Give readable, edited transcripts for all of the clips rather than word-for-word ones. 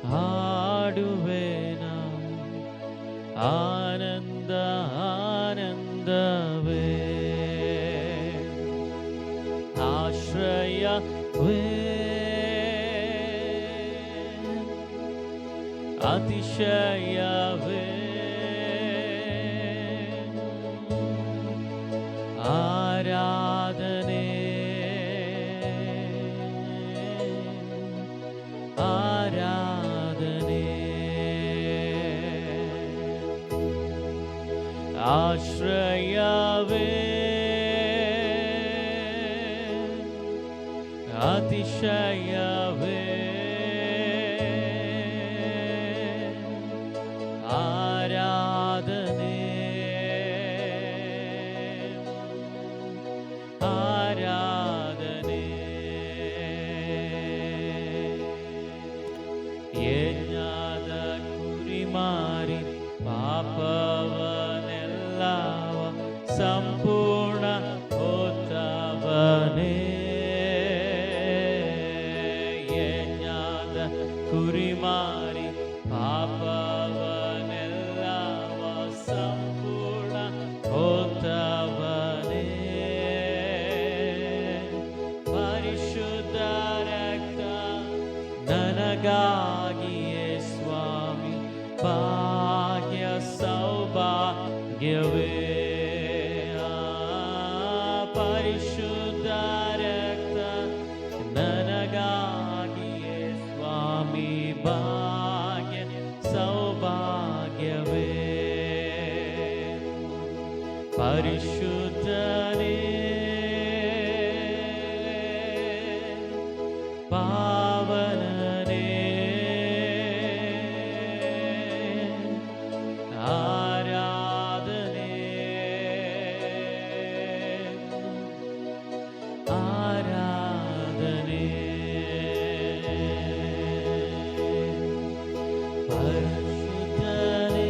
ಹಾಡುವೆನ ಆನಂದ ಆನಂದವೇ ಆಶ್ರಯವೇ ಅತಿಶಯವೇ ಆರಾಧನೆ ಆರಾಧನೆ ಆಶ್ರಯವೇ ಅತಿಶಯವೇ ಆರಾಧನೆ ಆರಾಧನೆ ಯಜ್ಞದ ಕುರಿಮಾರಿ ಪಾಪವನೆಲ್ಲವ ಸಂಪೂರ್ಣ ಹೋತವನೇ ಯಜ್ಞದ ಕುರಿಮಾರಿ ಪಾಪವನೆಲ್ಲವ ಸಂಪೂರ್ಣ ಹೋತವನೇ ಪರಿಶುದ್ಧ ರಕ್ತ ನನಗಾಗಿಯೇ ಸ್ವಾಮಿ ಭಾಗ್ಯ ಸೌಭಾಗ್ಯವೇ ಪರಿಶುದ್ಧ ರಕ್ತ ನನಗಾಗಿಯೇ ಸ್ವಾಮಿ ಭಾಗ್ಯ ಸೌಭಾಗ್ಯವೇ ಪರಿಶುದ್ಧನೇ ಪಾವನನೇ ಆರಾಧನೆ ಆರಾಧನೆ ಪರಿಶುದ್ಧನೇ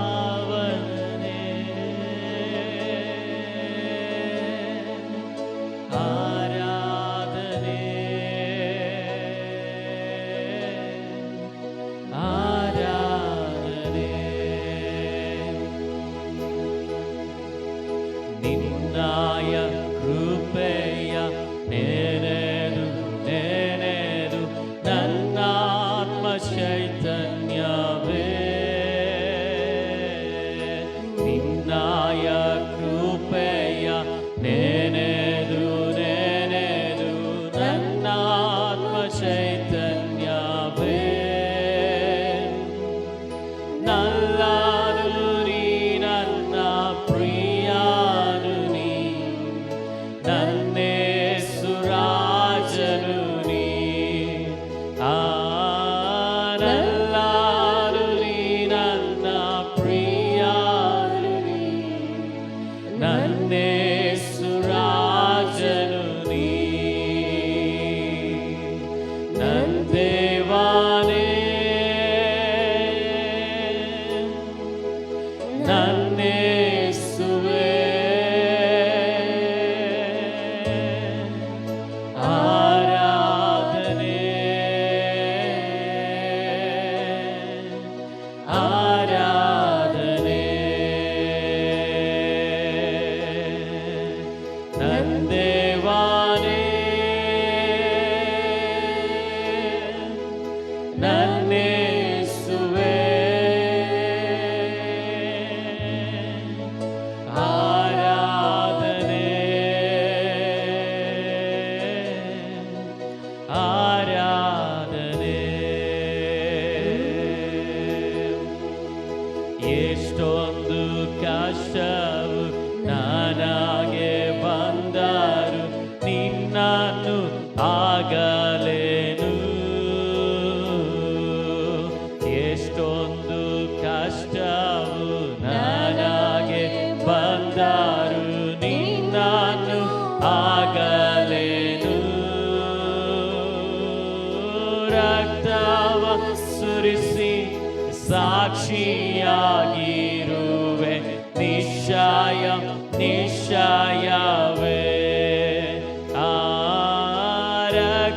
ಪಾವನನೇ ಆರಾಧನೆ ಆರಾಧನೆ ನಿನ್ನಾಯ ಕೃಪೆಯ ನೆನೆದು ನೆನೆದು ನನ್ನಾತ್ಮ ಚೈತನ್ಯವೇ ನಿನ್ನಾಯ ಕೃಪೆಯ ನೆನೆದು ನೆನೆದು ನನ್ನಾತ್ಮ ಚೈತನ್ಯವೇ ನಲ್ಲಾನು ನೀ ನನ್ನ ಪ್ರಿಯಾನು ನೀ ನನ್ನೇಸುರಾಜನು ನೀ ನಲ್ಲಾನು ನೀ ನನ್ನ ಪ್ರಿಯಾನು ನೀ ನನ್ನೇಸುರಾಜನು ನೀ ನನ್ನ ದೇವಾನೇ ನನ್ನೇಸುವೆ ಆರಾಧನೆ ಆರಾಧನೆ ನನ್ನ ದೇವಾನೇ ನನ್ನೇಸುವೆ ಆರಾಧನೆ ಆರಾಧನೆ ಎಷ್ಟೊಂದು ಕಷ್ಟವು ನನಗೆ ಬಂದರು ನಿನ್ನನ್ನು ಆಗಲೇನು ಎಷ್ಟೊಂದು ಕಷ್ಟವು ನನಗೆ ಬಂದರು ನಿನ್ನನ್ನು ಆಗಲೇನು ರಕ್ತವ ಸುರಿಸಿ ಸಾಕ್ಷಿಯಾಗಿರುವೆ ನಿಶ್ಚಯ ನಿಶ್ಚಯವೇ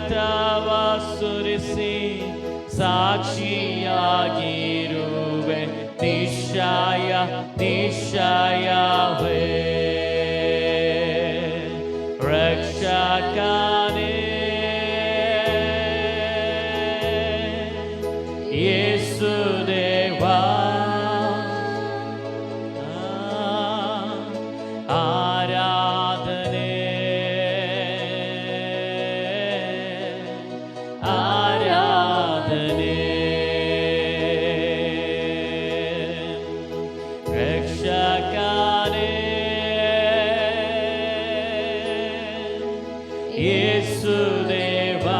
ರಕ್ತವ ಸುರಿಸಿ ಸಾಕ್ಷಿಯಾಗಿರುವೆ ನಿಶ್ಚಯ ನಿಶ್ಚಯವೇ ರಕ್ಷಕನೇ ಯೇಸು ದೇವಾ ಆರಾಧನೆ ಆರಾಧನೆ ರಕ್ಷಕನೇ ಯೇಸು ದೇವಾ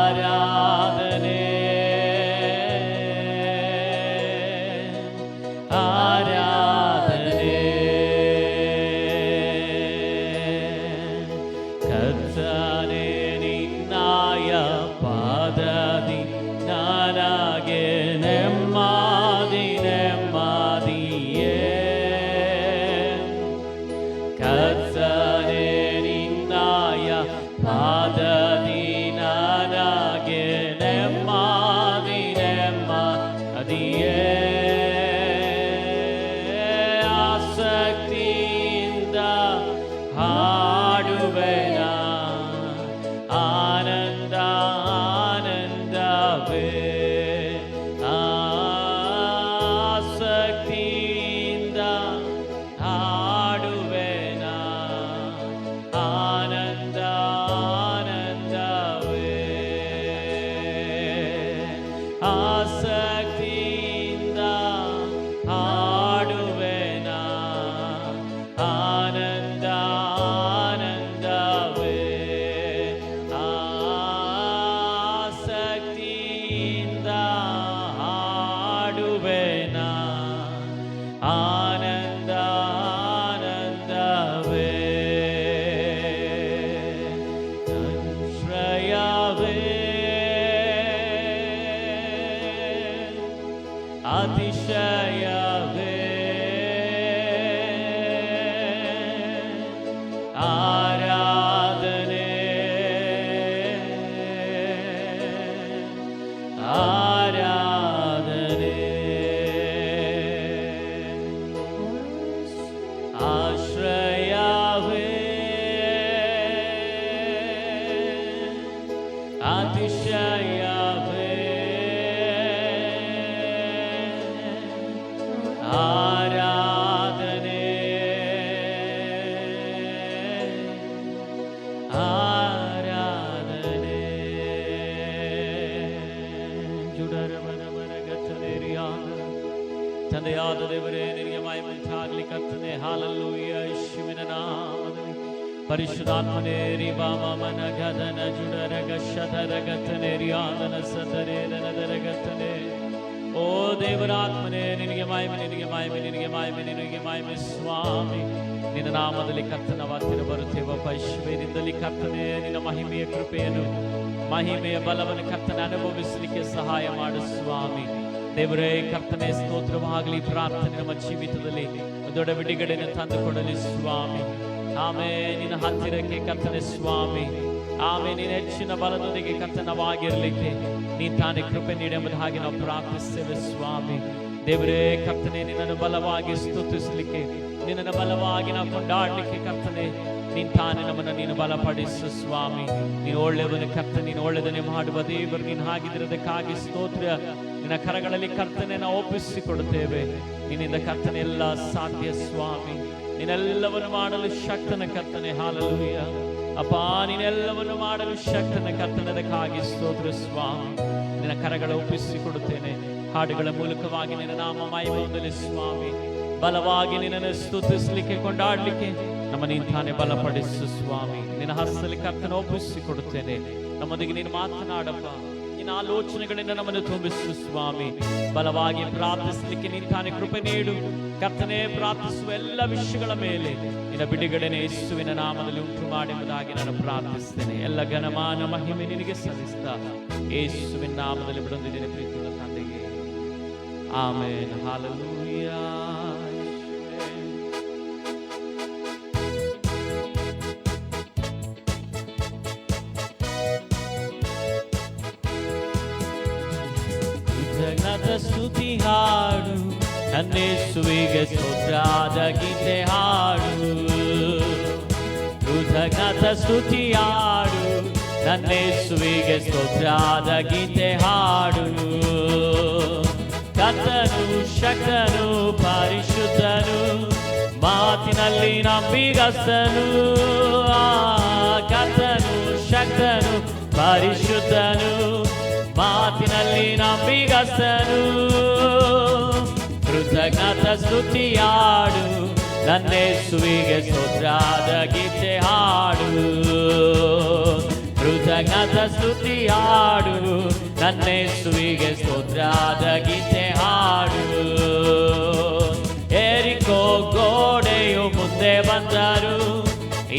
ಆರಾಧನೆ ಆರಾಧನೆ ಕರ್ತನೇ ನಿನ್ನಾಯ ಪಾದದಿ ನನಗೆ ನೆಮ್ಮದಿ ನೆಮ್ಮದಿಯೇ ಕರ್ತನೇ ನಿನ್ನಾಯ ಪಾದದಿ ನನಗೆ ನೆಮ್ಮದಿ ನೆಮ್ಮದಿಯೇ ಆಸಕ್ತಿಯಿಂದ ಹಾಡುವೆನ ಆನಂದ ಆನಂದವೇ ಆಸಕ್ತಿಯಿಂದ ಹಾಡುವೆನ ಆನಂದ ಆನಂದವೇ ಆಸಕ್ತಿಯಿಂದ ಹಾಡುವೆನ ಆನಂದ ಆನಂದವೇ ಆಸಕ್ತಿಯಿಂದ ಹಾಡುವೆನ ಆನಂದ ಆನಂದವೇ ಆಶ್ರಯವೇ ಅತಿಶಯವೇ ಆರಾಧನೆ ಆರಾಧನೆ ಆಶ್ರಯವೇ ಅತಿಶಯವೇ ಆರಾಧನೆ ಆರಾಧನೆ ತಂದೆಯಾದ ದೇವರೇ ನಿನಗೆ ಮಹಿಮೆಯಾಗಲಿ ಕರ್ತನೆ ಹಾಲೆಲೂಯಾ ಯೇಸುವಿನ ನಾಮದಲ್ಲಿ ಪರಿಶುದ್ಧಾತ್ಮನೇ ರಿಬಾಮನ ಗದನ ಜುಡರಗ ಶದರಗತನೆ ರಿಯಾದನ ಸದರೇದನ ದರಗತನೆ ಓ ದೇವರಾತ್ಮನೇ ನಿನಗೆ ಮಹಿಮೆ ನಿನಗೆ ಮಹಿಮೆ ನಿನಗೆ ಮಹಿಮೆ ನಿನಗೆ ಮಹಿಮೆ ಸ್ವಾಮಿ ನಿನ್ನ ನಾಮದಲ್ಲಿ ಕರ್ತನ ವಾಕ್ಯನ ಬರುತ್ತೇವಪ್ಪ ಐಶ್ವರ್ಯದಿಂದಲೇ ಕರ್ತನೆ ನಿನ್ನ ಮಹಿಮೆಯ ಕೃಪೆಯನ್ನು ಮಹಿಮೆಯ ಬಲವನ್ನು ಕರ್ತನ ಅನುಭವಿಸಲಿಕ್ಕೆ ಸಹಾಯ ಮಾಡು ಸ್ವಾಮಿ ದೇವರೇ ಕರ್ತನೆ ಸ್ತೋತ್ರವಾಗಲಿ ಪ್ರಾರ್ಥನೆ ನಮ್ಮ ಜೀವಿತದಲ್ಲಿ ದೊಡ್ಡ ಬಿಡುಗಡೆಯನ್ನು ತಂದುಕೊಡಲಿ ಸ್ವಾಮಿ ಆಮೇ ನಿನ್ನ ಹತ್ತಿರಕ್ಕೆ ಕರ್ತನೆ ಸ್ವಾಮಿ ಆಮೇ ನಿನ್ನ ಹೆಚ್ಚಿನ ಬಲದೊಂದಿಗೆ ಕರ್ತನವಾಗಿರಲಿಕ್ಕೆ ನೀನು ತಾನೇ ಕೃಪೆ ನೀಡೆಂಬುದು ಹಾಗೆ ನಾವು ಪ್ರಾರ್ಥಿಸ್ತೇವೆ ಸ್ವಾಮಿ ದೇವರೇ ಕರ್ತನೆ ನಿನ್ನನ್ನು ಬಲವಾಗಿ ಸ್ತುತಿಸಲಿಕ್ಕೆ ನಿನ್ನನ್ನು ಬಲವಾಗಿ ನಾವು ಕೊಂಡಾಡಲಿಕ್ಕೆ ಕರ್ತನೆ ನೀನು ತಾನೇ ನಮ್ಮನ್ನು ನೀನು ಬಲಪಡಿಸು ಸ್ವಾಮಿ ನೀನು ಒಳ್ಳೆಯವನು ಕರ್ತನೆ ನೀನು ಒಳ್ಳೆಯದನ್ನೇ ಮಾಡುವ ದೇವರು ನೀನು ಹಾಗಿದ್ದಿರೋದಕ್ಕಾಗಿ ಸ್ತೋತ್ರ ನಿನ್ನ ಕರಗಳಲ್ಲಿ ಕರ್ತನೆ ನಾವು ಒಪ್ಪಿಸಿಕೊಡುತ್ತೇವೆ ನಿನ್ನಿಂದ ಕರ್ತನೆ ಎಲ್ಲ ಸಾಧ್ಯ ಸ್ವಾಮಿ ನೀನೆಲ್ಲವನ್ನು ಮಾಡಲು ಶಕ್ತನ ಕರ್ತನೆ ಹಾಲೆಲೂಯ ಅಪ್ಪ ನೀನೆಲ್ಲವನ್ನು ಮಾಡಲು ಶಕ್ತನ ಕರ್ತನದಕ್ಕಾಗಿ ಸ್ತೋತ್ರ ಸ್ವಾಮಿ ನಿನ್ನ ಕರಗಳ ಒಪ್ಪಿಸಿಕೊಡುತ್ತೇನೆ ಹಾಡುಗಳ ಮೂಲಕವಾಗಿ ನಿನ್ನ ನಾಮ ಮಹಿಮೆ ಹೊಂದಲಿ ಸ್ವಾಮಿ ಬಲವಾಗಿ ನಿನ್ನನ್ನು ಸ್ತುತಿಸಲಿಕ್ಕೆ ಕೊಂಡಾಡಲಿಕ್ಕೆ ನಮ್ಮ ನೀನು ತಾನೇ ಬಲಪಡಿಸು ಸ್ವಾಮಿ ನಿನ್ನ ಹಸ್ತದಲ್ಲಿ ಕರ್ತನ ಒಪ್ಪಿಸಿಕೊಡುತ್ತೇನೆ ನಮ್ಮೊಂದಿಗೆ ನೀನು ಮಾತನಾಡಪ್ಪ ನಿನ್ನ ಆಲೋಚನೆಗಳಿಂದ ನಮ್ಮನ್ನು ತುಂಬಿಸು ಸ್ವಾಮಿ ಬಲವಾಗಿ ಪ್ರಾರ್ಥಿಸಲಿಕ್ಕೆ ನೀನು ತಾನೇ ಕೃಪೆ ನೀಡು ಕರ್ತನೆ ಪ್ರಾರ್ಥಿಸುವ ಎಲ್ಲ ವಿಷಯಗಳ ಮೇಲೆ ನಿನ್ನ ಬಿಡುಗಡೆನೆ ಯೇಸುವಿನ ನಾಮದಲ್ಲಿ ಉಂಟು ಮಾಡುವುದಾಗಿ ನಾನು ಪ್ರಾರ್ಥಿಸ್ತೇನೆ ಎಲ್ಲ ಘನಮಾನ ಮಹಿಮೆ ನಿನಗೆ ಸಲ್ಲಿಸ್ತಾ ಯೇಸುವಿನ ನಾಮದಲ್ಲಿ ಬಿಡೊಂದಿದ್ದೇನೆ ಪ್ರೀತಿಯುಳ್ಳ ತಂದೆಗೆ ಆಮೆನ್ ಹಲ್ಲೆಲೂಯಾ. ಕೃತಜ್ಞತ ಸ್ತುತಿ ಹಾಡು, ನನ್ನೇಸುವಿಗೆ ಸ್ತೋತ್ರದ ಗೀತೆ ಹಾಡು. ಕೃತಜ್ಞತ ಸ್ತುತಿ ಹಾಡು, ನನ್ನೇಸುವಿಗೆ ಸ್ತೋತ್ರದ ಗೀತೆ ಹಾಡು. ಕರ್ತನು ಶಕ್ತನು ಪರಿಶುದ್ಧನು, ಮಾತಿನಲ್ಲಿ ನಂಬಿಗಸ್ತನು. ಕರ್ತನು ಶಕ್ತನು ಪರಿಶುದ್ಧನು, ಮಾತಿನಲ್ಲಿ ನಂಬಿಗಸ್ತನು. ಕೃತಜ್ಞತ ಸ್ತುತಿ ಹಾಡು, ನನ್ನೇಸುವಿಗೆ ಸ್ತೋತ್ರದ ಗೀತೆ ಹಾಡು. ಕೃತಜ್ಞತ ಸ್ತುತಿ ಹಾಡು, ನನ್ನೇಸುವಿಗೆ ಸ್ತೋತ್ರದ ಗೀತೆ ಹಾಡು. ಯೆರಿಕೋ ಗೋಡೆಯು ಮುಂದೆ ಬಂದರು,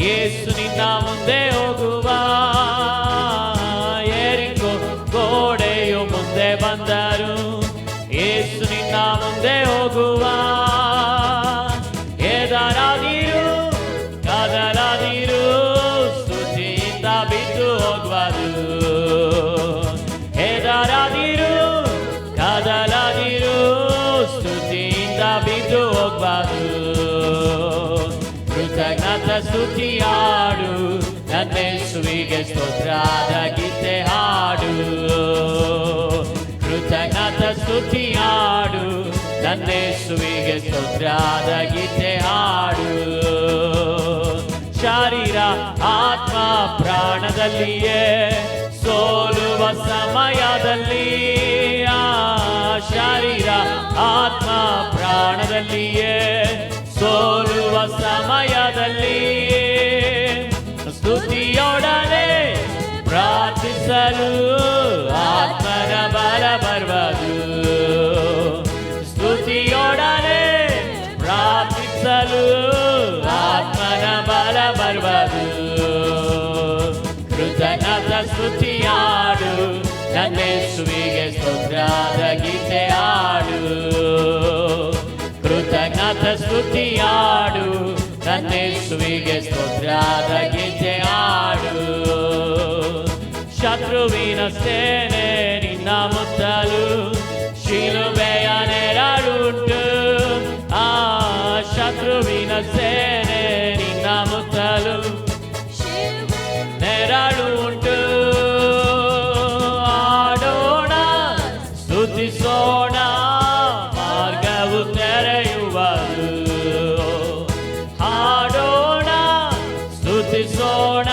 ಯೇಸು ನಿನ್ನ ಮುಂದೆ ಹೋಗುವ. ಯೆರಿಕೋ ಗೋಡೆಯು ಮುಂದೆ ಬಂದರು, ಯೇಸು ನಿನ್ನ ಮುಂದೆ ಹೋಗುವ. ಹೆದರದಿರು ಕದಲದಿರು, ಸ್ತುತಿಯಿಂದ ಬಿದ್ದು ಹೋಗುವುದು. ಹೆದರದಿರು ಕದಲದಿರು, ಸ್ತುತಿಯಿಂದ ಬಿದ್ದು ಹೋಗುವುದು. ಕೃತಜ್ಞತ ಸ್ತುತಿ ಹಾಡು, ನನ್ನೇಸುವಿಗೆ ಸ್ತೋತ್ರದ ಗೀತೆ ಹಾಡು. ಕೃತಜ್ಞತ ಸ್ತುತಿ ಹಾಡು, ನನ್ನೇಸುವಿಗೆ ಸ್ತೋತ್ರದ ಗೀತೆ ಹಾಡು. ಶರೀರ ಆತ್ಮ ಪ್ರಾಣದಲ್ಲಿಯೇ ಸೋಲುವ ಸಮಯದಲ್ಲಿ, ಶರೀರ ಆತ್ಮ ಪ್ರಾಣದಲ್ಲಿಯೇ ಸೋಲುವ ಸಮಯದಲ್ಲಿ, ಸ್ತುತಿಯೊಡನೆ ಪ್ರಾರ್ಥಿಸಲು ಆತ್ಮನ ಬಲ ಬರುವುದು. ಸ್ತುತಿಯೊಡನೆ ಪ್ರಾರ್ಥಿಸಲು ಆತ್ಮನ ಬಲ ಬರುವುದು. ಕೃತಜ್ಞತ ಸ್ತುತಿ ಹಾಡು, ನನ್ನೇಸುವಿಗೆ ಸ್ತೋತ್ರದ ಗೀತೆ ಹಾಡು. ಕೃತಜ್ಞತ ಸ್ತುತಿ ಹಾಡು, ನನ್ನೇಸುವಿಗೆ ಸ್ತೋತ್ರದ ಗೀತೆ ಹಾಡು. ಶತ್ರುವಿನ ಸೇನೆ ನಿನ್ನ ಮುತ್ತಲು, ಶಿಲುಬೆಯ ನೆರಳುಂಟು. ಶತ್ರುವಿನ ಸೇನೆ ನಿನ್ನ ಮುತ್ತಲು, ನೆರಳು ಉಂಟು. ಆಡೋಣ ಸ್ತುತಿಸೋಣ, ಮಾರ್ಗವು ತೆರೆಯುವುದು. ಹಾಡೋಣ ಸ್ತುತಿಸೋಣ,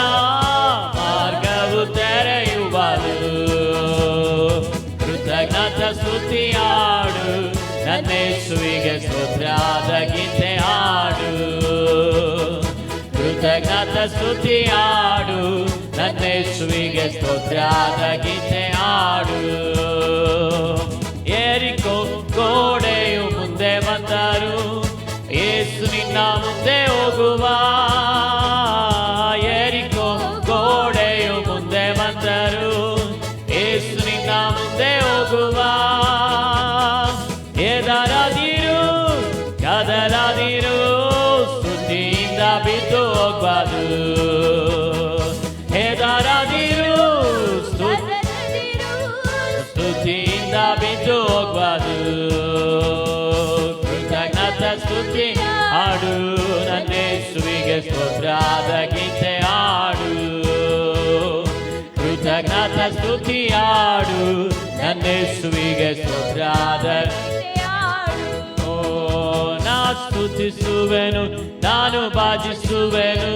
ಮಾರ್ಗವು ತೆರೆಯುವುದು. ಕೃತಜ್ಞತ ಸ್ತುತಿ ಹಾಡು, ನನ್ನೇಸುವಿಗೆ ಸ್ತೋತ್ರದ ಗೀತೆ ಹಾಡು. ಕೃತಜ್ಞತ ಸ್ತುತಿ ಹಾಡು, ನನ್ನೇಸುವಿಗೆ ಸ್ತೋತ್ರದ ಗೀತೆ ಹಾಡು. ಯೆರಿಕೋ ಗೋಡೆಯು ಮುಂದೆ ಬಂದರು, ಯೇಸು ನಿನ್ನ ಮುಂದೆ ಹೋಗುವ. ಯೆರಿಕೋ ಗೋಡೆಯು ಮುಂದೆ ಬಂದರು, ಯೇಸು ನಿನ್ನ ಮುಂದೆ ಹೋಗುವ. ಹೆದರದಿರು ಕದಲದಿರು, ಸ್ತುತಿಯಿಂದ ಬಿದ್ದು ಹೋಗುವುದು. ಹೆದರದಿರು ಸ್ತುತಿಯಿಂದ ಬಿದ್ದು ಹೋಗುವುದು. ಕೃತಜ್ಞತ ಸ್ತುತಿ ಹಾಡು, ನನ್ನೇಸುವಿಗೆ ಸ್ತೋತ್ರದ ಗೀತೆ ಹಾಡು. ಕೃತಜ್ಞತ ಸ್ತುತಿ ಹಾಡು, ನನ್ನೇಸುವಿಗೆ ಸ್ತೋತ್ರದ ಸ್ತುತಿಸುವೆನು, ನಾನು ಭಜಿಸುವೆನು.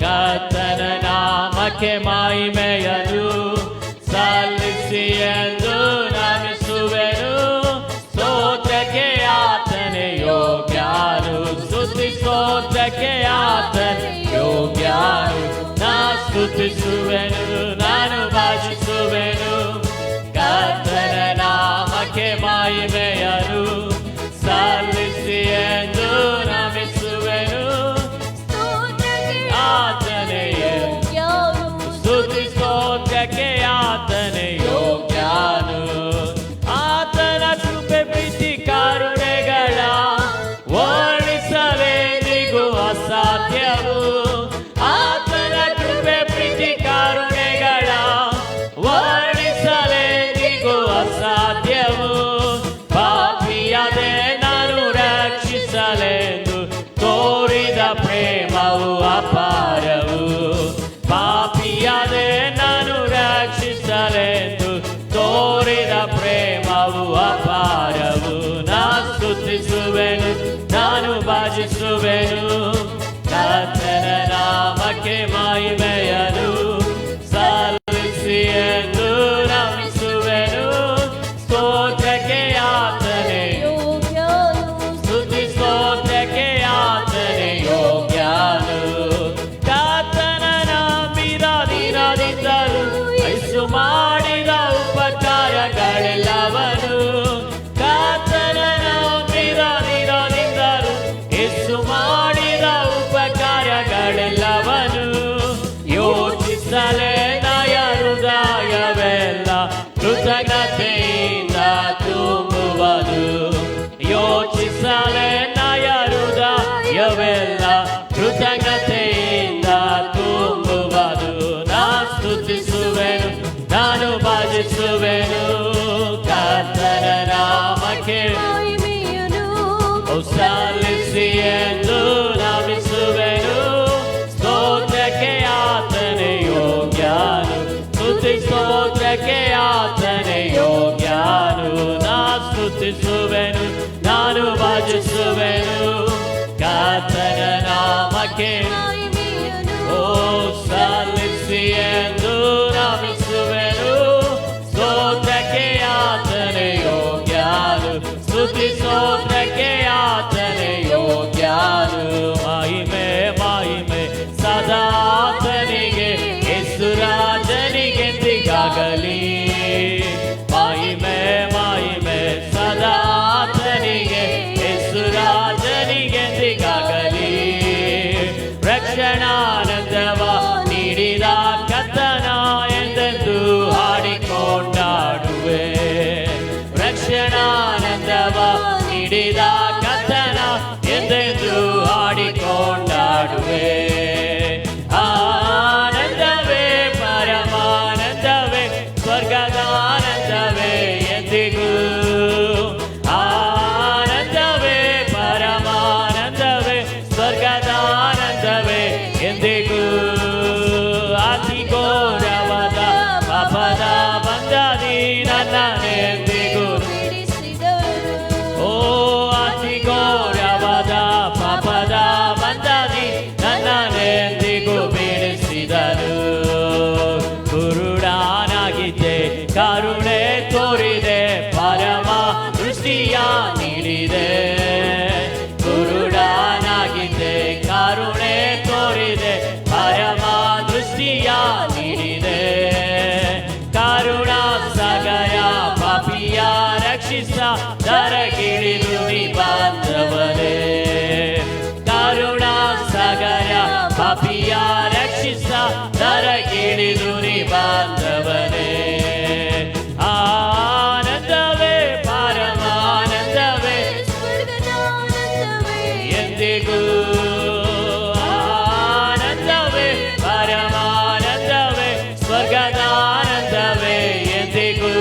ಕರ್ತನ ನಾಮಕ್ಕೆ ಮಹಿಮೆಯನ್ನು ಸಲ್ಲಿಸಿ ಎಂದು ನಮಿಸುವೆನು. ಸ್ತೋತ್ರಕ್ಕೆ ಆತನೇ ಯೋಗ್ಯನು, ಸ್ತುತಿ ಸ್ತೋತ್ರಕ್ಕೆ ಆತನೇ ಯೋಗ್ಯನು. ನಾ ಸ್ತುತಿಸುವೆನು, ನಾನು ಭಜಿಸುವೆನು. ಕರ್ತನ ನಾಮಕ್ಕೆ ಮಹಿಮೆಯನ್ನು ಸಲ್ಲಿಸಿ ಎಂದು ನಮಿಸುವೆನು. ಆತನೇ ಸ್ತುತಿ ಸ್ತೋತ್ರಕ್ಕೆ ಆತನೇ ಯೋಗ್ಯನು. ಆತನ ಕೃಪೆ ಪ್ರೀತಿ ಕರುಣೆಗಳ ವರ್ಣಿಸಲೆಂದಿಗೂ ಅಸಾಧ್ಯವು. ಆತನ ಕೃಪೆ ಪ್ರೀತಿ ಕರುಣೆ ಭಜಿಸುವೆನು ಕರ್ತನ ನಾಮಕ್ಕೆ ಮಹಿಮೆಯನು ಸಲ್ಲಿಸಿ ಎಂದು ನಮಿಸುವೆನು ಸ್ತೋತ್ರಕ್ಕೆ ಆತನೇ ಸ್ತುತಿ ಸ್ತೋತ್ರಕ್ಕೆ ಆತನೇ ಯೋಗ್ಯನು ಕರ್ತನ ನಂಬಿದ ದಿನದಿಂದಲೂ ಯೇಸು ಮಾಡಿದ ಉಪಕಾರಗಳೆಲ್ಲವನು ಕರ್ತನ ನಂಬಿದ ದಿನದಿಂದಲೂ ಯೇಸು ಮಾಡಿದ ಉಪಕಾರಗಳೆಲ್ಲವನು ಯೋಚಿಸಲೇ ನಯ ಹೃದಯವೆಲ್ಲ ಕೃತಜ್ಞತೆಯಿಂದ ತುಂಬುವುದು ಯೋಚಿಸಲೇ ನಯ ಹೃದಯವೆಲ್ಲ ಕೃತಜ್ಞತೆಯಿಂದ ತುಂಬುವುದು ನಾ ಸ್ತುತಿಸುವೆನು ನಾನು ಭಜಿಸುವೆನು ಕರ್ತನ ನಾಮಕ್ಕೆ ಸಲ್ಲಿಸಿ ಎಂದು ನಮಿಸುವೆನು ಸ್ತೋತ್ರಕ್ಕೆ ಆತನೇ ಯೋಗ್ಯನು ಸ್ತುತಿ ಸ್ತೋತ್ರಕ್ಕೆ ಆತನೇ ಯೋಗ್ಯನು ನಾ ಸ್ತುತಿಸುವೆನು ನಾನು ಭಜಿಸುವೆನು ಕರ್ತನ ನಾಮಕ್ಕೆ ಓ ಸಲ್ಲಿಸಿ ಎಂದು ನಮಿಸುವೆನು ಸ್ತೋತ್ರಕ್ಕೆ ಆತನೇ ಯೋಗ್ಯನು ಸ್ತುತಿ ಸ್ತೋತ್ರಕ್ಕೆ ಆತನೇ ಯೋಗ್ಯನು ಮಹಿಮೆ ಮಹಿಮೆ ಸದಾ ಆತನಿಗೆ ಯೇಸು ರಾಜನಿಗೆಂದಿಗಾಗಲಿ ಮಹಿಮೆ ಮಹಿಮೆ ಸದಾ ಆತನಿಗೆ ಯೇಸು ರಾಜನಿಗೆಂದಿಗಾಗಲಿ ರಕ್ಷಣಾನಂದವ ನೀಡಿದ ಕರ್ತನ ಎಂದೆಂದು ಹಾಡಿಕೊಂಡಾಡುವೆ ರಕ್ಷಣಾನಂದವ ನೀಡಿದ ಕರ್ತನ ಎಂದೆಂದು ಹಾಡಿಕೊಂಡಾಡುವೆ ಆನಂದವೇ ಪರಮಾನಂದವೇ ಸ್ವರ್ಗದಾನಂದವೇ ಎಂದಿಗೂ ಆನಂದವೇ ಪರಮಾನಂದವೇ ಸ್ವರ್ಗದಾನಂದವೇ ಎಂದಿಗೂ ಅತಿ ಘೋರವಾದ ಪಾಪದ ಬಂಧದಿ ನನ್ನನ್ನೆಂದಿಗೂ ಓ ಅತಿ ಘೋರವಾದ ಪಾಪದ ಬಂಧದಿ ನನ್ನನ್ನೆಂದಿಗೂ ಬಿಡಿಸಿದನು ಕುರುಡನಾಗಿದ್ದೆ ಕರುಣೆ ತೋರಿದೆ ಪರಮ ದೃಷ್ಟಿಯ ನೀಡಿದೆ ಕುರುಡನಾಗಿದ್ದೆ ಕರುಣೆ ತೋರಿದೆ ಪರಮ ದೃಷ್ಟಿಯ ನೀಡಿದೆ ಕರುಣಾ ಸಗಯ ಪಾಪಿಯ ರಕ್ಷಿಸ ದರಗಿಳಿದು ನಿಬಂಧವನೇ ಕರುಣಾ ಸಗಯ ಪಾಪಿಯ ರಕ್ಷಿಸ ದರಗಿಳಿದು ನಿಬಂಧವನೇ ಆನಂದವೇ ಪರಮಾನಂದವೇ ಎಂದಿಗೂ ಆನಂದವೇ ಪರಮಾನಂದವೇ ಸ್ವರ್ಗದಾನಂದವೇ ಎಂದಿಗೂ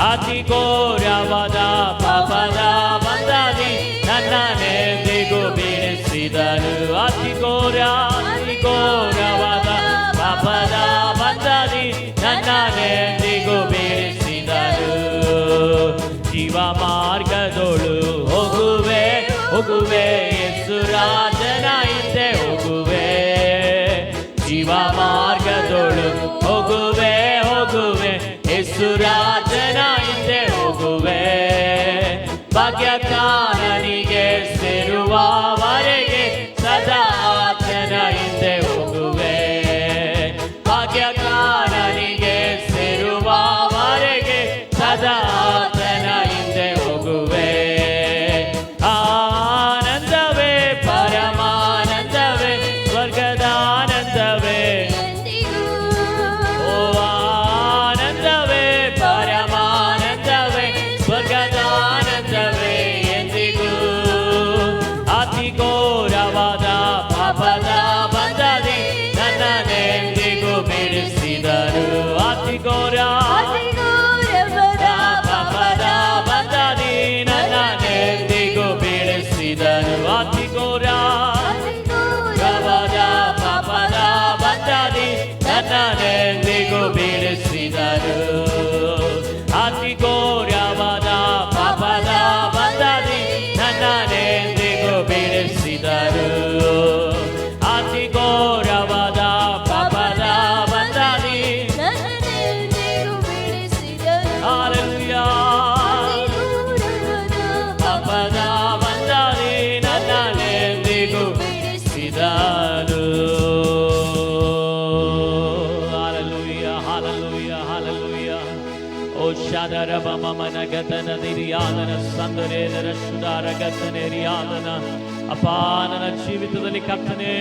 ಅತಿ ಘೋರವಾದ ಪಾಪದ ಬಂಧದಿ ನನ್ನನ್ನೆಂದಿಗೂ ಬಿಡಿಸಿದನು ಅತಿ ಘೋರವಾದ ಪಾಪದ ಬಂಧದಿ ನನ್ನನ್ನೆಂದಿಗೂ ಬಿಡಿಸಿದನು ಜೀವ ಮಾರ್ಗದೊಳು ಹೋಗುವೆ ಹೋಗುವೆ ಯೇಸು ರಾಜನ ಹಿಂದೆ ಹೋಗುವೆ ಜೀವ ಮಾರ್ಗದೊಳು ಹೋಗುವೆ ಹೋಗುವೆ ಯೇಸು ರಾಜನ ಹಿಂದೆ ಹೋಗುವೆ ಭಾಗ್ಯಕಾರನಿಗೆ ಸೇರುವವರೆಗೆ ಸದಾ ಆತನ ಹಿಂದೆ ಹೋಗುವೆ ಭಾಗ್ಯಕಾರನಿಗೆ ಸೇರುವವರೆಗೆ ಸದಾ ಆತನ ಹಿಂದೆ ಹೋಗುವೆ ಆನಂದವೇ ಪರಮಾನಂದವೇ ಸ್ವರ್ಗದಾನಂದವೇ ಓ ಆನಂದವೇ ಪರಮಾನಂದವೇ ಸ್ವರ್ಗದಾನಂದವೇ ಎಂದಿಗೂ ಅತಿ ಘೋರವಾದ ಪಾಪದ ಬಂಧದಿ ನನ್ನನ್ನೆಂದಿಗೂ ಬಿಡಿಸಿದರು ಅತಿ ಘೋರವಾದ ಪಾಪದ ಬಂಧದಿ ನನ್ನನ್ನೆಂದಿಗೂ ಬಿಡಿಸಿದರು ಅತಿ ಘೋರವಾದ ಪಾಪದ ಬಂಧದಿ ನನ್ನನ್ನೆಂದಿಗೂ ಬಿಡಿಸಿದರು ಅತಿ ಘೋರವಾದ ಪಾಪದ ಬಂಧದಿ ನನ್ನನ್ನೆಂದಿಗೂ ಶದರ ಬಮನ ಗತನ ದಿರಿಯಾದನ ಸಂದರೇದರ ಶುದಾರ ಗತನೆ ರಿಯಾದನ. ಅಪ್ಪ, ನನ್ನ ಜೀವಿತದಲ್ಲಿ ಕರ್ತನೇ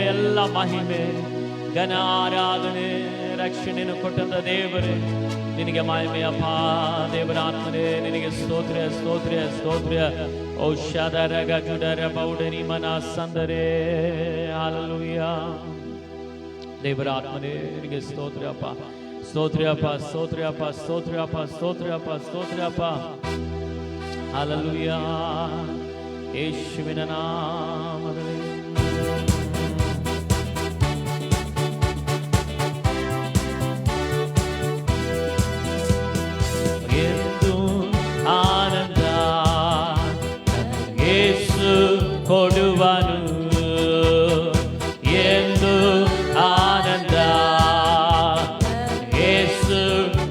ಎಲ್ಲ ಮಹಿಮೆ, ಘನ, ಆರಾಧನೆ, ರಕ್ಷಣೆಯನ್ನು ಕೊಟ್ಟಂತ ದೇವರೇ ನಿನಗೆ ಮಹಿಮೆ. ಅಪ್ಪ ದೇವರ ಆತ್ಮನೇ ನಿನಗೆ ಸ್ತೋತ್ರ ಸ್ತೋತ್ರ ಸ್ತೋತ್ರ. ಓ ಶದರ ಗಜುಡರ ಬೌಡರಿ ಮನ ಸಂದರೆ. ಹಲ್ಲೆಲೂಯಾ. ದೇವರ ಆತ್ಮನೇ ನಿನಗೆ ಸ್ತೋತ್ರ ಅಪ್ಪ, ಸ್ತೋತ್ರ ಅಪ್ಪ, ಸ್ತೋತ್ರ ಅಪ್ಪ, ಸ್ತೋತ್ರ ಅಪ್ಪ, ಸ್ತೋತ್ರ ಅಪ್ಪ, ಸ್ತೋತ್ರ ಅಪ್ಪ. ಹಲ್ಲೆಲೂಯಾ. ಯೇಸುವಿನ ನಾಮದಲ್ಲಿ ಎಂದು ಆನಂದ ಯೇಸು ಕೊಡುವನು, ಎಂದು ಆನಂದ ಯೇಸು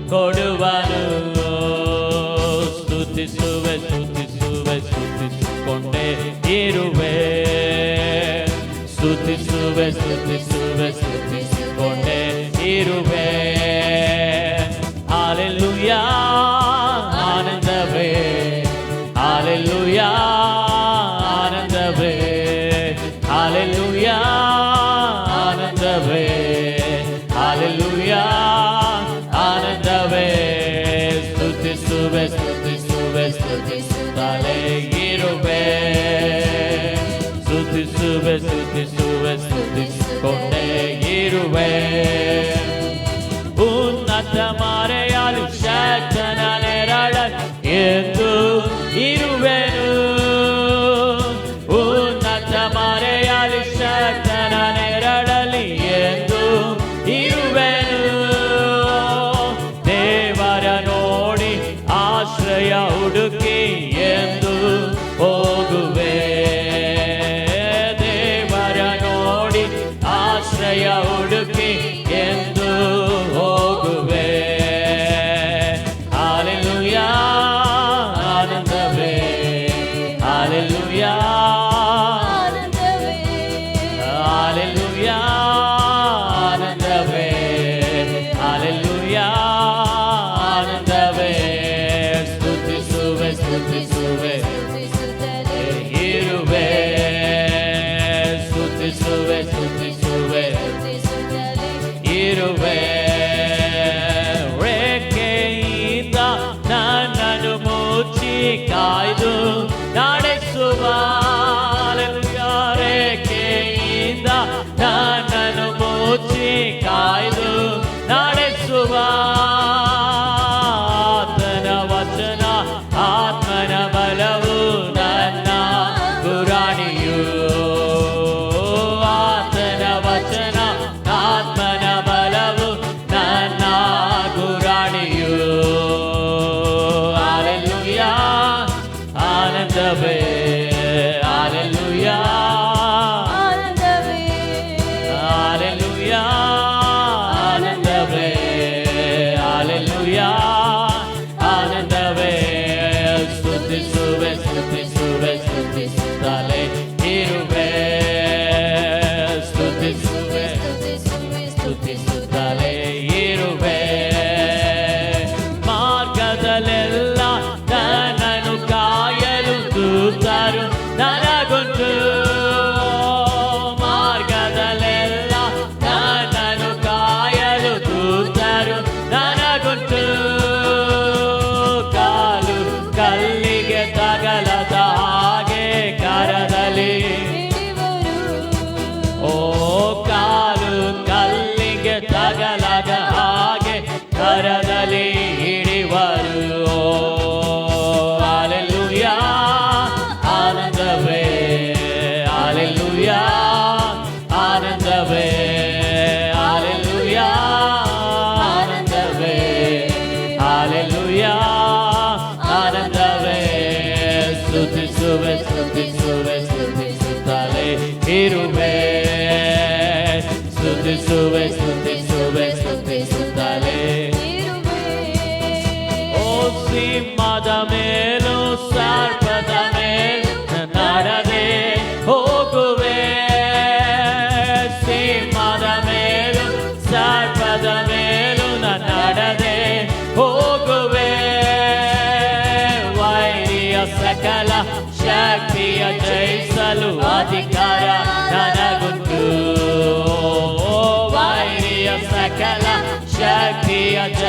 ಕೊಡುವನು. ಸ್ತುತಿಸುವೆ ಸ್ತುತಿಸುವೆ ಸ್ತುತಿಸಿಕೊಂಡೇ ಇರುವೆ, ಸ್ತುತಿಸುವೆ ಸ್ತುತಿಸುವೆ ಸ್ತುತಿಸಿಕೊಂಡೇ ಇರುವೆ. ಹಲ್ಲೆಲೂಯಾ. ಆನಂದವೇ, ಹಲ್ಲೆಲೂಯಾ, ಆನಂದವೇ, ಹಲ್ಲೆಲೂಯಾ, ಆನಂದವೇ, ಹಲ್ಲೆಲೂಯಾ, ಆನಂದವೇ. ಸ್ತುತಿಸುವೆ ಸ್ತುತಿಸುವೆ ಸ್ತುತಿಸುತ್ತಲೇ ಇರುವೆ, ಸ್ತುತಿಸುವೆ ಸ್ತುತಿಸುವೆ ಸ್ತುತಿಸಿಕೊಂಡೇ ಇರುವೆ.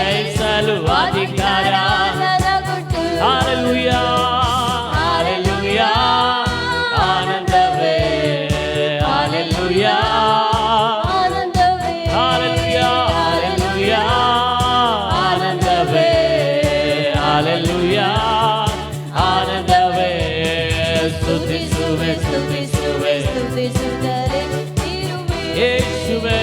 ಜಯಿಸಲು ಅಧಿಕಾರ. ಹಾಲೆಲೂಯಾ ಹಾಲೆಲೂಯಾ ಆನಂದವೇ ಹಾಲೆಲೂಯಾ ಹಾಲೆಲೂಯಾ ಹಾಲೆಲೂಯಾ ಆನಂದವೇ ಹಾಲೆಲೂಯಾ ಆನಂದವೇ ಸ್ತುತಿಸುವೆ ಸ್ತುತಿಸುವೆ ಯೇಸುವೇ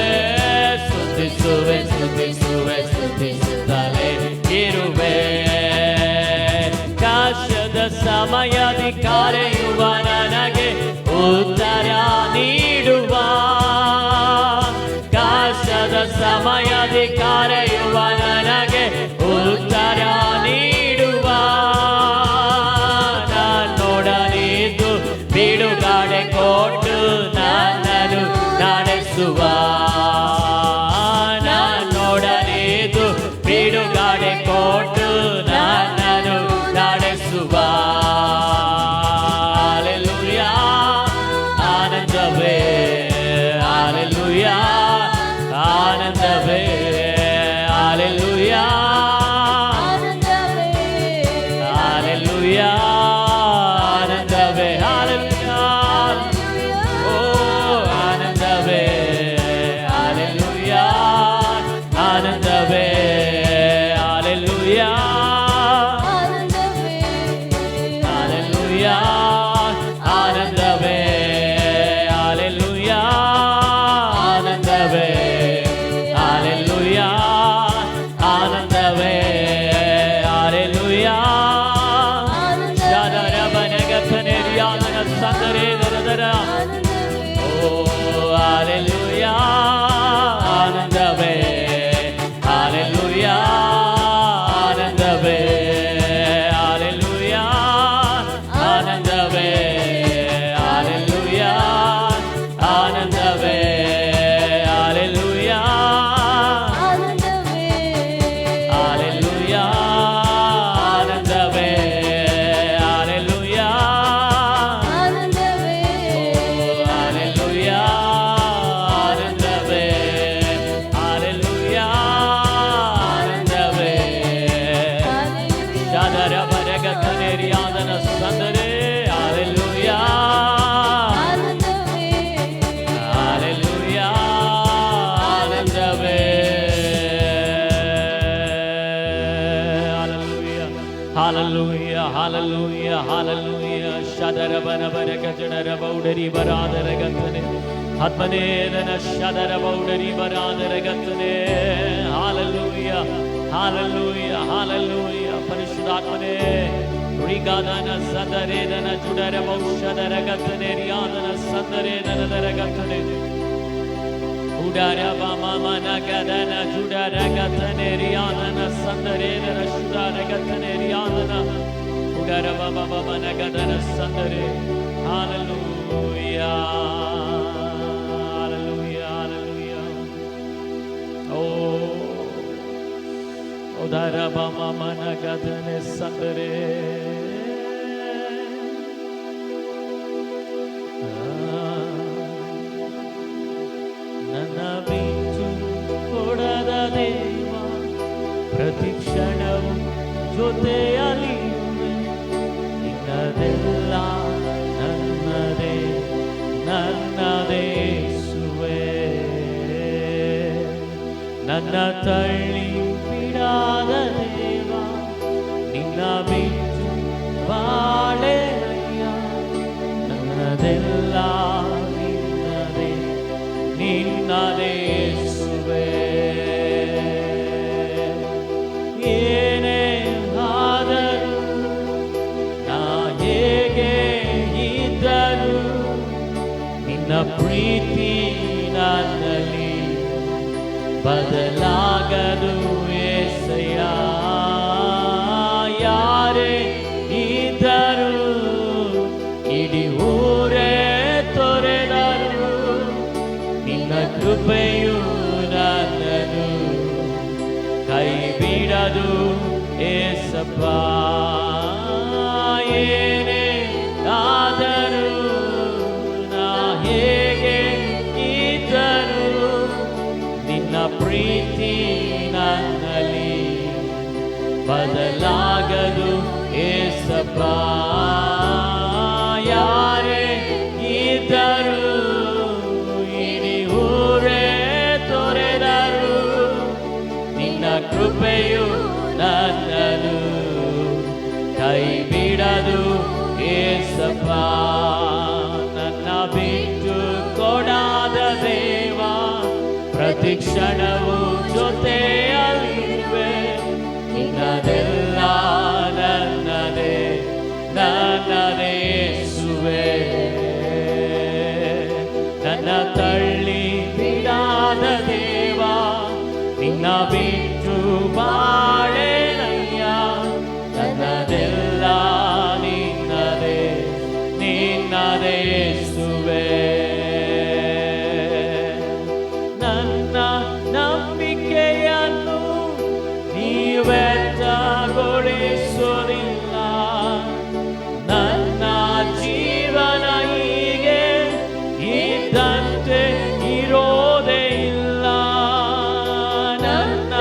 ಸ್ತುತಿಸುವೆ ಸ್ತುತಿಸುವೆ ಸ್ತುತಿಸುತ್ತಲೇ ಇರುವೆ. ಕಷ್ಟದ ಸಮಯದಿ ಕರೆಯುವ ನನಗೆ ಉತ್ತರ ನೀಡುವ. ಕಷ್ಟದ ಸಮಯದಿ ಕರೆಯುವ ನನಗೆ ಉತ್ತರ ನೀಡುವ. ನನ್ನೊಡನಿದ್ದು ಬಿಡುಗಡೆ ಕೊಟ್ಟು ನನ್ನನ್ನು ನಡೆಸುವ. ನನ್ನೊಡನಿದ್ದು ಬಿಡುಗಡೆ ಕೊಟ್ಟು ನನ್ನನ್ನು ನಡೆಸುವ. ಹಾಲೆಲೂಯಾ ಆನಂದವೇ ಹಾಲೆಲೂಯಾ ಆನಂದವೇ ಹಾಲೆಲೂಯಾ ಹಾಲೆಲೂಯಾ ಆನಂದವೇ ಹಾಲೆಲೂಯಾ ಓ ಆನಂದವೇ ಹಾಲೆಲೂಯಾ ಆನಂದವೇ ಹಾಲೆಲೂಯಾ ಹಾಲೆಲೂಯಾ ಆನಂದವೇ ಹಾಲೆಲೂಯಾ ಆನಂದವೇ ಹಾಲೆಲೂಯಾ ಆನಂದವೇ ಹಾಲೆಲೂಯಾ ಶದರಬನಗತನೆರಿಯಾದನ ಸಂದರೆ ದರದರ ಓ ಹಾಲೆಲೂಯಾ ಆನಂದವೇ ಹಾಲೆಲೂಯಾ ಆನಂದವೇ ಹಾಲೆಲೂಯಾ ಆನಂದವೇ ಹಾಲೆಲೂಯಾ ಆನಂದವೇ ಹಾಲೆಲೂಯಾ ಹಾಲೆಲೂಯಾ ಆನಂದವೇ ಹಾಲೆಲೂಯಾ ಹಾಲೆಲೂಯಾ ಆನಂದವೇ ಹಾಲೆಲೂಯಾ ಆನಂದವೇ ಶದರ ಬರಗತನೆರಿಯಾದನ ಸಂದರೆ ಹಾಲೆಲೂಯಾ ಹಾಲೆಲೂಯಾ ಆನಂದವೇ ಹಾಲೆಲೂಯಾ ಹಾಲೆಲೂಯಾ ಹಾಲೆಲೂಯಾ ಶದರ ಬನಬರಗ ಜನರ ಬೌಡರಿ ಬರಾದರ ಗಂತನೆ ಆತ್ಮನೇದನ ಶದರ ಬೌಡರಿ ಬರಾದರ ಗಂತನೆ ಹಾಲೆಲೂಯಾ ಹಾಲೆಲೂಯಾ ಹಾಲೆಲೂಯಾ ಪರಿಶುದ್ಧಾತ್ಮನೇ ರಿಗಾದನ ಸದರೇದನ ಜುಡರ ಔಷಧರ ಗಂತನೆ ರಿಯಾದನ ಸಂದರೇದನ ದರ ಗಂತನೆ ಉಡರ ಬಾಮನ ಗದನ ಜುಡರ ಗತನೆ ರಿಯಾದನ ಸಂದರೇದನ ಶುಡರ ಗತನೆ ರಿಯಾದನ ಉಡರ ಬಾಮನ ಗದನ ಸಂದರೆ ಹಾಲೆಲೂಯಾ ಹಾಲೆಲೂಯಾ ಹಾಲೆಲೂಯಾ ಓ ಉಡರ ಬಾಮನ ಗದನೆ ಸಂದರೆ ನನ್ನ ಬಿಟ್ಟು ಕೊಡದ ದೇವ ಪ್ರತಿ ಕ್ಷಣವು ಜೊತೆಯಲ್ಲಿರುವೆ. ನಿನ್ನದೆಲ್ಲ ನನ್ನದೇ ನನ್ನದೇಸುವೆ. ನನ್ನ ತಳ್ಳಿ ಬಿಡಾದ ದೇವ ನಿನ್ನ ಬಿಟ್ಟು ಬಾಳೆಯ. ನನ್ನದೆಲ್ಲ ನಿನ್ನದೇ ನಿನ್ನದೇಸುವೆ. ಏನೇ ಆದರೂ ನಾ ಹೇಗೆ ಇದ್ದರೂ ನಿನ್ನ ಪ್ರೀತಿ ನನ್ನಲ್ಲಿ ಬದಲಾಗದು ಏಸಯ್ಯ. ಯಾರೇ ಇದ್ದರೂ ಇಡೀ ಊರೇ ತೊರೆದರು ನಿನ್ನ ಕೃಪೆಯು ನನ್ನನ್ನು ಕೈ ಬಿಡದು ಏಸಪ್ಪ. ಏನೇ ಆದರೂ ನಾ ಹೇಗೆ ಇದ್ದರೂ ನಿನ್ನ ಪ್ರೀತಿ ನನ್ನಲ್ಲಿ ಬದಲಾಗದು ಏಸಪ್ಪ. ಯಾರೇ ಇದ್ದರು ಇಡೀ ಊರೇ ತೊರೆದರು, ನಿನ್ನ ಕೃಪೆಯು ನನ್ನನು ಕೈ ಬಿಡದು ಏಸಪ್ಪ. ನನ್ನ ಬಿಟ್ಟು ಕೊಡಾದ ದೇವ, ಪ್ರತಿ ಕ್ಷಣವು ಜೊತೆಯಲ್ಲಿರುವೆ. ನಿನ್ನದೆಲ್ಲ ನನ್ನದೇ, ನನ್ನದೇ ಯೇಸುವೆ. ನನ್ನ ತಳ್ಳಿ ಬಿಡಾದ ದೇವ, ನಿನ್ನ ಬಿಟ್ಟು ಬಾಳೆನಯ್ಯ. ನನ್ನದೆಲ್ಲ ನಿನ್ನದೇ, ನಿನ್ನದೇ ಯೇಸುವೆ. ನನ್ನ ನಂಬಿಕೆಯನ್ನು ನೀವೆತ್ತಗೊಳಿಸುವುದಿಲ್ಲ. ನನ್ನ ಜೀವನ ಹೀಗೆ ಇದ್ದಂತೆ ಇರೋದೇ ಇಲ್ಲ. ನನ್ನ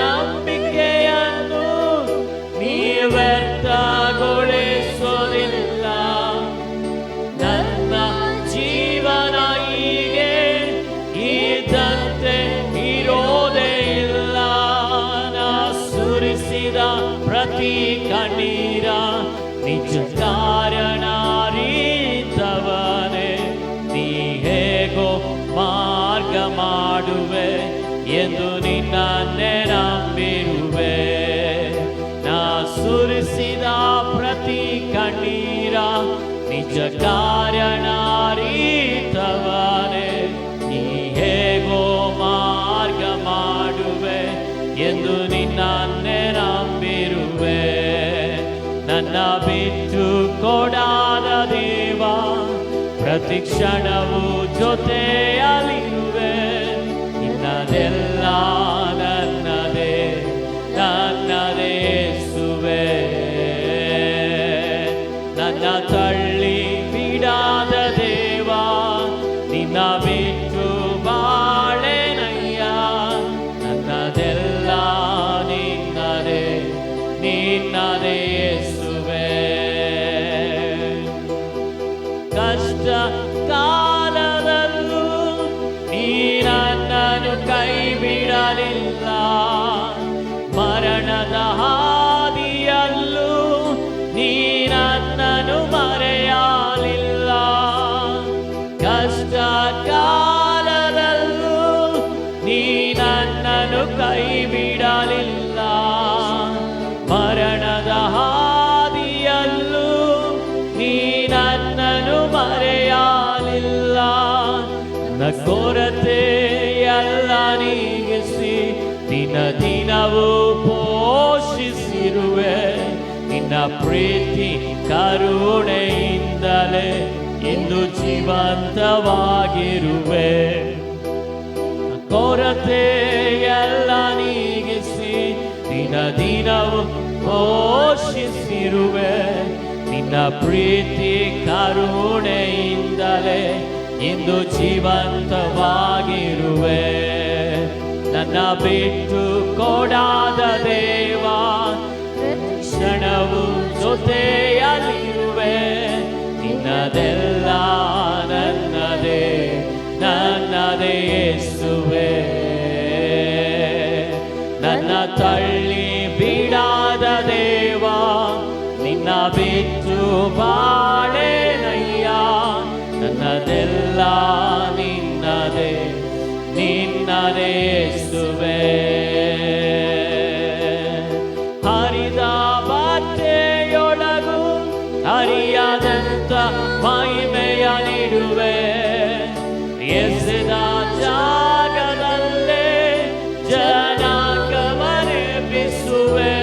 ನಂಬಿಕೆಯನ್ನು ನೀವೆತ್ತಗೊಳಿಸುವುದಿಲ್ಲ. ನನ್ನ ಜೀವನ ಹೀಗೆ ಇದ್ದಂತೆ ಇರೋದೇ ಇಲ್ಲ. ನಾ ಸುರಿಸಿದ ಪ್ರತಿ ಕಣ್ಣೀರ ನಿಜ ಕಾರಣ ಅರಿತವನೇ. ನೀ ಹೇಗೋ ಮಾರ್ಗ ಮಾಡುವೆ ಎಂದು ನಿನ್ನನ್ನೇ ನಂಬಿರುವೆ. ನಾ ಸುರಿಸಿದ ಪ್ರತಿ ಕಣ್ಣೀರ ನಿಜ ಕಾರಣ ಅರಿತವನೇ. ನೀ ಹೇಗೋ ಮಾರ್ಗ ಮಾಡುವೆ ಎಂದು ನಿನ್ನನ್ನೇ ನಂಬಿರುವೆ. ನನ್ನ ಬಿಟ್ಟು ಕೊಡಾದ ದೇವ, ಪ್ರತಿ ಕ್ಷಣವು ಜೊತೆಯಲ್ಲಿರುವೆ. ನಿನ್ನದೆಲ್ಲ ನನ್ನದೇ, ನನ್ನದೇ ಯೇಸುವೆ. ನನ್ನ ತಳ್ಳಿ ಬಿಡಾದ ದೇವ, ನಿನ್ನ ಬಿಟ್ಟು ಬಾಳೆನಯ್ಯ. ನನ್ನದೆಲ್ಲ ನಿನ್ನದೇ, ನಿನ್ನದೇ ಯೇಸುವೆ. ಕಷ್ಟ ಕಾಲದಲ್ಲೂ ನೀ ನನ್ನನ್ನು ಕೈ ಬಿಡಲಿಲ್ಲ. ಮರಣದ ಹಾದಿಯಲ್ಲೂ ನೀ ನನ್ನನ್ನು ಮರೆಯಲಿಲ್ಲ. ಕಷ್ಟ ಕಾಲದಲ್ಲೂ ನೀ ನನ್ನನ್ನು ಕೈ ಬಿಡಲಿಲ್ಲ. ಮರಣದ ಹಾದಿಯಲ್ಲೂ ನೀ ನನ್ನನ್ನು ಮರೆಯಲಿಲ್ಲ. ನನ್ನ ಕೊರತೆ ಎಲ್ಲ ನೀಗಿಸಿ ದಿನ ದಿನವೂ ಪೋಷಿಸಿರುವೆ. ನಿನ್ನ ಪ್ರೀತಿ ಕರುಣೆಯಿಂದಲೇ ಇಂದು ಜೀವಂತವಾಗಿರುವೆ. ಕೊರತೆ ಎಲ್ಲ ನೀಗಿಸಿ ದಿನ ದಿನವೂ ಪೋಷಿಸಿರುವೆ. ನಿನ್ನ ಪ್ರೀತಿ ಕರುಣೆಯಿಂದಲೇ ಇಂದು ಜೀವಂತವಾಗಿರುವೆ. ನನ್ನ ಬಿಟ್ಟು ಕೊಡಾದ ದೇವ, ಕ್ಷಣವು ಜೊತೆಯಲ್ಲಿರುವೆ. ನಿನ್ನದೆಲ್ಲ ನನ್ನದೇ, ನನ್ನದೇ ಯೇಸುವೆ. ನನ್ನ ತಳ್ಳಿ ಬಿಡಾದ ದೇವ, ನಿನ್ನ ಬಿಟ್ಟು ಬಾಳೆನಯ್ಯ. ನನ್ನದೆಲ್ಲ ನಿನ್ನದೇ, ನಿನ್ನದೇ ಯೇಸುವೆ. ಹರಿದ ಬಟ್ಟೆಯೊಳಗೂ ಹರಿಯಾದಂತ ಮಹಿಮೆಯ ನೀಡುವೆ. ಎಸೆದ ಜಾಗದಲ್ಲೇ ಜನಾಂಗವನ್ನೆಬ್ಬಿಸುವೆ.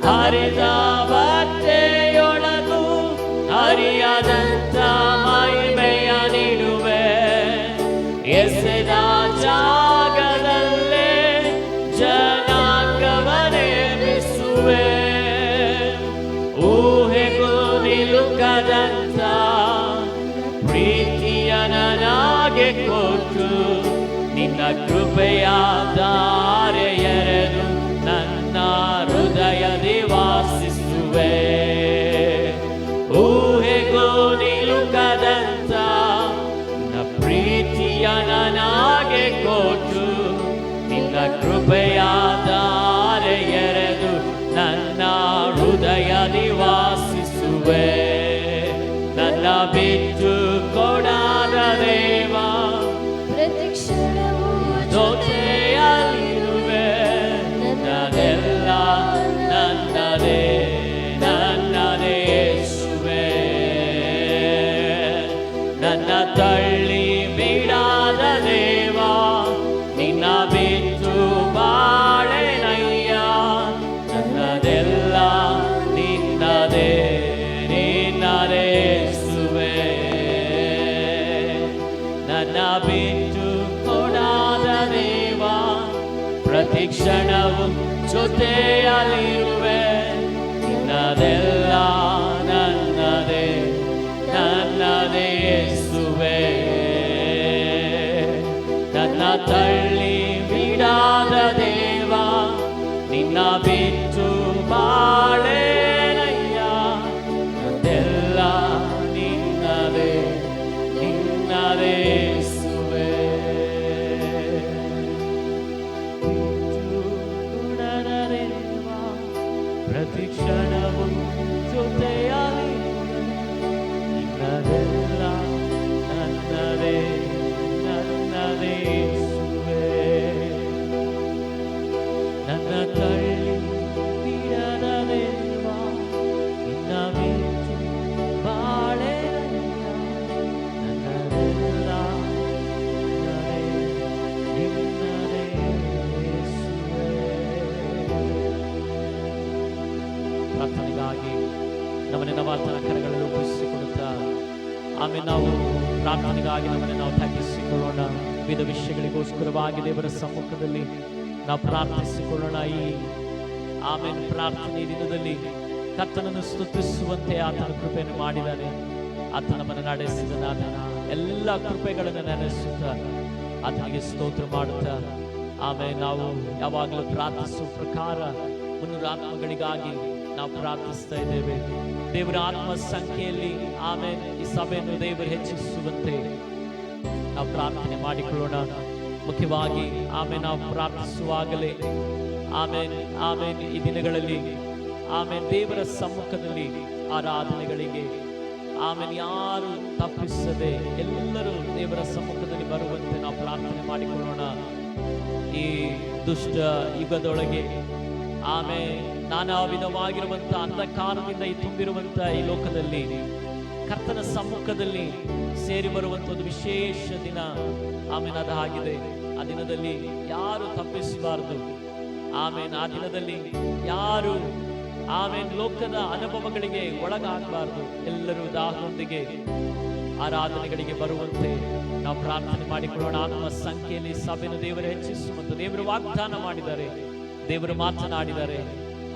ಹರಿದ ಬಟ್ಟೆಯೊಳಗೂ ಹರಿಯಾದಂತ ಮಹಿಮೆಯ ನೀಡುವೆ. ಎಸೆದ ಜಾಗದಲ್ಲೇ ಜನಾಂಗವನ್ನೆಬ್ಬಿಸುವೆ. ಊಹೆಗೂ ನಿಲುಕದಂತ ಪ್ರೀತಿಯ ನನಗೆ ಕೊಟ್ಟು, ನಿನ್ನ ಕೃಪೆಯ ದಾರೆ ಎರೆದು ನನ್ನ ನನಗೆ ಕೊಟ್ಟು ನಿನ್ನ ಕೃಪೆಯ ಧಾರೆ ಎರೆದು ನನ್ನ ಹೃದಯದಿ ವಾಸಿಸುವೆ. ನನ್ನ ಬಿಟ್ಟು ಕೊಡಾದ ದೇವ ಪ್ರತಿಕ್ಷಣವೂ ಜೊತೆಯಲ್ಲಿರುವೆ. ನನ್ನದೆಲ್ಲ ನನ್ನದೇ ನನ್ನದೇ ಯೇಸುವೆ. ನನ್ನ ತಳ್ಳಿ ಬಿಡಾದ ದೇವ ನಿನ್ನ ಬಿಟ್ಟು ಬಾಳೆನಯ್ಯ. ನನ್ನದೆಲ್ಲ ನಿನ್ನದೇ ನಿನ್ನದೇ ಯೇಸುವೆ. ನನ್ನ ಬಿಟ್ಟು ಕೊಡಾದ ದೇವ ಪ್ರತಿ ಕ್ಷಣವು ಜೊತೆಯಲ್ಲಿರುವೆ. ನಿನ್ನದೆಲ್ಲ ನನ್ನದೇ ನನ್ನದೇ ಯೇಸುವೆ. ನನ್ನ ತಳ್ಳಿ ಬಿಡಾದ ದೇವ ನಿನ್ನ ಬಿಟ್ಟು ಬಾಳೆನಯ್ಯ. ನನ್ನೆಲ್ಲ ನಿನ್ನದೇ ನಿನ್ನದೇ ಯೇಸುವೆ. ಬಿಟ್ಟು ಕೊಡದ ದೇವ ಪ್ರತಿ ಕ್ಷಣವು ಜೊತೆಯಾಗಿರುವೆ. ನಿನ್ನದೆಲ್ಲ ನನ್ನದೇ ನನ್ನದೇ ಯೇಸುವೆ. ನನ್ನ ತಳ್ಳಿ ಬಿಡದ ದೇವ ನಿನ್ನ ಬಿಟ್ಟು ಬಾಳೆನಯ್ಯ. ನನ್ನದೆಲ್ಲ ನನ್ನದೇ ನಿನ್ನದೇ ಯೇಸುವೆ. ಪ್ರಾರ್ಥನೆಗಾಗಿ ನಮ್ಮನ್ನ ನವಾತನ ಕರಗಳಲ್ಲಿ ಒಪ್ಪಿಸಿಕೊಡುತ್ತಾ ಆಮೇಲೆ ನಾವು ಪ್ರಾರ್ಥನೆಗಾಗಿ ನಮ್ಮನ್ನು ನಾವು ತಗ್ಗಿಸಿಕೊಳ್ಳೋಣ. ವಿವಿಧ ವಿಷಯಗಳಿಗೋಸ್ಕರವಾಗಿ ದೇವರ ಸಮ್ಮುಖದಲ್ಲಿ ನಾವು ಪ್ರಾರ್ಥಿಸಿಕೊಳ್ಳೋಣ. ಈ ಆಮೇಲೆ ಪ್ರಾರ್ಥನೆ ದಿನದಲ್ಲಿ ಕರ್ತನನ್ನು ಸ್ತುತಿಸುವಂತೆ ಆತನ ಕೃಪೆಯನ್ನು ಮಾಡಿದ್ದಾನೆ. ಆತ ನಮ್ಮನ್ನು ನಡೆಸಿದ ಆತನ ಎಲ್ಲ ಕೃಪೆಗಳನ್ನು ನೆನೆಸುತ್ತಾ ಆತನಿಗೆ ಸ್ತೋತ್ರ ಮಾಡುತ್ತಾ ಆಮೇಲೆ ನಾವು ಯಾವಾಗಲೂ ಪ್ರಾರ್ಥಿಸುವ ಪ್ರಕಾರ 300 ಆತ್ಮಗಳಿಗಾಗಿ ನಾವು ಪ್ರಾರ್ಥಿಸ್ತಾ ಇದ್ದೇವೆ. ದೇವರ ಆತ್ಮ ಸಂಖ್ಯೆಯಲ್ಲಿ ಆಮೇಲೆ ಈ ಸಭೆಯನ್ನು ದೇವರು ಹೆಚ್ಚಿಸುವಂತೆ ನಾವು ಪ್ರಾರ್ಥನೆ ಮಾಡಿಕೊಳ್ಳೋಣ. ಮುಖ್ಯವಾಗಿ ಆಮೇಲೆ ನಾವು ಪ್ರಾರ್ಥಿಸುವಾಗಲೇ ಆಮೇಲೆ ಈ ದಿನಗಳಲ್ಲಿ ಆಮೇಲೆ ದೇವರ ಸಮ್ಮುಖದಲ್ಲಿ ಆರಾಧನೆಗಳಿಗೆ ಆಮೇಲೆ ಯಾರು ತಪ್ಪಿಸದೆ ಎಲ್ಲರೂ ದೇವರ ಸಮ್ಮುಖದಲ್ಲಿ ಬರುವಂತೆ ನಾವು ಪ್ರಾರ್ಥನೆ ಮಾಡಿಕೊಳ್ಳೋಣ. ಈ ದುಷ್ಟ ಯುಗದೊಳಗೆ ಆಮೇಲೆ ನಾನಾ ವಿಧವಾಗಿರುವಂಥ ಅಂಧಕಾರದಿಂದ ತುಂಬಿರುವಂಥ ಈ ಲೋಕದಲ್ಲಿ ಕರ್ತನ ಸಮ್ಮುಖದಲ್ಲಿ ಸೇರಿ ಬರುವಂಥ ಒಂದು ವಿಶೇಷ ದಿನ ಆಮೇಲೆ ಅದು ಆಗಿದೆ. ಆ ದಿನದಲ್ಲಿ ಯಾರು ತಪ್ಪಿಸಬಾರದು. ಆಮೇಲೆ ಆ ದಿನದಲ್ಲಿ ಯಾರು ಆಮೇಲೆ ಲೋಕದ ಅನುಭವಗಳಿಗೆ ಒಳಗಾಗಬಾರದು. ಎಲ್ಲರೂ ದಾಹದೊಂದಿಗೆ ಆರಾಧನೆಗಳಿಗೆ ಬರುವಂತೆ ನಾವು ಪ್ರಾರ್ಥನೆ ಮಾಡಿಕೊಳ್ಳೋಣ. ಆತ್ಮ ಸಂಖ್ಯೆಯಲ್ಲಿ ಸಭೆಯನ್ನು ದೇವರು ಹೆಚ್ಚಿಸುವಂತ ದೇವರು ವಾಗ್ದಾನ ಮಾಡಿದ್ದಾರೆ, ದೇವರು ಮಾತನಾಡಿದ್ದಾರೆ.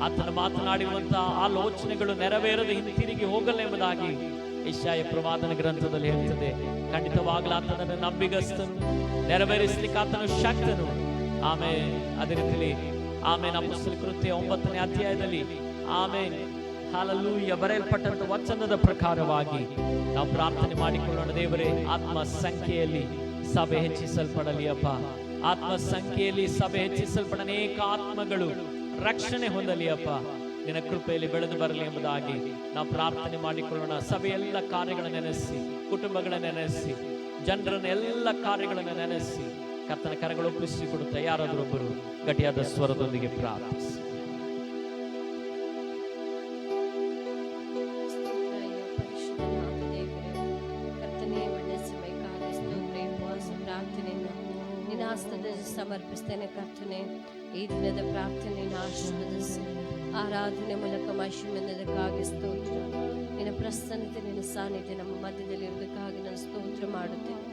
ಆತನ ಮಾತನಾಡಿರುವಂತಹ ಆಲೋಚನೆಗಳು ನೆರವೇರದೆ ಹಿಂತಿರುಗಿ ಹೋಗಲೆಂಬುದಾಗಿ ಯೆಶಾಯ ಪ್ರವಾದನ ಗ್ರಂಥದಲ್ಲಿ ಹೇಳ್ತದೆ. ಖಂಡಿತವಾಗಲೂ ಆತನನ್ನು ನಂಬಿಗಸ್ತನು, ನೆರವೇರಿಸಲಿಕ್ಕೆ ಆತನು ಶಕ್ತನು. ಆಮೇಲೆ ಅದೇ ರೀತಿಯಲ್ಲಿ ಆಮೇಲೆ ಅಪೊಸ್ತಲ ಕೃತ್ಯ 9ನೇ ಅಧ್ಯಾಯದಲ್ಲಿ ಆಮೇಲೆ ಹಲ್ಲೆಲೂಯ ಬರೆಯಲ್ಪಟ್ಟಂತ ವಚನದ ಪ್ರಕಾರವಾಗಿ ನಾವು ಪ್ರಾರ್ಥನೆ ಮಾಡಿಕೊಳ್ಳೋಣ. ದೇವರೇ, ಆತ್ಮ ಸಂಖ್ಯೆಯಲ್ಲಿ ಸಭೆ ಹೆಚ್ಚಿಸಲ್ಪಡಲಿ ಅಪ್ಪ. ಆತ್ಮ ಸಂಖ್ಯೆಯಲ್ಲಿ ಸಭೆ ಹೆಚ್ಚಿಸಲ್ಪಡ ಅನೇಕ ಆತ್ಮಗಳು ರಕ್ಷಣೆ ಹೊಂದಲಿ ಅಪ್ಪ. ನಿನ್ನ ಕೃಪೆಯಲ್ಲಿ ಬೆಳೆದು ಬರಲಿ ಎಂಬುದಾಗಿ ನಾವು ಪ್ರಾರ್ಥನೆ ಮಾಡಿಕೊಳ್ಳೋಣ. ಸಭೆಯೆಲ್ಲ ಕಾರ್ಯಗಳನ್ನು ನೆನೆಸಿ, ಕುಟುಂಬಗಳನ್ನು ನೆನೆಸಿ, ಜನರನ್ನ ಎಲ್ಲ ಕಾರ್ಯಗಳನ್ನು ನೆನೆಸಿ ಕರ್ತನ ಕರಗಳು ಒಪ್ಪಿಸಿ ಕೊಡುತ್ತಾ ಯಾರಾದರೂ ಒಬ್ಬರು ಗಟ್ಟಿಯಾದ ಸ್ವರದೊಂದಿಗೆ ಪ್ರಾರ್ಥಿಸಿ. ಸಮರ್ಪಿಸ್ತೇನೆ ಕರ್ತನೆ. ಈ ದಿನದ ಪ್ರಾರ್ಥನೆಯನ್ನು ಆಶೀರ್ವದಿಸಿ ಆರಾಧನೆ ಮೂಲಕ ಮಹಿಮೆಂದಕ್ಕಾಗಿ ಸ್ತೋತ್ರ. ನಿನ್ನ ಪ್ರಸನ್ನತೆ, ನಿನ್ನ ಸಾನ್ನಿಧ್ಯ ನಮ್ಮ ಮಧ್ಯದಲ್ಲಿ ಇರುವುದಕ್ಕಾಗಿ ನಾನು ಸ್ತೋತ್ರ ಮಾಡುತ್ತೇನೆ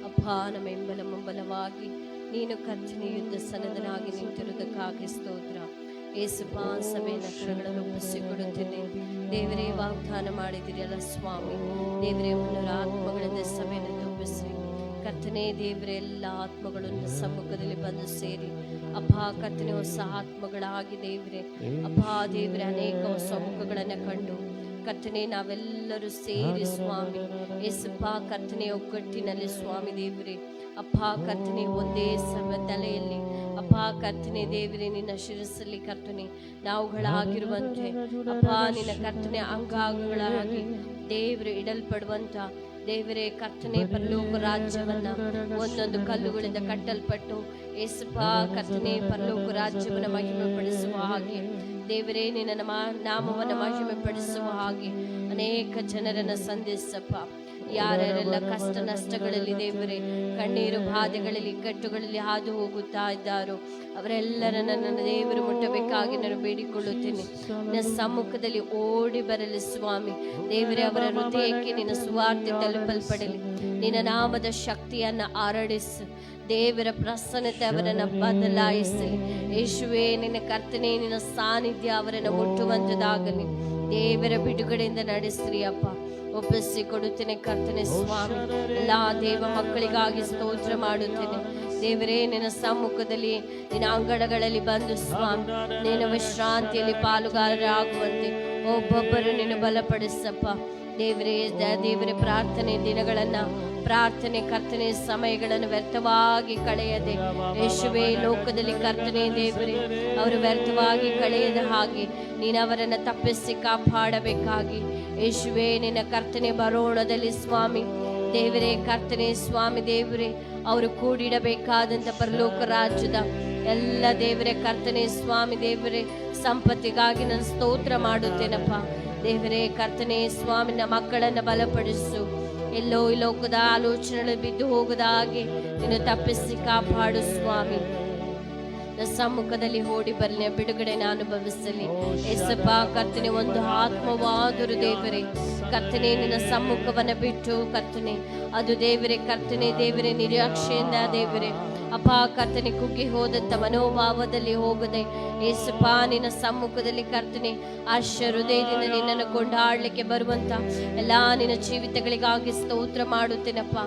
ಅಪ್ಪ. ನಮ್ಮ ಎಂಬಲ ಮುಂಬಲವಾಗಿ ನೀನು ಕರ್ತನೆ ಯುದ್ಧ ಸನ್ನದ್ಧನಾಗಿ ನಿಂತಿರುವುದಕ್ಕಾಗಿ ಸ್ತೋತ್ರ. ಯೇಸುಪ್ಪ, ಸಭೆಯನ್ನು ಕರಗಳಲ್ಲಿ ಒಪ್ಪಿಸಿಕೊಡುತ್ತೇನೆ. ದೇವರೇ, ವಾಗ್ದಾನ ಮಾಡಿದಿರಲ್ಲ ಸ್ವಾಮಿ. ದೇವರೇ, 300 ಆತ್ಮಗಳಿಂದ ಸಭೆಯನ್ನು ತುಂಬಿಸಿ ಕರ್ತನೆ. ದೇವರೇ, ಎಲ್ಲ ಆತ್ಮಗಳನ್ನು ಸಮ್ಮುಖದಲ್ಲಿ ಬಂದು ಸೇರಿ ಅಪ್ಪ ಕರ್ತನೆ ಹೊಸ ಆತ್ಮಗಳಾಗಿ ದೇವರೇ ಅಪ್ಪ ದೇವರೇ ಅನೇಕ ಹೊಸ ಮುಖಗಳನ್ನು ಕಂಡು ಕರ್ತನೆ ನಾವೆಲ್ಲರೂ ಸೇರಿ ಸ್ವಾಮಿ ಯೇಸಪ್ಪ ಕರ್ತನೆ ಒಗ್ಗಟ್ಟಿನಲ್ಲಿ ಸ್ವಾಮಿ ದೇವರೇ ಅಪ್ಪ ಕರ್ತನೆ ಒಂದೇ ತಲೆಯಲ್ಲಿ ಅಪ್ಪ ಕರ್ತನೆ ದೇವರೇ ನಿನ್ನ ಶಿರಸ್ಸಲ್ಲಿ ಕರ್ತನೆ ನಾವುಗಳಾಗಿರುವಂತೆ ಅಪ್ಪ ನಿನ್ನ ಕರ್ತನೆ ಅಂಗಾಂಗಗಳಾಗಿ ದೇವರು ಇಡಲ್ಪಡುವಂತ ದೇವರೇ ಕರ್ತನೆ ಪರಲೋಕ ರಾಜ್ಯವನ್ನ ಒಂದೊಂದು ಕಲ್ಲುಗಳಿಂದ ಕಟ್ಟಲ್ಪಟ್ಟು ಯೇಸಪ್ಪ ಕರ್ತನೆ ಪರಲೋಕ ರಾಜ್ಯವನ್ನ ಮಹಿಮೆ ಪಡಿಸುವ ಹಾಗೆ ದೇವರೇ ನಿನ್ನ ನಾಮವನ್ನು ಮಹಿಮೆ ಪಡಿಸುವ ಹಾಗೆ ಅನೇಕ ಜನರನ್ನ ಸಂಧಿಸಪ್ಪ. ಯಾರ್ಯಾರೆಲ್ಲ ಕಷ್ಟ ನಷ್ಟಗಳಲ್ಲಿ ದೇವರೇ ಕಣ್ಣೀರು ಬಾಧೆಗಳಲ್ಲಿ ಇಕ್ಕಟ್ಟುಗಳಲ್ಲಿ ಹಾದು ಹೋಗುತ್ತಾ ಇದ್ದಾರೋ ಅವರೆಲ್ಲರನ್ನ ನನ್ನ ದೇವರು ಮುಟ್ಟಬೇಕಾಗಿ ನಾನು ಬೇಡಿಕೊಳ್ಳುತ್ತೇನೆ. ನಿನ್ನ ಸಮ್ಮುಖದಲ್ಲಿ ಓಡಿ ಬರಲಿ ಸ್ವಾಮಿ ದೇವರೇ. ಅವರ ಹೃದಯಕ್ಕೆ ನಿನ್ನ ಸುವಾರ್ತೆ ತಲುಪಲ್ಪಡಲಿ. ನಿನ್ನ ನಾಮದ ಶಕ್ತಿಯನ್ನ ಹರಡಿಸು ದೇವರ ಪ್ರಸನ್ನತೆ ಅವರನ್ನು ಬದಲಾಯಿಸಲಿ. ಯೇಸುವೇ ನಿನ್ನ ಕರ್ತನೆ ನಿನ್ನ ಸಾನ್ನಿಧ್ಯ ಅವರನ್ನು ಮುಟ್ಟುವಂತದಾಗಲಿ. ದೇವರ ಬಿಡುಗಡೆಯಿಂದ ನಡೆಸ್ರಿ ಅಪ್ಪ. ಒಪ್ಪಿಸಿ ಕೊಡುತ್ತೇನೆ ಕರ್ತನೆ ಸ್ವಾಮಿ. ಎಲ್ಲಾ ದೇವ ಮಕ್ಕಳಿಗಾಗಿ ಸ್ತೋತ್ರ ಮಾಡುತ್ತೇನೆ ದೇವರೇ. ನಿನ್ನ ಸಮ್ಮುಖದಲ್ಲಿ ನಿನ್ನ ಅಂಗಡಗಳಲ್ಲಿ ಬಂದು ಸ್ವಾಮಿ ನಿನ್ನ ವಿಶ್ರಾಂತಿಯಲ್ಲಿ ಪಾಲುಗಾರರಾಗುವಂತೆ ಒಬ್ಬೊಬ್ಬರು ನಿನ್ನ ಬಲಪಡಿಸಪ್ಪ ದೇವರೇ. ದೇವರೇ ಪ್ರಾರ್ಥನೆ ದಿನಗಳನ್ನ ಪ್ರಾರ್ಥನೆ ಕರ್ತನೆ ಸಮಯಗಳನ್ನು ವ್ಯರ್ಥವಾಗಿ ಕಳೆಯದೆ ಯೇಸುವೇ ಲೋಕದಲ್ಲಿ ಕರ್ತನೆ ದೇವರೇ ಅವರು ವ್ಯರ್ಥವಾಗಿ ಕಳೆಯದ ಹಾಗೆ ನೀನು ಅವರನ್ನ ತಪ್ಪಿಸಿ ಕಾಪಾಡಬೇಕಾಗಿ ಯೇಸುವೇ ನಿನ್ನ ಕರ್ತನೆ ಬರೋಣದಲ್ಲಿ ಸ್ವಾಮಿ ದೇವರೇ ಕರ್ತನೆ ಸ್ವಾಮಿ ದೇವರೇ ಅವರು ಕೂಡಿಡಬೇಕಾದಂತ ಪರಲೋಕ ರಾಜ್ಯದ ಎಲ್ಲ ದೇವರೇ ಕರ್ತನೆ ಸ್ವಾಮಿ ದೇವರೇ ಸಂಪತ್ತಿಗಾಗಿ ನಾನು ಸ್ತೋತ್ರ ಮಾಡುತ್ತೇನಪ್ಪ ದೇವರೇ. ಕರ್ತನೆ ಸ್ವಾಮಿನ ಮಕ್ಕಳನ್ನ ಬಲಪಡಿಸು. ಎಲ್ಲೋ ಈ ಲೋಕದ ಆಲೋಚನೆಗಳು ಬಿದ್ದು ಹೋಗದ ಹಾಗೆ ನೀನು ತಪ್ಪಿಸಿ ಕಾಪಾಡು ಸ್ವಾಮಿ. ಸಮ್ಮುಖದಲ್ಲಿ ಓಡಿ ಬರಲಿ, ಬಿಡುಗಡೆನ ಅನುಭವಿಸಲಿ ಯೇಸಪ್ಪ ಕರ್ತನೆ. ಒಂದು ಆತ್ಮವಾದರು ದೇವರೇ ಕರ್ತನೆ ನಿನ್ನ ಸಮ್ಮುಖವನ್ನ ಬಿಟ್ಟು ಕರ್ತನೆ ಅದು ದೇವರೇ ಕರ್ತನೆ ದೇವರೇ ನಿರಾಕ್ಷೆಯಿಂದ ದೇವರೇ ಅಪ್ಪ ಕರ್ತನೆ ಕುಗ್ಗಿ ಹೋದಂತ ಮನೋಭಾವದಲ್ಲಿ ಹೋಗದೆ ಯೇಸಪ್ಪ ನಿನ್ನ ಸಮ್ಮುಖದಲ್ಲಿ ಕರ್ತನೆ ಹೃದಯದಿಂದ ನಿನ್ನನ್ನು ಕೊಂಡಾಡ್ಲಿಕ್ಕೆ ಬರುವಂತ ಎಲ್ಲಾ ನಿನ್ನ ಜೀವಿತಗಳಿಗಾಗಿ ಸ್ತೋತ್ರ ಮಾಡುತ್ತೇನಪ್ಪ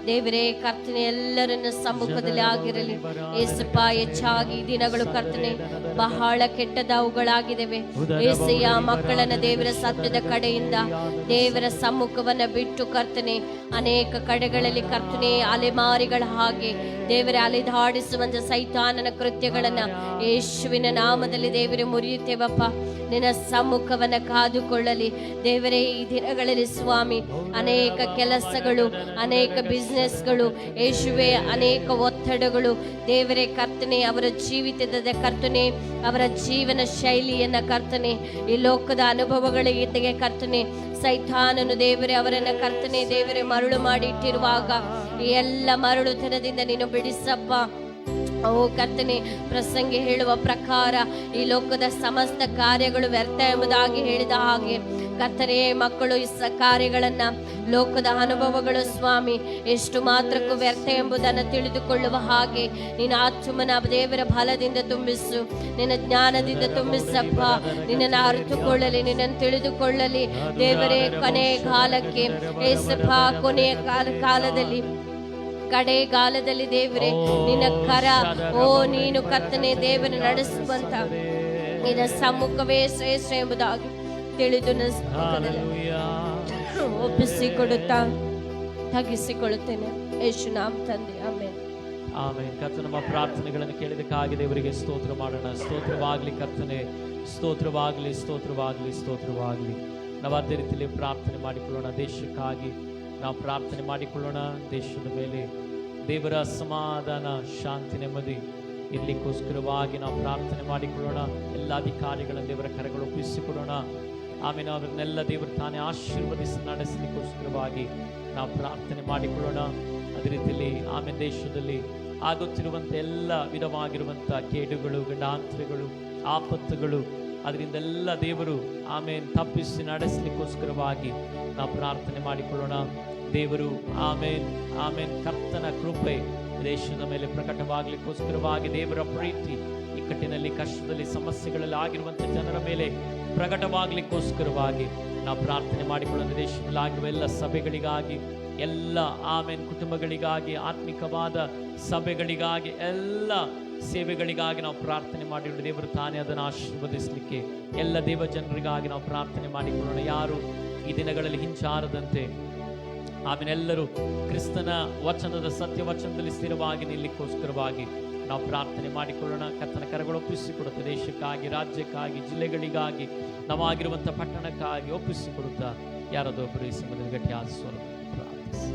ದೇವರೇ. ಕರ್ತನೆ ಎಲ್ಲರನ್ನ ಸಮ್ಮುಖದಲ್ಲಿ ಆಗಿರಲಿ ಯೇಸಪ್ಪ. ಹೆಚ್ಚಾಗಿ ದಿನಗಳು ಕರ್ತನೆ ಬಹಳ ಕೆಟ್ಟದವುಗಳಾಗಿದ್ದೇವೆ ಏಸಯ್ಯ. ಮಕ್ಕಳನ್ನ ದೇವರ ಸತ್ಯದ ಕಡೆಯಿಂದ ದೇವರ ಸಮ್ಮುಖವನ್ನ ಬಿಟ್ಟು ಕರ್ತನೆ ಅನೇಕ ಕಡೆಗಳಲ್ಲಿ ಕರ್ತನೆ ಅಲೆಮಾರಿಗಳ ಹಾಗೆ ದೇವರ ಅಲೆದಾಡಿಸುವಂತ ಸೈತಾನನ ಕೃತ್ಯಗಳನ್ನ ಯೇಸುವಿನ ನಾಮದಲ್ಲಿ ದೇವರೇ ಮುರಿಯುತ್ತೇವಪ್ಪ. ನಿನ್ನ ಸಮ್ಮುಖವನ್ನ ಕಾದುಕೊಳ್ಳಲಿ ದೇವರೇ. ಈ ದಿನಗಳಲ್ಲಿ ಸ್ವಾಮಿ ಅನೇಕ ಕೆಲಸಗಳು ಅನೇಕ ಬಿಸ್ನೆಸ್ಗಳು ಯೇಸುವೇ ಅನೇಕ ಒತ್ತಡಗಳು ದೇವರೇ ಕರ್ತನೆ ಅವರ ಜೀವಿತದ ಕರ್ತನೆ ಅವರ ಜೀವನ ಶೈಲಿಯನ್ನ ಕರ್ತನೆ ಈ ಲೋಕದ ಅನುಭವಗಳಿಗೆ ಕರ್ತನೆ ಸೈತಾನನು ದೇವರೇ ಅವರನ್ನ ಕರ್ತನೆ ದೇವರೇ ಮರಳು ಮಾಡಿ ಇಟ್ಟಿರುವಾಗ ಈ ಎಲ್ಲ ಮರಳುತನದಿಂದ ನೀನು ಬಿಡಿಸಪ್ಪ. ಓ ಕರ್ತನೆ ಪ್ರಸಂಗಿ ಹೇಳುವ ಪ್ರಕಾರ ಈ ಲೋಕದ ಸಮಸ್ತ ಕಾರ್ಯಗಳು ವ್ಯರ್ಥ ಎಂಬುದಾಗಿ ಹೇಳಿದ ಹಾಗೆ ಕರ್ತನೆ ಮಕ್ಕಳು ಈ ಕಾರ್ಯಗಳನ್ನ ಲೋಕದ ಅನುಭವಗಳು ಸ್ವಾಮಿ ಎಷ್ಟು ಮಾತ್ರಕ್ಕೂ ವ್ಯರ್ಥ ಎಂಬುದನ್ನು ತಿಳಿದುಕೊಳ್ಳುವ ಹಾಗೆ ನಿನ್ನ ಆತ್ಮನ ದೇವರ ಬಲದಿಂದ ತುಂಬಿಸು, ನಿನ್ನ ಜ್ಞಾನದಿಂದ ತುಂಬಿಸಪ್ಪ. ನಿನ್ನನ್ನು ಅರಿತುಕೊಳ್ಳಲಿ, ನಿನ್ನನ್ನು ತಿಳಿದುಕೊಳ್ಳಲಿ ದೇವರೇ. ಕೊನೆಯ ಕಾಲಕ್ಕೆ ಏಸಪ್ಪ ಕೊನೆಯ ಕಾಲದಲ್ಲಿ ಕಡೆಗಾಲದಲ್ಲಿ ದೇವರೇ ನಿನ್ನ ಕರ ಓ ನೀನು ಕರ್ತನೆ ದೇವರ ನಡೆಸುವಂತ ನಿನ್ನ ಸಮ್ಮುಖವೇ ಶ್ರೇಷ್ಠ ಎಂಬುದಾಗಿ ತಿಳಿದು ಒಪ್ಪಿಸಿಕೊಡುತ್ತಾ ತಗ್ಗಿಸಿಕೊಳ್ಳುತ್ತೇನೆ ಯೇಸು ನಾಮ ತಂದೆ ಆಮೆನ್. ಆಮೆನ್. ಕರ್ತನ ನಮ್ಮ ಪ್ರಾರ್ಥನೆಗಳನ್ನು ಕೇಳಿದಕ್ಕಾಗಿ ದೇವರಿಗೆ ಸ್ತೋತ್ರ ಮಾಡೋಣ. ಸ್ತೋತ್ರವಾಗಲಿ ಕರ್ತನೆ, ಸ್ತೋತ್ರವಾಗಲಿ ಸ್ತೋತ್ರವಾಗಲಿ ಸ್ತೋತ್ರವಾಗಲಿ. ನಾವು ಅದೇ ರೀತಿಯಲ್ಲಿ ಪ್ರಾರ್ಥನೆ ಮಾಡಿಕೊಳ್ಳೋಣ. ದೇಶಕ್ಕಾಗಿ ನಾವು ಪ್ರಾರ್ಥನೆ ಮಾಡಿಕೊಳ್ಳೋಣ. ದೇಶದ ಮೇಲೆ ದೇವರ ಸಮಾಧಾನ ಶಾಂತಿ ನೆಮ್ಮದಿ ಇರ್ಲಿಕ್ಕೋಸ್ಕರವಾಗಿ ನಾವು ಪ್ರಾರ್ಥನೆ ಮಾಡಿಕೊಳ್ಳೋಣ. ಎಲ್ಲ ಅಧಿಕಾರಿಗಳನ್ನು ದೇವರ ಕರೆಗಳು ಒಪ್ಪಿಸಿಕೊಡೋಣ. ಆಮೇಲೆ ಅವರನ್ನೆಲ್ಲ ದೇವರು ತಾನೇ ಆಶೀರ್ವದಿಸಿ ನಡೆಸಲಿಕ್ಕೋಸ್ಕರವಾಗಿ ನಾವು ಪ್ರಾರ್ಥನೆ ಮಾಡಿಕೊಳ್ಳೋಣ. ಅದೇ ರೀತಿಯಲ್ಲಿ ಆಮೇಲೆ ದೇಶದಲ್ಲಿ ಆಗುತ್ತಿರುವಂಥ ಎಲ್ಲ ವಿಧವಾಗಿರುವಂಥ ಕೇಡುಗಳು ಗಂಡಾಂತರಗಳು ಆಪತ್ತುಗಳು ಅದರಿಂದೆಲ್ಲ ದೇವರು ಆಮೇಲೆ ತಪ್ಪಿಸಿ ನಡೆಸಲಿಕ್ಕೋಸ್ಕರವಾಗಿ ನಾವು ಪ್ರಾರ್ಥನೆ ಮಾಡಿಕೊಳ್ಳೋಣ. ದೇವರು ಆಮೇನ್ ಆಮೇನ್ ಕರ್ತನ ಕೃಪೆ ದೇಶದ ಮೇಲೆ ಪ್ರಕಟವಾಗಲಿಕ್ಕೋಸ್ಕರವಾಗಿ ದೇವರ ಪ್ರೀತಿ ಇಕ್ಕಟ್ಟಿನಲ್ಲಿ ಕಷ್ಟದಲ್ಲಿ ಸಮಸ್ಯೆಗಳಲ್ಲಿ ಆಗಿರುವಂಥ ಜನರ ಮೇಲೆ ಪ್ರಕಟವಾಗಲಿಕ್ಕೋಸ್ಕರವಾಗಿ ನಾವು ಪ್ರಾರ್ಥನೆ ಮಾಡಿಕೊಳ್ಳೋಣ. ದೇಶದಲ್ಲಿ ಆಗಿರುವ ಎಲ್ಲ ಸಭೆಗಳಿಗಾಗಿ ಎಲ್ಲ ಆಮೇನ್ ಕುಟುಂಬಗಳಿಗಾಗಿ ಆತ್ಮಿಕವಾದ ಸಭೆಗಳಿಗಾಗಿ ಎಲ್ಲ ಸೇವೆಗಳಿಗಾಗಿ ನಾವು ಪ್ರಾರ್ಥನೆ ಮಾಡಿಕೊಂಡು ದೇವರು ತಾನೇ ಅದನ್ನು ಆಶೀರ್ವದಿಸಲಿಕ್ಕೆ ಎಲ್ಲ ದೇವ ಜನರಿಗಾಗಿ ನಾವು ಪ್ರಾರ್ಥನೆ ಮಾಡಿಕೊಳ್ಳೋಣ. ಯಾರು ಈ ದಿನಗಳಲ್ಲಿ ಹಿಂಚಾರದಂತೆ ಆಮೇಲೆಲ್ಲರೂ ಕ್ರಿಸ್ತನ ವಚನದ ಸತ್ಯ ವಚನದಲ್ಲಿ ಸ್ಥಿರವಾಗಿ ನಿಲ್ಲಿಕ್ಕೋಸ್ಕರವಾಗಿ ನಾವು ಪ್ರಾರ್ಥನೆ ಮಾಡಿಕೊಳ್ಳೋಣ. ಕರ್ತನ ಕರಗಳು ಒಪ್ಪಿಸಿಕೊಡುತ್ತಾ ದೇಶಕ್ಕಾಗಿ, ರಾಜ್ಯಕ್ಕಾಗಿ, ಜಿಲ್ಲೆಗಳಿಗಾಗಿ, ನಾವಾಗಿರುವಂಥ ಪಟ್ಟಣಕ್ಕಾಗಿ ಒಪ್ಪಿಸಿಕೊಡುತ್ತಾ ಯಾರಾದರೂ ಒಬ್ಬರು ಈ ಸಮಯದಲ್ಲಿ ಗಟ್ಟಿ ಆಸ್ವರ ಪ್ರಾರ್ಥಿಸಿ.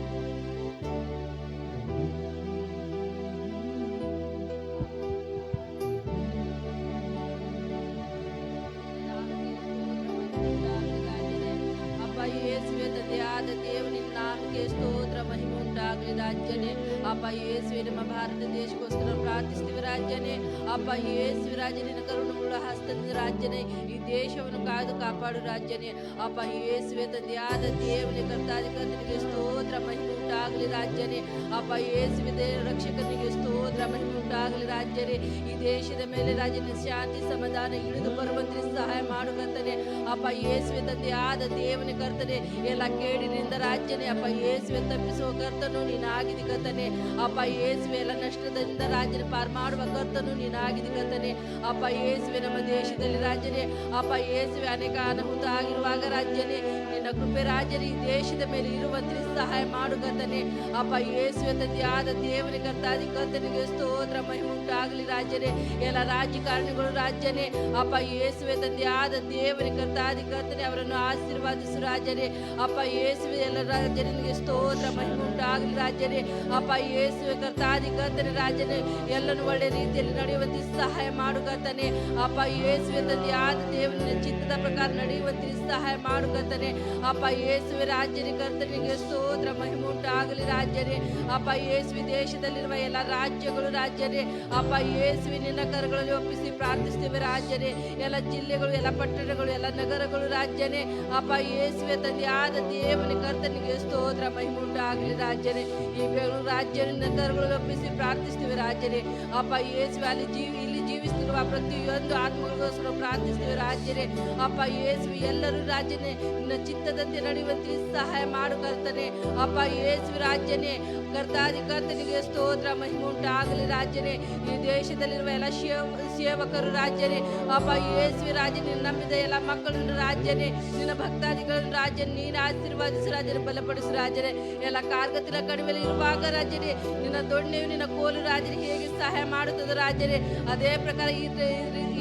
దేవుని నామకే స్తోత్ర మహిమ ఉండాలి రాజ్యనే. అబ్బ యేసువే ನಮ್ಮ ಭಾರತ ದೇಶಕ್ಕೋಸ್ಕರ ಪ್ರಾರ್ಥಿಸ್ತೀವಿ ರಾಜ್ಯನೇ. ಅಬ್ಬ ಯೇಸು ರಾಜ್ಯ ನಿನ್ನ ಕರುಣೆಗಳ ಹಸ್ತದಿಂದ ರಾಜ್ಯನೇ ಈ ದೇಶವನ್ನು ಕಾಯ್ದು ಕಾಪಾಡು ರಾಜ್ಯನೇ. ಅಬ್ಬ ಯೇಸುವೆ ತಂದೆಯಾದ ದೇವನೇ ಕರ್ತಾಧಿಕಾರನಿಗೆ ಸ್ತೋತ್ರ ಮಹಿಮೆ ಉಂಟಾಗಲಿ ರಾಜ್ಯನೇ. ಅಬ್ಬ ಯೇಸುವೆ ರಕ್ಷಕನಿಗೆ ಸ್ತೋತ್ರ ಮಹಿಮೆ ಉಂಟಾಗಲಿ ರಾಜ್ಯನೇ. ಈ ದೇಶದ ಮೇಲೆ ರಾಜ್ಯನ ಶಾಂತಿ ಸಮಾಧಾನ ಇಳಿದು ಬರುವಂತೆ ಸಹಾಯ ಮಾಡು ಕರ್ತನೆ. ಅಬ್ಬ ಯೇಸುವೆ ತಂದೆಯಾದ ದೇವನೇ ಕರ್ತನೆ ಎಲ್ಲ ಕೇಡಿನಿಂದ ರಾಜ್ಯನೇ. ಅಪ್ಪ ಯೇಸುವೆ ತಪ್ಪಿಸುವ ಕರ್ತನು ನೀನಾಗಿದಿ ಕರ್ತನೆ. ಅಪ್ಪ ಯೇಸುವೆ ಎಲ್ಲ ನಷ್ಟದಿಂದ ರಾಜ್ಯನ ಪಾರು ಮಾಡುವ ಕರ್ತನು ನೀನಾಗಿದಿ ಕರ್ತನೆ. ಅಪ್ಪ ಯೇಸುವೆ ನಮ್ಮ ದೇಶದಲ್ಲಿ ರಾಜ್ಯನೇ. ಅಪ್ಪ ಯೇಸುವೆ ಅನೇಕ ಅನಾಹುತ ಆಗಿರುವಾಗ ರಾಜ್ಯನೇ ನಿನ್ನ ಕೃಪೆ ರಾಜ್ಯನೇ ಈ ದೇಶದ ಮೇಲೆ ಇರುವಂತೆ ಸಹಾಯ ಮಾಡು ಕರ್ತನೆ. ಅಪ್ಪ ಯೇಸುವೆ ತಂದೆಯಾದ ದೇವನೇ ಕರ್ತಾದಿ ಕರ್ತನಿಗೆ ಸ್ತೋತ್ರ ಮಹಿಮೆ ಉಂಟಾಗಲಿ ರಾಜ್ಯನೇ. ಎಲ್ಲ ರಾಜಕಾರಣಿಗಳು ರಾಜ್ಯನೇ. ಅಪ್ಪ ಯೇಸುವೆ ತಂದೆಯಾದ ದೇವನೇ ಕರ್ತಾದಿ ಕರ್ತನೆ ಅವರನ್ನು ಆಶೀರ್ವಾದಿಸು ರಾಜ್ಯನೇ. ಅಪ್ಪ ಯೇಸುವೆ ಎಲ್ಲ ರಾಜ್ಯನಿಗೆ ಸ್ತೋತ್ರ ಮಹಿಮೆ ಉಂಟಾಗಲಿ ರಾಜ್ಯನೇ. ಅಪ್ಪ ಯೇಸುವೆ ಕರ್ತಾದಿ ಕರ್ತನೆ ರಾಜ್ಯನೇ ಎಲ್ಲನ್ನು ಒಳ್ಳೆ ರೀತಿಯಲ್ಲಿ ನಡೆಯುವಂತೆ ಸಹಾಯ ಮಾಡು ಕರ್ತನೆ. ಅಪ್ಪ ಯೇಸುವೆ ತಂದೆಯಾದ ದೇವನ ಚಿತ್ತದ ಪ್ರಕಾರ ನಡೆಯುವಂತೆ ಸಹಾಯ ಮಾಡು ಕರ್ತನೆ. ಅಪ್ಪ ಯೇಸುವೆ ರಾಜ್ಯನೇ ಕರ್ತನಿಗೆ ಸ್ತೋತ್ರ ಮಹಿಮೆ ಉಂಟಾಗಲಿ ರಾಜ್ಯನೇ. ಅಪ್ಪ ಯೇಸುವೆ ದೇಶದಲ್ಲಿರುವ ಎಲ್ಲ ರಾಜ್ಯಗಳು ರಾಜ್ಯನೇ. ಅಪ್ಪ ಯೇಸುವೆ ನಿನ್ನ ಕರಗಳಲ್ಲಿ ಒಪ್ಪಿಸಿ ಪ್ರಾರ್ಥಿಸ್ತೇವೆ ರಾಜ್ಯನೇ. ಎಲ್ಲ ಜಿಲ್ಲೆಗಳು, ಎಲ್ಲ ಪಟ್ಟಣಗಳು, ಎಲ್ಲ ನಗರಗಳು ರಾಜ್ಯನೇ. ಅಪ್ಪ ಯೇಸುವೆ ತಂದೆಯಾದ ದೇವನ ಕರ್ತನಿಗೆ ಸ್ತೋತ್ರ ಮಹಿಮೆ ಉಂಟಾಗಲಿ ರಾಜ್ಯನೇ. ಈ ಬೆಂಗಳೂರು ರಾಜ್ಯ ನಗರಗಳು ಒಪ್ಪಿಸಿ ಪ್ರಾರ್ಥಿಸ್ತೇವೆ ರಾಜ್ಯನೇ. ಅಪ್ಪ ಯೇಸುವೆ ಅಲ್ಲಿ ಇಲ್ಲಿ ಜೀವಿಸುತ್ತಿರುವ ಪ್ರತಿಯೊಂದು ಆತ್ಮಗಳಿಗೋಸ್ಕರ ಪ್ರಾರ್ಥಿಸ್ತೇವೆ ರಾಜ್ಯನೇ. ಅಪ್ಪ ಯೇಸುವೆ ಎಲ್ಲರೂ ರಾಜ್ಯನೇ ನಿನ್ನ ಚಿತ್ತದಂತೆ ನಡೆಯುವಂತೆ ಸಹಾಯ ಮಾಡು ಕರ್ತನೆ. ಅಪ್ಪ ಯೇಸುವೆ ರಾಜ್ಯನೇ ಕರ್ತಾದಿ ಕರ್ತನಿಗೆ ಸ್ತೋತ್ರ ಮಹಿಮೆ ಉಂಟಾಗಲಿ ರಾಜ್ಯನೇ. ಈ ದೇಶದಲ್ಲಿರುವ ಎಲ್ಲ ಸೇವಕರು ರಾಜ್ಯನೇ. ಅಪ್ಪ ಯೇಸುವೆ ರಾಜ್ಯ ನಿನ್ನ ನಂಬಿದ ಎಲ್ಲ ಮಕ್ಕಳನ್ನು ರಾಜ್ಯನೇ ನಿನ್ನ ಭಕ್ತಾದಿಗಳನ್ನು ರಾಜ್ಯ ನೀನು ಆಶೀರ್ವಾದಿಸು ರಾಜ್ಯನೇ, ಬಲಪಡಿಸು ರಾಜ್ಯನೇ. ಎಲ್ಲ ಕಾರ್ಗತಿನ ಕಡಿಮೆಯಲ್ಲಿ ಇರುವಾಗ ರಾಜ್ಯನೇ ನಿನ್ನ ದೊಣ್ಣೆಯು ನಿನ್ನ ಕೋಲು ರಾಜ್ಯನೇ ಹೇಗೆ ಸಹಾಯ ಮಾಡುತ್ತದೆ ರಾಜ್ಯನೇ ಅದೇ ಪ್ರಕಾರ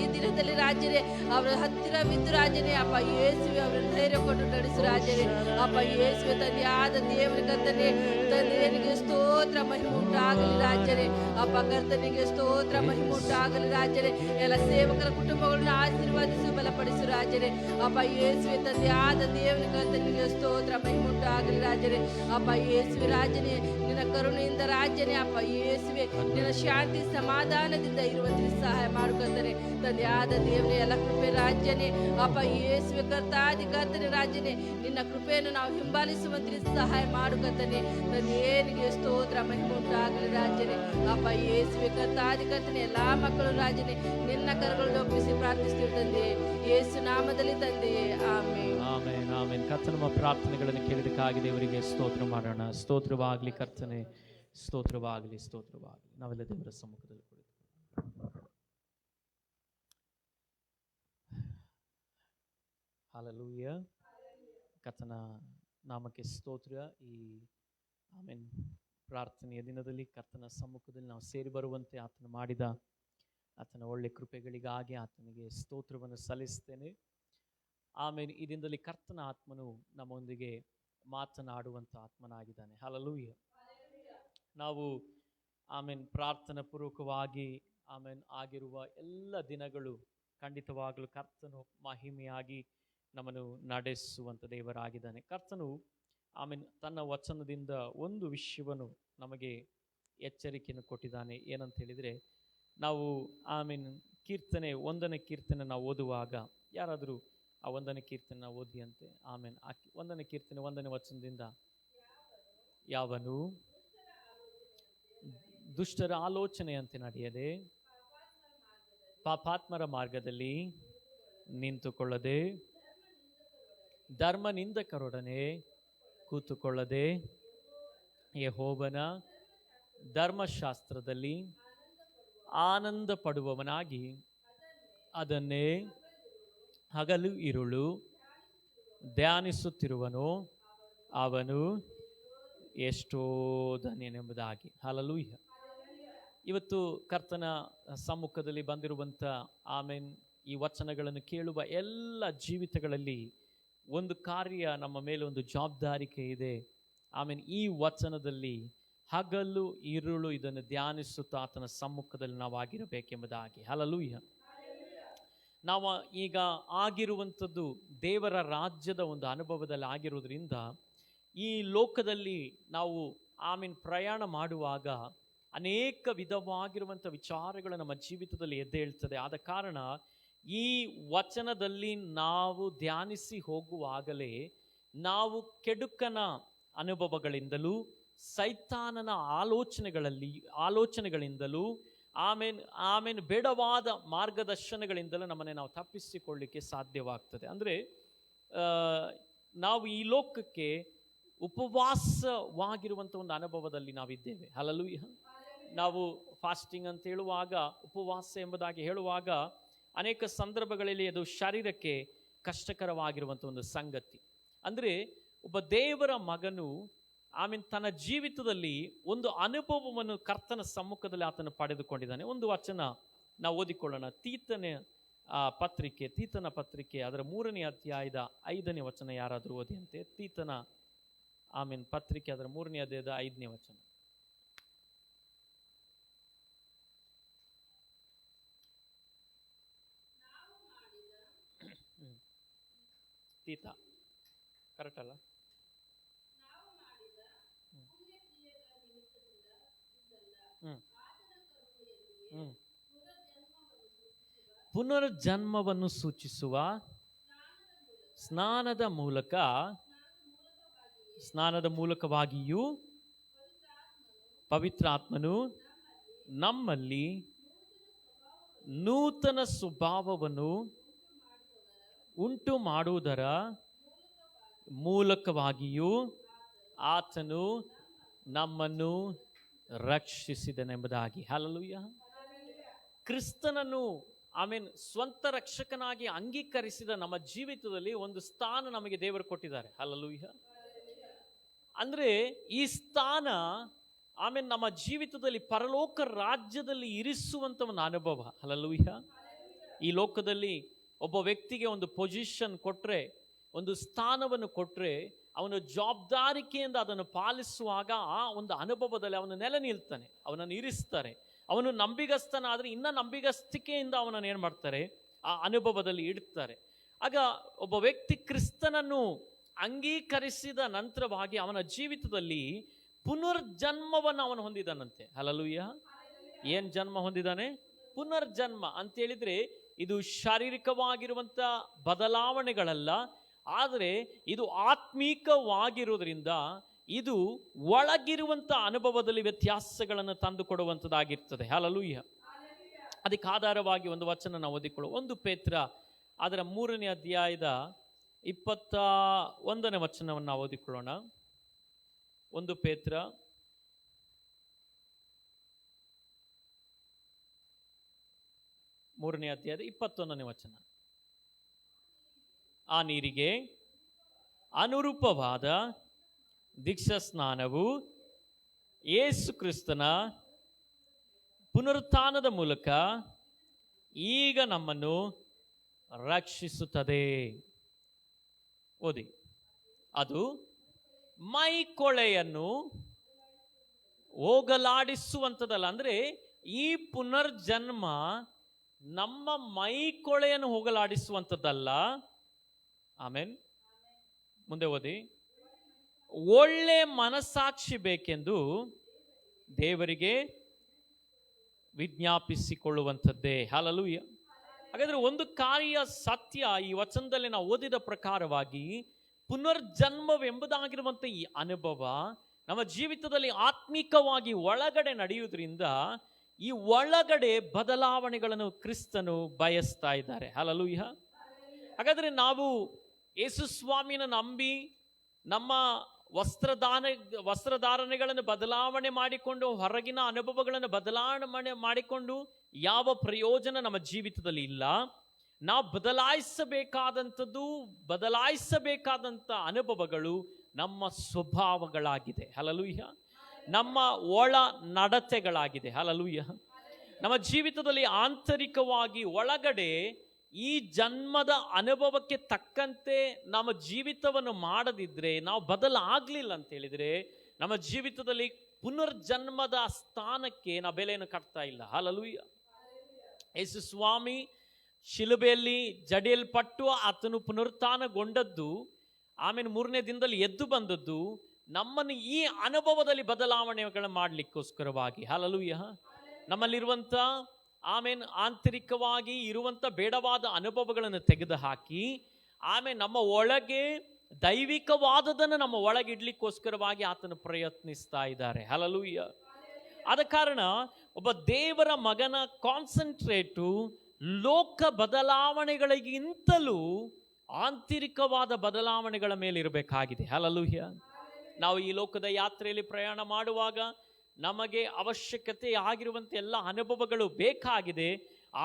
ಈ ದಿನದಲ್ಲಿ ರಾಜ್ಯನೇ ಅವರ ಹತ್ತಿರವಿದ್ದು ರಾಜ್ಯನೇ. ಅಪ್ಪ ಯೇಸುವೆ ಅವರನ್ನು ಧೈರ್ಯ ಕೊಟ್ಟು ನಡೆಸು ರಾಜ್ಯನೇ. ಅಪ್ಪ ಯೇಸುವೆ ತಂದೆಯಾದ ದೇವರ ಕರ್ತನೆ ತಂದೆಯನಿಗೆ ಸ್ತೋತ್ರ ಮಹಿಮೆ ಉಂಟಾಗಲಿ ರಾಜ್ಯನೇ. ಅಪ್ಪ ಕರ್ತನಿಗೆ ಸ್ತೋತ್ರ ಮಹಿಮೆ ಉಂಟಾಗಲಿ ರಾಜ್ಯನೇ. ಎಲ್ಲ ಸೇವಕರ ಕುಟುಂಬಗಳನ್ನು ಆಶೀರ್ವಾದಿಸು ಬಲಪಡಿಸು ರಾಜ್ಯನೇ. ಅಪ್ಪ ಯೇಸುವೆ ತಂದೆಯಾದ ದೇವರ ಕರ್ತನಿಗೆ ಸ್ತೋತ್ರ ಮಹಿಮೆ ಉಂಟಾಗಲಿ ರಾಜ್ಯನೇ. ಅಪ್ಪ ಯೇಸುವೆ ರಾಜ್ಯನೇ ನಿನ್ನ ಕರುಣೆಯಿಂದ ರಾಜ್ಯನೇ. ಅಪ್ಪ ಯೇಸುವೆ ನಿನ್ನ ಶಾಂತಿ ಸಮಾಧಾನದಿಂದ ಇರುವಂತೆ ಸಹಾಯ ಮಾಡುಕಂತಾನೆ ತಂದೆಯಾದ ದೇವನೇ. ಎಲ್ಲ ಕೃಪೆ ರಾಜ್ಯನೇ. ಅಪ್ಪ ಯೇಸುವೆ ಕರ್ತಾದಿ ಕರ್ತನೆ ರಾಜ್ಯನೇ ನಿನ್ನ ಕೃಪೆಯನ್ನು ನಾವು ಹಿಂಬಾಲಿಸುವಂತೆ ಸಹಾಯ ಮಾಡುಕಂತಾನೆ ತಂದೆಯನಿಗೆ ಸ್ತೋತ್ರ ಮಹಿಮೆ ಉಂಟಾಗಲಿ ರಾಜ್ಯನೇ. ಅಪ್ಪ ಯೇಸುವೆ ಕರ್ತಾದಿ ಕರ್ತನೆ ಎಲ್ಲಾ ಮಕ್ಕಳು ರಾಜ್ಯನೇ ನಿನ್ನ ಕರಗಳನ್ನು ಒಪ್ಪಿಸಿ ಪ್ರಾರ್ಥಿಸ್ತೀವಿ ತಂದೆ ಯೇಸು ನಾಮದಲ್ಲಿ ತಂದೆಯೇ ಆಮೆನ್. Amen amen. ಕರ್ತನ ನಮ್ಮ ಪ್ರಾರ್ಥನೆಗಳನ್ನು ಕೇಳಿದಕ್ಕಾಗಿ ದೇವರಿಗೆ ಸ್ತೋತ್ರ ಮಾಡೋಣ. ಸ್ತೋತ್ರವಾಗಲಿ ಕರ್ತನೆ, ಸ್ತೋತ್ರವಾಗಲಿ, ಸ್ತೋತ್ರವಾಗಲಿ. ನಾವೆಲ್ಲ ದೇವರ ಸಮ್ಮುಖದಲ್ಲಿ ಕುಳಿತು ಹಲ್ಲೆಲೂಯಾ. ಕರ್ತನ ನಾಮಕ್ಕೆ ಸ್ತೋತ್ರ. ಈ ಆಮೆನ್ ಪ್ರಾರ್ಥನೆಯ ದಿನದಲ್ಲಿ ಕರ್ತನ ಸಮ್ಮುಖದಲ್ಲಿ ನಾವು ಸೇರಿ ಬರುವಂತೆ ಆತನ ಮಾಡಿದ ಆತನ ಒಳ್ಳೆ ಕೃಪೆಗಳಿಗಾಗಿ ಆತನಿಗೆ ಸ್ತೋತ್ರವನ್ನು ಸಲ್ಲಿಸ್ತೇನೆ. ಆಮೇಲೆ ಈ ದಿನದಲ್ಲಿ ಕರ್ತನ ಆತ್ಮನು ನಮ್ಮೊಂದಿಗೆ ಮಾತನಾಡುವಂಥ ಆತ್ಮನಾಗಿದ್ದಾನೆ. ಹಲ್ಲೆಲೂಯಾ. ನಾವು ಆಮೇನ್ ಪ್ರಾರ್ಥನಾ ಪೂರ್ವಕವಾಗಿ ಆಮೇನ್ ಆಗಿರುವ ಎಲ್ಲ ದಿನಗಳು ಖಂಡಿತವಾಗಲೂ ಕರ್ತನು ಮಹಿಮೆಯಾಗಿ ನಮ್ಮನ್ನು ನಡೆಸುವಂಥ ದೇವರಾಗಿದ್ದಾನೆ. ಕರ್ತನು ಆಮೇನ್ ತನ್ನ ವಚನದಿಂದ ಒಂದು ವಿಷಯವನ್ನು ನಮಗೆ ಎಚ್ಚರಿಕೆಯನ್ನು ಕೊಟ್ಟಿದ್ದಾನೆ. ಏನಂತ ಹೇಳಿದರೆ, ನಾವು ಆಮೇನ್ ಕೀರ್ತನೆ 1ನೇ ಕೀರ್ತನೆ ನಾವು ಓದುವಾಗ, ಯಾರಾದರೂ ಆ 1ನೇ ಕೀರ್ತನೆ ಓದಿ ಅಂತೆ. ಆಮೇನ್ ಆ 1ನೇ ಕೀರ್ತನೆ 1ನೇ ವಚನದಿಂದ, ಯಾವನು ದುಷ್ಟರ ಆಲೋಚನೆಯಂತೆ ನಡೆಯದೆ ಪಾಪಾತ್ಮರ ಮಾರ್ಗದಲ್ಲಿ ನಿಂತುಕೊಳ್ಳದೆ ಧರ್ಮನಿಂದಕರೊಡನೆ ಕೂತುಕೊಳ್ಳದೆ ಯೆಹೋವನ ಧರ್ಮಶಾಸ್ತ್ರದಲ್ಲಿ ಆನಂದ ಪಡುವವನಾಗಿ ಅದನ್ನೇ ಹಗಲು ಇರುಳು ಧ್ಯಾನಿಸುತ್ತಿರುವನು, ಅವನು ಎಷ್ಟೋ ಧನ್ಯನೆಂಬುದಾಗಿ. ಹಲ್ಲೆಲೂಯಾ. ಇವತ್ತು ಕರ್ತನ ಸಮ್ಮುಖದಲ್ಲಿ ಬಂದಿರುವಂಥ ಆಮೇನ್ ಈ ವಚನಗಳನ್ನು ಕೇಳುವ ಎಲ್ಲ ಜೀವಿತಗಳಲ್ಲಿ ಒಂದು ಕಾರ್ಯ ನಮ್ಮ ಮೇಲೆ, ಒಂದು ಜವಾಬ್ದಾರಿಕೆ ಇದೆ. ಆಮೇನ್ ಈ ವಚನದಲ್ಲಿ ಹಗಲು ಇರುಳು ಇದನ್ನು ಧ್ಯಾನಿಸುತ್ತಾ ಆತನ ಸಮ್ಮುಖದಲ್ಲಿ ನಾವು ಆಗಿರಬೇಕೆಂಬುದಾಗಿ. ಹಲ್ಲೆಲೂಯಾ. ನಾವು ಈಗ ಆಗಿರುವಂಥದ್ದು ದೇವರ ರಾಜ್ಯದ ಒಂದು ಅನುಭವದಲ್ಲಿ ಆಗಿರೋದ್ರಿಂದ ಈ ಲೋಕದಲ್ಲಿ ನಾವು ಪ್ರಯಾಣ ಮಾಡುವಾಗ ಅನೇಕ ವಿಧವಾಗಿರುವಂಥ ವಿಚಾರಗಳು ನಮ್ಮ ಜೀವಿತದಲ್ಲಿ ಎದ್ದೇಳ್ತದೆ. ಆದ ಕಾರಣ ಈ ವಚನದಲ್ಲಿ ನಾವು ಧ್ಯಾನಿಸಿ ಹೋಗುವಾಗಲೇ ನಾವು ಕೆಡುಕನ ಅನುಭವಗಳಿಂದಲೂ ಸೈತಾನನ ಆಲೋಚನೆಗಳಿಂದಲೂ ಆಮೇನ್ ಬೇಡವಾದ ಮಾರ್ಗದರ್ಶನಗಳಿಂದಲೂ ನಮ್ಮನ್ನೇ ನಾವು ತಪ್ಪಿಸಿಕೊಳ್ಳಿಕ್ಕೆ ಸಾಧ್ಯವಾಗ್ತದೆ. ಅಂದರೆ ನಾವು ಈ ಲೋಕಕ್ಕೆ ಉಪವಾಸವಾಗಿರುವಂಥ ಒಂದು ಅನುಭವದಲ್ಲಿ ನಾವಿದ್ದೇವೆ. ಹಲ್ಲೆಲೂಯಾ. ನಾವು ಫಾಸ್ಟಿಂಗ್ ಅಂತ ಹೇಳುವಾಗ, ಉಪವಾಸ ಎಂಬುದಾಗಿ ಹೇಳುವಾಗ ಅನೇಕ ಸಂದರ್ಭಗಳಲ್ಲಿ ಅದು ಶರೀರಕ್ಕೆ ಕಷ್ಟಕರವಾಗಿರುವಂಥ ಒಂದು ಸಂಗತಿ. ಅಂದರೆ ಒಬ್ಬ ದೇವರ ಮಗನು ತನ್ನ ಜೀವಿತದಲ್ಲಿ ಒಂದು ಅನುಭವವನ್ನು ಕರ್ತನ ಸಮ್ಮುಖದಲ್ಲಿ ಆತನು ಪಡೆದುಕೊಂಡಿದ್ದಾನೆ. ಒಂದು ವಚನ ನಾವು ಓದಿಕೊಳ್ಳೋಣ. ತೀತನ ಪತ್ರಿಕೆ ಅದರ 3ನೇ ಅಧ್ಯಾಯದ 5ನೇ ವಚನ ಯಾರಾದರೂ ಓದಿಯಂತೆ. ತೀತನ ಪತ್ರಿಕೆ ಅದರ 3ನೇ ಅಧ್ಯಾಯದ 5ನೇ ವಚನ. ತೀತ ಕರೆಕ್ಟ್ ಅಲ್ಲ? ಪುನರ್ಜನ್ಮವನ್ನು ಸೂಚಿಸುವ ಸ್ನಾನದ ಮೂಲಕವಾಗಿಯೂ ಪವಿತ್ರಾತ್ಮನು ನಮ್ಮಲ್ಲಿ ನೂತನ ಸ್ವಭಾವವನ್ನು ಉಂಟು ಮಾಡುವುದರ ಮೂಲಕವಾಗಿಯೂ ಆತನು ನಮ್ಮನ್ನು ರಕ್ಷಿಸಿದನೆಂಬುದಾಗಿ. ಹಲ್ಲೆಲೂಯಾ. ಕ್ರಿಸ್ತನನ್ನು ಸ್ವಂತ ರಕ್ಷಕನಾಗಿ ಅಂಗೀಕರಿಸಿದ ನಮ್ಮ ಜೀವಿತದಲ್ಲಿ ಒಂದು ಸ್ಥಾನ ನಮಗೆ ದೇವರು ಕೊಟ್ಟಿದ್ದಾರೆ. ಹಲ್ಲೆಲೂಯಾ. ಅಂದ್ರೆ ಈ ಸ್ಥಾನ ನಮ್ಮ ಜೀವಿತದಲ್ಲಿ ಪರಲೋಕ ರಾಜ್ಯದಲ್ಲಿ ಇರಿಸುವಂತ ಒಂದು ಅನುಭವ. ಹಲ್ಲೆಲೂಯಾ. ಈ ಲೋಕದಲ್ಲಿ ಒಬ್ಬ ವ್ಯಕ್ತಿಗೆ ಒಂದು ಪೊಸಿಷನ್ ಕೊಟ್ರೆ, ಒಂದು ಸ್ಥಾನವನ್ನು ಕೊಟ್ರೆ, ಅವನು ಜವಾಬ್ದಾರಿಕೆಯಿಂದ ಅದನ್ನು ಪಾಲಿಸುವಾಗ ಆ ಒಂದು ಅನುಭವದಲ್ಲಿ ಅವನು ನೆಲೆ ನಿಲ್ತಾನೆ, ಅವನನ್ನು ಇರಿಸ್ತಾರೆ. ಅವನು ನಂಬಿಗಸ್ತನಾದ್ರೆ ಇನ್ನ ನಂಬಿಗಸ್ತಿಕೆಯಿಂದ ಅವನನ್ನು ಏನು ಮಾಡ್ತಾರೆ, ಆ ಅನುಭವದಲ್ಲಿ ಇಡ್ತಾರೆ. ಆಗ ಒಬ್ಬ ವ್ಯಕ್ತಿ ಕ್ರಿಸ್ತನನ್ನು ಅಂಗೀಕರಿಸಿದ ನಂತರವಾಗಿ ಅವನ ಜೀವಿತದಲ್ಲಿ ಪುನರ್ಜನ್ಮವನ್ನು ಅವನು ಹೊಂದಿದಾನಂತೆ. ಹಲ್ಲೆಲೂಯಾ. ಏನ್ ಜನ್ಮ ಹೊಂದಿದಾನೆ? ಪುನರ್ಜನ್ಮ ಅಂತ ಹೇಳಿದ್ರೆ ಇದು ಶಾರೀರಿಕವಾಗಿರುವಂತ ಬದಲಾವಣೆಗಳಲ್ಲ, ಆದರೆ ಇದು ಆತ್ಮೀಕವಾಗಿರೋದ್ರಿಂದ ಇದು ಒಳಗಿರುವಂತ ಅನುಭವದಲ್ಲಿ ವ್ಯತ್ಯಾಸಗಳನ್ನು ತಂದು ಕೊಡುವಂಥದ್ದಾಗಿರ್ತದೆ. ಹಲ್ಲೆಲೂಯಾ. ಅದಕ್ಕೆ ಆಧಾರವಾಗಿ ಒಂದು ವಚನ ನಾವು ಓದಿಕೊಳ್ಳುವ. 1 ಪೇತ್ರ ಅದರ 3ನೇ ಅಧ್ಯಾಯದ 21ನೇ ವಚನವನ್ನು ನಾವು ಓದಿಕೊಳ್ಳೋಣ. 1 ಪೇತ್ರ 3ನೇ ಅಧ್ಯಾಯದ 21ನೇ ವಚನ. ಆ ನೀರಿಗೆ ಅನುರೂಪವಾದ ದೀಕ್ಷಾ ಸ್ನಾನವು ಯೇಸು ಕ್ರಿಸ್ತನ ಪುನರುತ್ಥಾನದ ಮೂಲಕ ಈಗ ನಮ್ಮನ್ನು ರಕ್ಷಿಸುತ್ತದೆ. ಓದಿ. ಅದು ಮೈಕೊಳೆಯನ್ನು ಹೋಗಲಾಡಿಸುವಂಥದ್ದಲ್ಲ. ಅಂದ್ರೆ ಈ ಪುನರ್ಜನ್ಮ ನಮ್ಮ ಮೈಕೊಳೆಯನ್ನು ಹೋಗಲಾಡಿಸುವಂಥದ್ದಲ್ಲ. ಆಮೇನ್. ಮುಂದೆ ಓದಿ. ಒಳ್ಳೆ ಮನಸ್ಸಾಕ್ಷಿ ಬೇಕೆಂದು ದೇವರಿಗೆ ವಿಜ್ಞಾಪಿಸಿಕೊಳ್ಳುವಂಥದ್ದೇ. ಹಲ್ಲೆಲೂಯಾ. ಹಾಗಾದ್ರೆ ಒಂದು ಕಾರ್ಯ ಸತ್ಯ, ಈ ವಚನದಲ್ಲಿ ನಾವು ಓದಿದ ಪ್ರಕಾರವಾಗಿ ಪುನರ್ಜನ್ಮವೆಂಬುದಾಗಿರುವಂಥ ಈ ಅನುಭವ ನಮ್ಮ ಜೀವಿತದಲ್ಲಿ ಆತ್ಮಿಕವಾಗಿ ಒಳಗಡೆ ನಡೆಯುವುದರಿಂದ ಈ ಒಳಗಡೆ ಬದಲಾವಣೆಗಳನ್ನು ಕ್ರಿಸ್ತನು ಬಯಸ್ತಾ ಇದ್ದಾರೆ. ಹಲ್ಲೆಲೂಯಾ. ಹಾಗಾದ್ರೆ ನಾವು ಯೇಸು ಸ್ವಾಮಿನ ನಂಬಿ ನಮ್ಮ ವಸ್ತ್ರಧಾರಣೆಗಳನ್ನು ಬದಲಾವಣೆ ಮಾಡಿಕೊಂಡು, ಹೊರಗಿನ ಅನುಭವಗಳನ್ನು ಬದಲಾವಣೆ ಮಾಡಿಕೊಂಡು ಯಾವ ಪ್ರಯೋಜನ ನಮ್ಮ ಜೀವಿತದಲ್ಲಿ ಇಲ್ಲ. ನಾವು ಬದಲಾಯಿಸಬೇಕಾದಂಥ ಅನುಭವಗಳು ನಮ್ಮ ಸ್ವಭಾವಗಳಾಗಿದೆ. ಹಲ್ಲೆಲೂಯಾ. ನಮ್ಮ ಒಳ ನಡತೆಗಳಾಗಿದೆ. ಹಲ್ಲೆಲೂಯಾ. ನಮ್ಮ ಜೀವಿತದಲ್ಲಿ ಆಂತರಿಕವಾಗಿ ಒಳಗಡೆ ಈ ಜನ್ಮದ ಅನುಭವಕ್ಕೆ ತಕ್ಕಂತೆ ನಮ್ಮ ಜೀವಿತವನ್ನು ಮಾಡದಿದ್ರೆ, ನಾವು ಬದಲಾಗಲಿಲ್ಲ ಅಂತ ಹೇಳಿದ್ರೆ, ನಮ್ಮ ಜೀವಿತದಲ್ಲಿ ಪುನರ್ಜನ್ಮದ ಸ್ಥಾನಕ್ಕೆ ನಾವು ಬೆಲೆಯನ್ನು ಕಟ್ತಾ ಇಲ್ಲ. ಹಲ್ಲೆಲೂಯಾ. ಯೇಸು ಸ್ವಾಮಿ ಶಿಲುಬೆಯಲ್ಲಿ ಜಡಿಯಲ್ಪಟ್ಟು ಆತನು ಪುನರುತ್ಥಾನಗೊಂಡದ್ದು, ಆಮೇಲೆ 3ನೇ ದಿನದಲ್ಲಿ ಎದ್ದು ಬಂದದ್ದು ನಮ್ಮನ್ನು ಈ ಅನುಭವದಲ್ಲಿ ಬದಲಾವಣೆಗಳನ್ನು ಮಾಡಲಿಕ್ಕೋಸ್ಕರವಾಗಿ. ಹಲ್ಲೆಲೂಯಾ. ನಮ್ಮಲ್ಲಿರುವಂಥ ಆಂತರಿಕವಾಗಿ ಇರುವಂಥ ಬೇಡವಾದ ಅನುಭವಗಳನ್ನು ತೆಗೆದುಹಾಕಿ, ಆಮೇಲೆ ನಮ್ಮ ಒಳಗೆ ದೈವಿಕವಾದದನ್ನು ನಮ್ಮ ಒಳಗೆ ಇಡ್ಲಿಕ್ಕೋಸ್ಕರವಾಗಿ ಆತನು ಪ್ರಯತ್ನಿಸ್ತಾ ಇದ್ದಾರೆ. ಹಲ್ಲೆಲೂಯಾ. ಆದ ಕಾರಣ ಒಬ್ಬ ದೇವರ ಮಗನ ಕಾನ್ಸಂಟ್ರೇಟು ಲೋಕ ಬದಲಾವಣೆಗಳಿಗಿಂತಲೂ ಆಂತರಿಕವಾದ ಬದಲಾವಣೆಗಳ ಮೇಲೆ ಇರಬೇಕಾಗಿದೆ. ಹಲ್ಲೆಲೂಯಾ. ನಾವು ಈ ಲೋಕದ ಯಾತ್ರೆಯಲ್ಲಿ ಪ್ರಯಾಣ ಮಾಡುವಾಗ ನಮಗೆ ಅವಶ್ಯಕತೆ ಆಗಿರುವಂಥ ಎಲ್ಲ ಅನುಭವಗಳು ಬೇಕಾಗಿದೆ.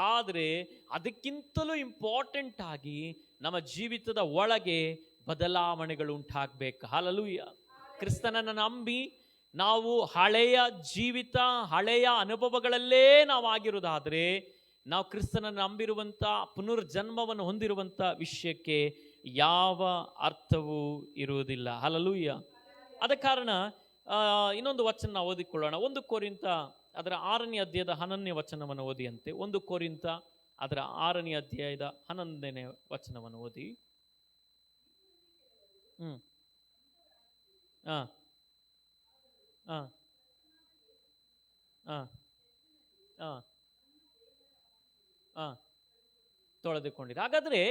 ಆದರೆ ಅದಕ್ಕಿಂತಲೂ ಇಂಪಾರ್ಟೆಂಟ್ ಆಗಿ ನಮ್ಮ ಜೀವಿತದ ಒಳಗೆ ಬದಲಾವಣೆಗಳು ಉಂಟಾಗಬೇಕು. ಹಲ್ಲೆಲೂಯಾ. ಕ್ರಿಸ್ತನನ್ನು ನಂಬಿ ನಾವು ಹಳೆಯ ಜೀವಿತ, ಹಳೆಯ ಅನುಭವಗಳಲ್ಲೇ ನಾವು ಆಗಿರೋದಾದರೆ, ನಾವು ಕ್ರಿಸ್ತನನ್ನು ನಂಬಿರುವಂಥ ಪುನರ್ಜನ್ಮವನ್ನು ಹೊಂದಿರುವಂಥ ವಿಷಯಕ್ಕೆ ಯಾವ ಅರ್ಥವೂ ಇರುವುದಿಲ್ಲ. ಹಲ್ಲೆಲೂಯಾ. ಆದ ಕಾರಣ ಇನ್ನೊಂದು ವಚನ ನಾವು ಓದಿಕೊಳ್ಳೋಣ. 1 ಕೊರಿಂಥ ಅದರ 6ನೇ ಅಧ್ಯಾಯದ 11ನೇ ವಚನವನ್ನು ಓದಿಯಂತೆ. 1 ಕೊರಿಂಥ ಅದರ 6ನೇ ಅಧ್ಯಾಯದ 11ನೇ ವಚನವನ್ನು ಓದಿ. ತೊಳೆದುಕೊಂಡಿದೆ. ಹಾಗಾದ್ರೆ